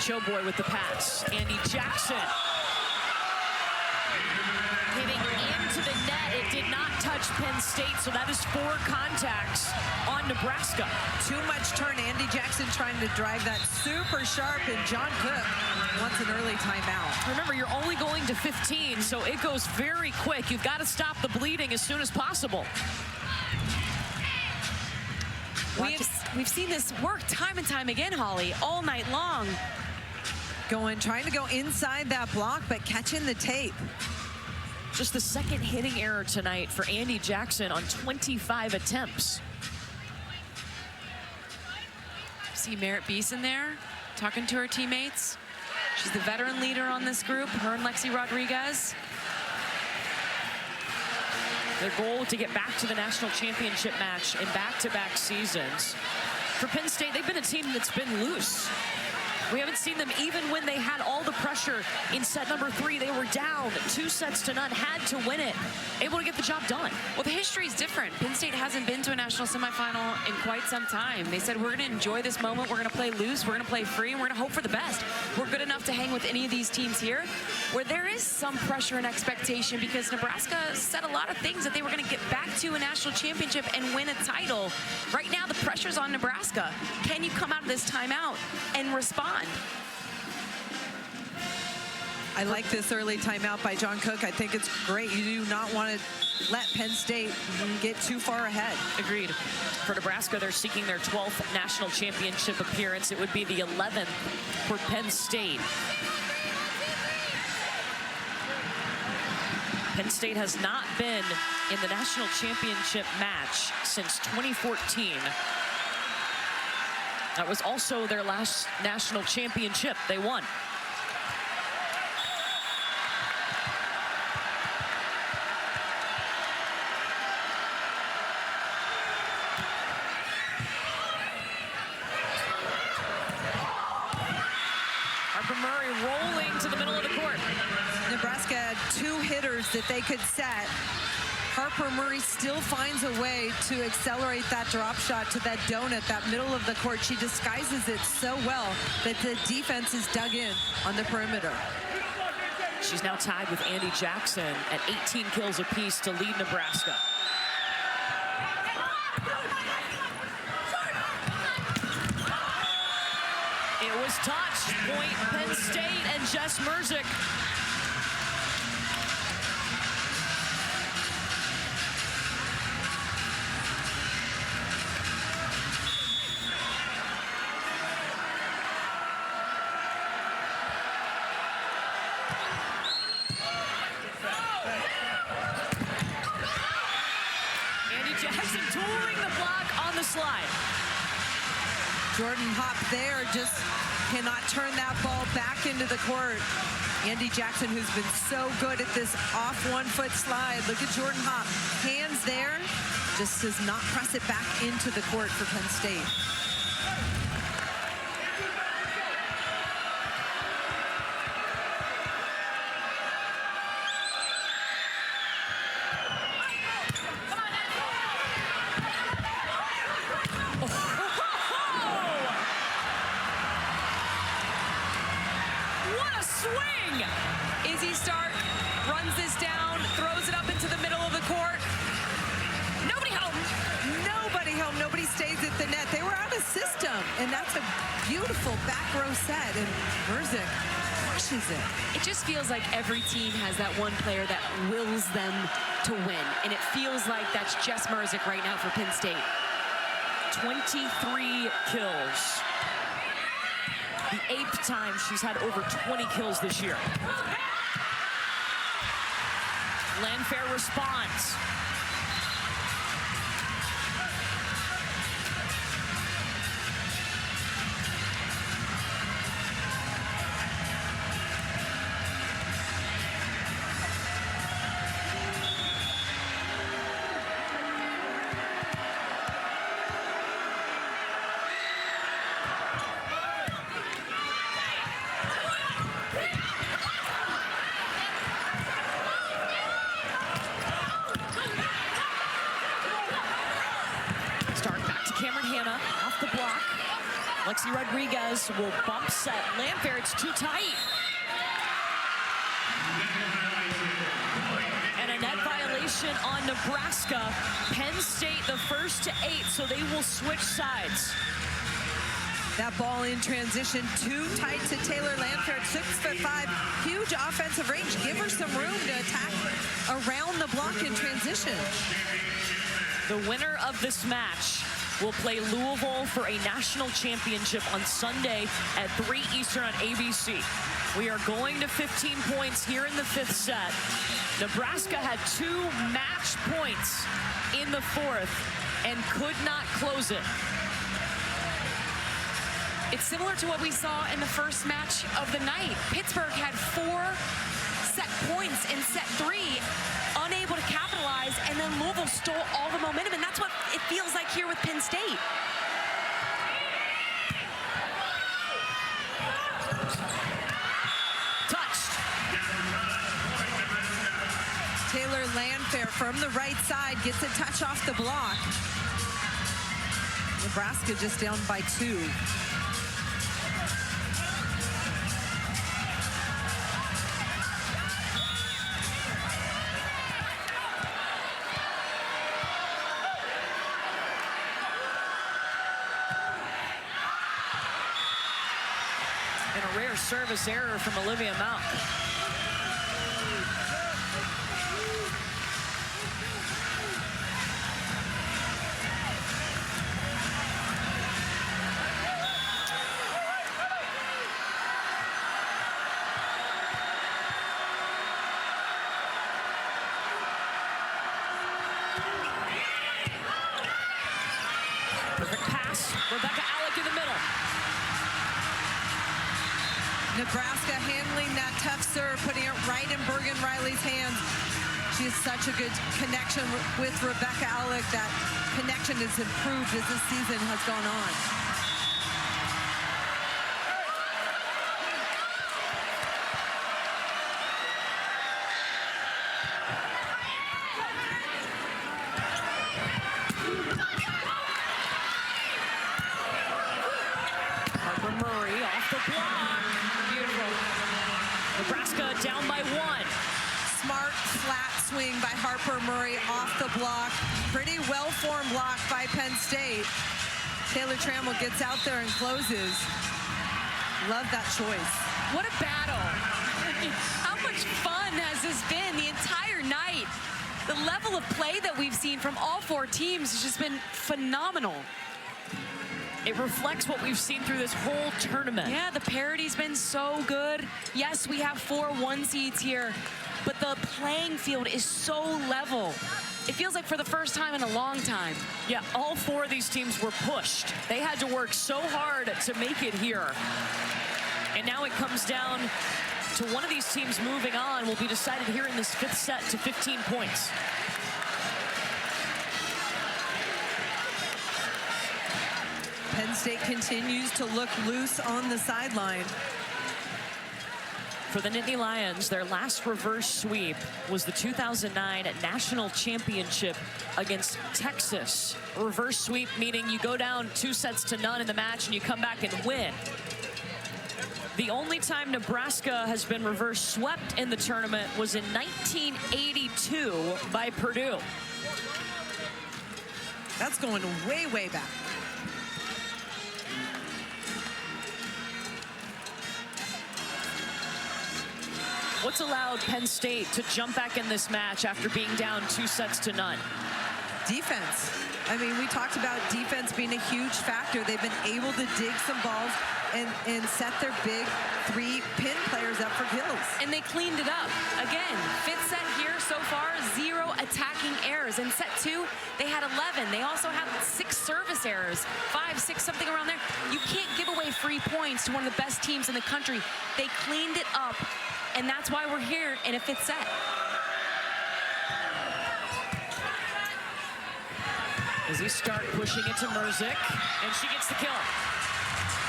Showboy with the pass. Andy Jackson. Hitting into the net. It did not touch Penn State, so that is 4 contacts on Nebraska. Too much turn. Andy Jackson trying to drive that super sharp, and John Cook wants an early timeout. Remember, you're only going to 15, so it goes very quick. You've got to stop the bleeding as soon as possible. We've seen this work time and time again, Holly, all night long. Trying to go inside that block, but catching the tape. Just the second hitting error tonight for Andy Jackson on 25 attempts. See Merritt Beason there, talking to her teammates. She's the veteran leader on this group, her and Lexi Rodriguez. Their goal to get back to the national championship match in back-to-back seasons. For Penn State, they've been a team that's been loose. We haven't seen them even when they had all the pressure in set number 3. They were down 2-0, had to win it. Able to get the job done. Well, the history is different. Penn State hasn't been to a national semifinal in quite some time. They said, we're going to enjoy this moment. We're going to play loose. We're going to play free. And we're going to hope for the best. We're good enough to hang with any of these teams here where there is some pressure and expectation because Nebraska said a lot of things that they were going to get back to a national championship and win a title. Right now, the pressure's on Nebraska. Can you come out of this timeout and respond? I like this early timeout by John Cook. I think it's great. You do not want to let Penn State get too far ahead. Agreed. For Nebraska, they're seeking their 12th national championship appearance. It would be the 11th for Penn State. Penn State has not been in the national championship match since 2014. That was also their last national championship they won. Harper Murray rolling to the middle of the court. Nebraska had 2 hitters that they could set. Harper Murray still finds a way to accelerate that drop shot to that donut, that middle of the court. She disguises it so well that the defense is dug in on the perimeter. She's now tied with Andy Jackson at 18 kills apiece to lead Nebraska. It was touched. Point Penn State and Jess Merzick. Jackson tooling the block on the slide. Jordan Hop there just cannot turn that ball back into the court. Andy Jackson, who's been so good at this off 1-foot slide. Look at Jordan Hop. Hands there, just does not press it back into the court for Penn State. crushes it. It just feels like every team has that one player that wills them to win. And it feels like that's Jess Merzick right now for Penn State. 23 kills. The 8th time she's had over 20 kills this year. Landfair responds. Lexi Rodriguez will bump set. Landfair, it's too tight. And a net violation on Nebraska. Penn State the first to 8, so they will switch sides. That ball in transition, too tight to Taylor Landfair at 6'5", huge offensive range. Give her some room to attack around the block in transition. The winner of this match will play Louisville for a national championship on Sunday at 3 Eastern on ABC. We are going to 15 points here in the 5th set. Nebraska had 2 match points in the 4th and could not close it. It's similar to what we saw in the first match of the night. Pittsburgh had 4 set points in set 3, unable to capitalize, and then Louisville stole all the momentum, and that's what it feels like here with Penn State. Touched. Taylor Landfair from the right side gets a touch off the block. Nebraska just down by 2. Rare service error from Olivia Mount. Perfect pass. Rebecca Alec in the middle. Nebraska handling that tough serve, putting it right in Bergen Riley's hands. She has such a good connection with Rebecca Alec. That connection has improved as the season has gone on. Harper Murray off the block. Nebraska down by 1. Smart, flat swing by Harper Murray off the block. Pretty well-formed block by Penn State. Taylor Trammell gets out there and closes. Love that choice. What a battle. How much fun has this been the entire night? The level of play that we've seen from all 4 teams has just been phenomenal. It reflects what we've seen through this whole tournament. Yeah, the parity's been so good. Yes, we have 4 1 seeds here, but the playing field is so level. It feels like for the first time in a long time. Yeah, all 4 of these teams were pushed. They had to work so hard to make it here. And now it comes down to one of these teams moving on will be decided here in this 5th set to 15 points. Penn State continues to look loose on the sideline. For the Nittany Lions, their last reverse sweep was the 2009 National Championship against Texas. A reverse sweep meaning you go down 2-0 in the match and you come back and win. The only time Nebraska has been reverse swept in the tournament was in 1982 by Purdue. That's going way, way back. What's allowed Penn State to jump back in this match after being down 2-0? Defense. I mean, we talked about defense being a huge factor. They've been able to dig some balls and set their big 3 pin players up for kills. And they cleaned it up. Again, 5th set here so far, 0 attacking errors. In set 2, they had 11. They also had 6 service errors, 5, 6, something around there. You can't give away free points to one of the best teams in the country. They cleaned it up, and that's why we're here in a 5th set. As he start pushing it to Merzik, and she gets the kill.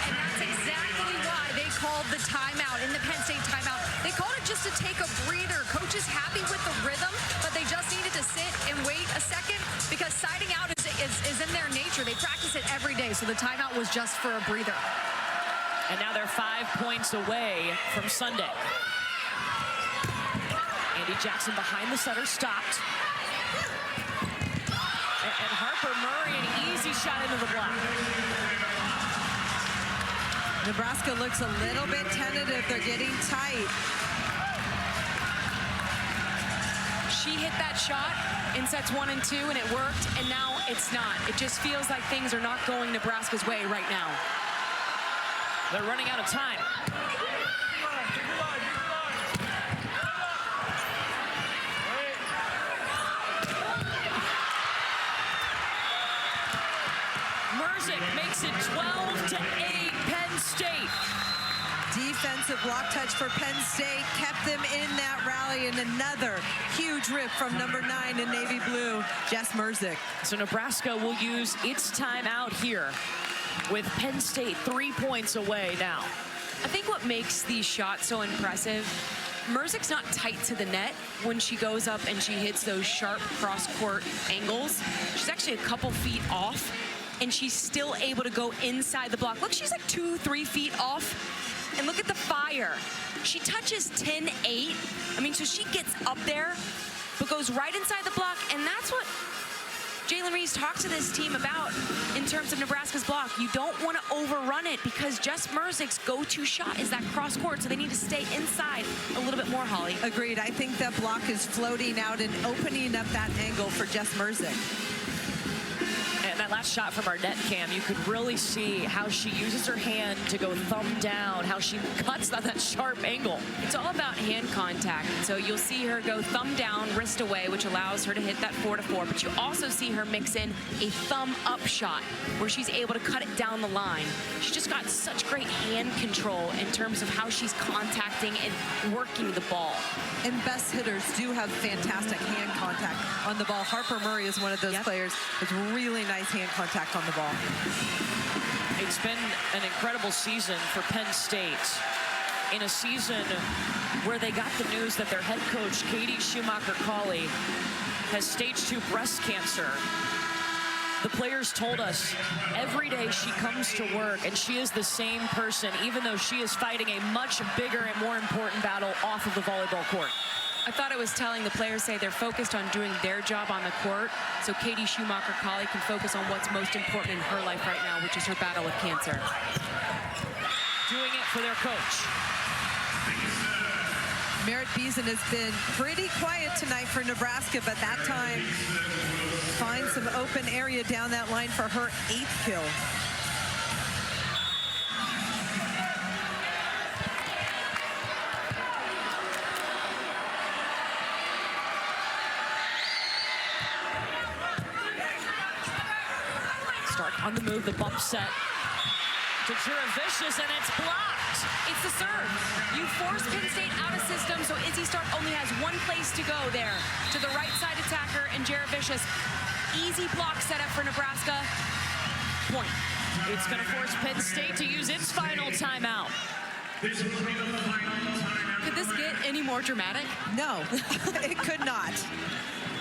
And that's exactly why they called the timeout in the Penn State timeout. They called it just to take a breather. Coach is happy with the rhythm, but they just needed to sit and wait a second because siding out is in their nature. They practice it every day, so the timeout was just for a breather. And now they're 5 points away from Sunday. Andy Jackson behind the setter, stopped. And Harper Murray, an easy shot into the block. Nebraska looks a little bit tentative. They're getting tight. She hit that shot in sets 1 and 2, and it worked, and now it's not. It just feels like things are not going Nebraska's way right now. They're running out of time. Merzik makes it 12-8, Penn State. Defensive block touch for Penn State kept them in that rally, and another huge rip from number 9 in navy blue, Jess Merzik. So Nebraska will use its timeout here with Penn State 3 points away now. I think what makes these shots so impressive, Merzik's not tight to the net when she goes up and she hits those sharp cross-court angles. She's actually a couple feet off, and she's still able to go inside the block. Look, she's like 2-3 feet off. And look at the fire. She touches 10-8. I mean, so she gets up there, but goes right inside the block, and that's what Jalen Reese talked to this team about in terms of Nebraska's block. You don't want to overrun it because Jess Merzik's go-to shot is that cross court, so they need to stay inside a little bit more, Holly. Agreed. I think that block is floating out and opening up that angle for Jess Merzik. And that last shot from our net cam, you could really see how she uses her hand to go thumb down, how she cuts on that sharp angle. It's all about hand contact. So you'll see her go thumb down, wrist away, which allows her to hit that 4-4. But you also see her mix in a thumb up shot where she's able to cut it down the line. She's just got such great hand control in terms of how she's contacting and working the ball. And best hitters do have fantastic hand contact on the ball. Harper Murray is one of those players with really nice hand contact on the ball. It's been an incredible season for Penn State. In a season where they got the news that their head coach, Katie Schumacher-Cawley, has stage 2 breast cancer. The players told us every day she comes to work and she is the same person, even though she is fighting a much bigger and more important battle off of the volleyball court. I thought it was telling the players say they're focused on doing their job on the court, so Katie Schumacher-Cawley can focus on what's most important in her life right now, which is her battle with cancer. Doing it for their coach. Merritt Beason has been pretty quiet tonight for Nebraska, but that time finds some open area down that line for her 8th kill. Stark on the move, the bump set to Juravicius, and it's blocked. It's the serve. You force Penn State out of system, so Izzy Stark only has one place to go there, to the right side attacker and Juravicius. Easy block setup for Nebraska. Point. It's going to force Penn State to use its final timeout. This will be the final timeout. Could this get any more dramatic? No, it could not.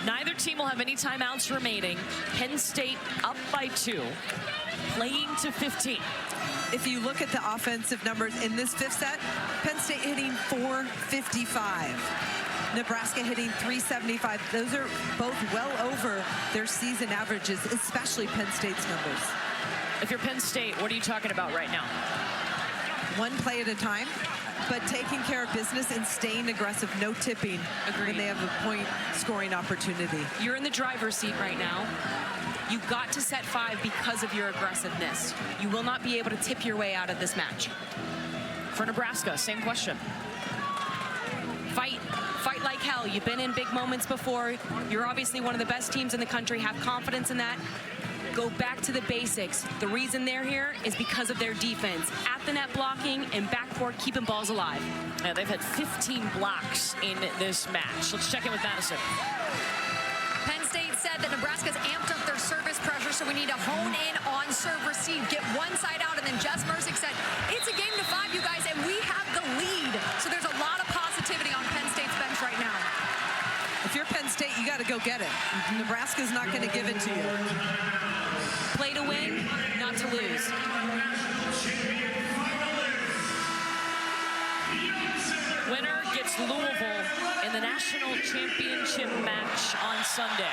Neither team will have any timeouts remaining. Penn State up by 2, playing to 15. If you look at the offensive numbers in this 5th set, Penn State hitting .455. Nebraska hitting .375. Those are both well over their season averages, especially Penn State's numbers. If you're Penn State, what are you talking about right now? one play at a time, but taking care of business and staying aggressive, no tipping when they have a point scoring opportunity. You're in the driver's seat right now. You've got to set 5 because of your aggressiveness. You will not be able to tip your way out of this match. For Nebraska, same question. Fight like hell. You've been in big moments before. You're obviously one of the best teams in the country. Have confidence in that. Go back to the basics. The reason they're here is because of their defense. At the net blocking and backcourt keeping balls alive. Yeah, they've had 15 blocks in this match. Let's check in with Madison. Penn State said that Nebraska's amped up their service pressure, so we need to hone in on serve receive, get one side out, and then Jess Merzick said, it's a game to 5, you guys, and we have the lead. So there's a lot of positivity on Penn State's bench right now. If you're Penn State, you got to go get it. Nebraska's not going to give it to you. Play to win, not to lose. Winner gets Louisville in the national championship match on Sunday.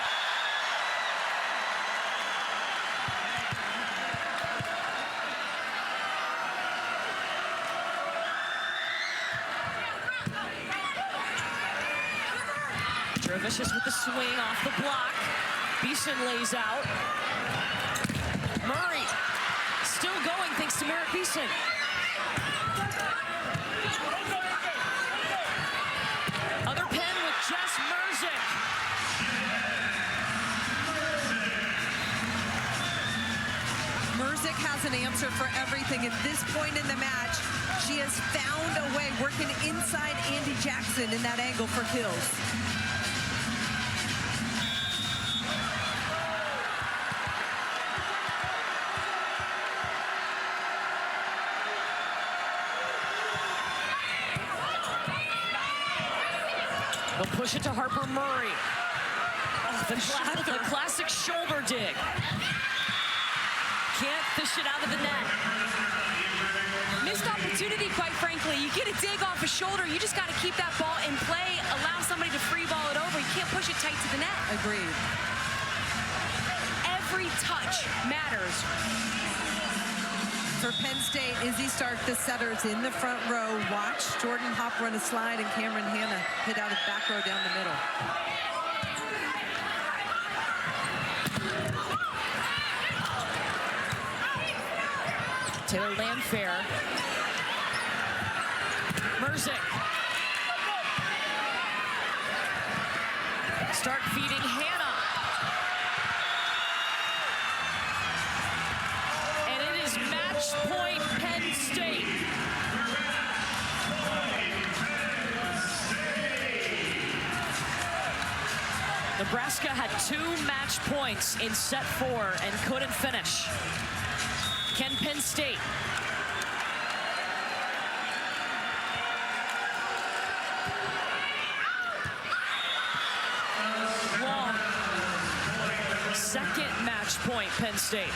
Vicious with the swing off the block. Beeson lays out. Murray still going thanks to Merritt Beeson. Other Penn with Jess Merzick. Merzick has an answer for everything. At this point in the match, she has found a way, working inside Andy Jackson in that angle for kills. They'll push it to Harper Murray. Oh, the classic shoulder dig. Can't fish it out of the net. Missed opportunity, quite frankly. You get a dig off a shoulder, you just got to keep that ball in play, allow somebody to free ball it over. You can't push it tight to the net. Agreed. Every touch matters. For Penn State, Izzy Stark, the setters in the front row. Watch Jordan Hopp run a slide and Cameron Hanna hit out of back row down the middle. Taylor Landfair. Merzick. Start feeding Hanna. And it is match point Penn State. Nebraska had 2 match points in set 4 and couldn't finish. Can Penn State? Long. Second match point, Penn State.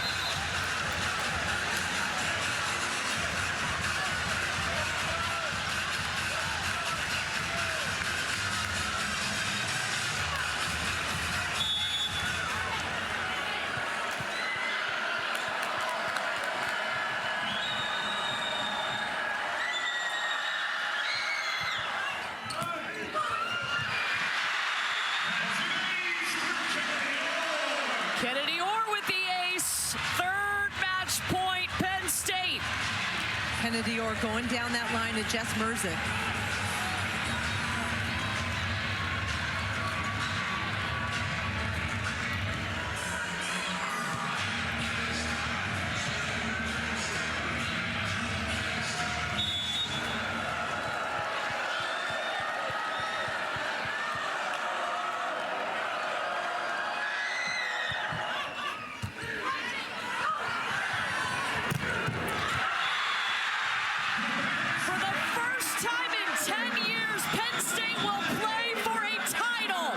Kennedy Orr with the ace. Third match point, Penn State. Kennedy Orr going down that line to Jess Merzick. For the first time in 10 years, Penn State will play for a title.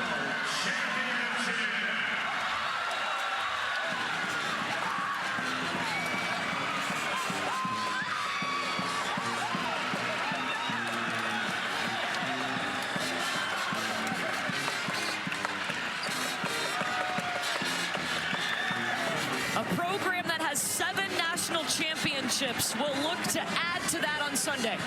A program that has 7 national championships championships will look to add to that on Sunday.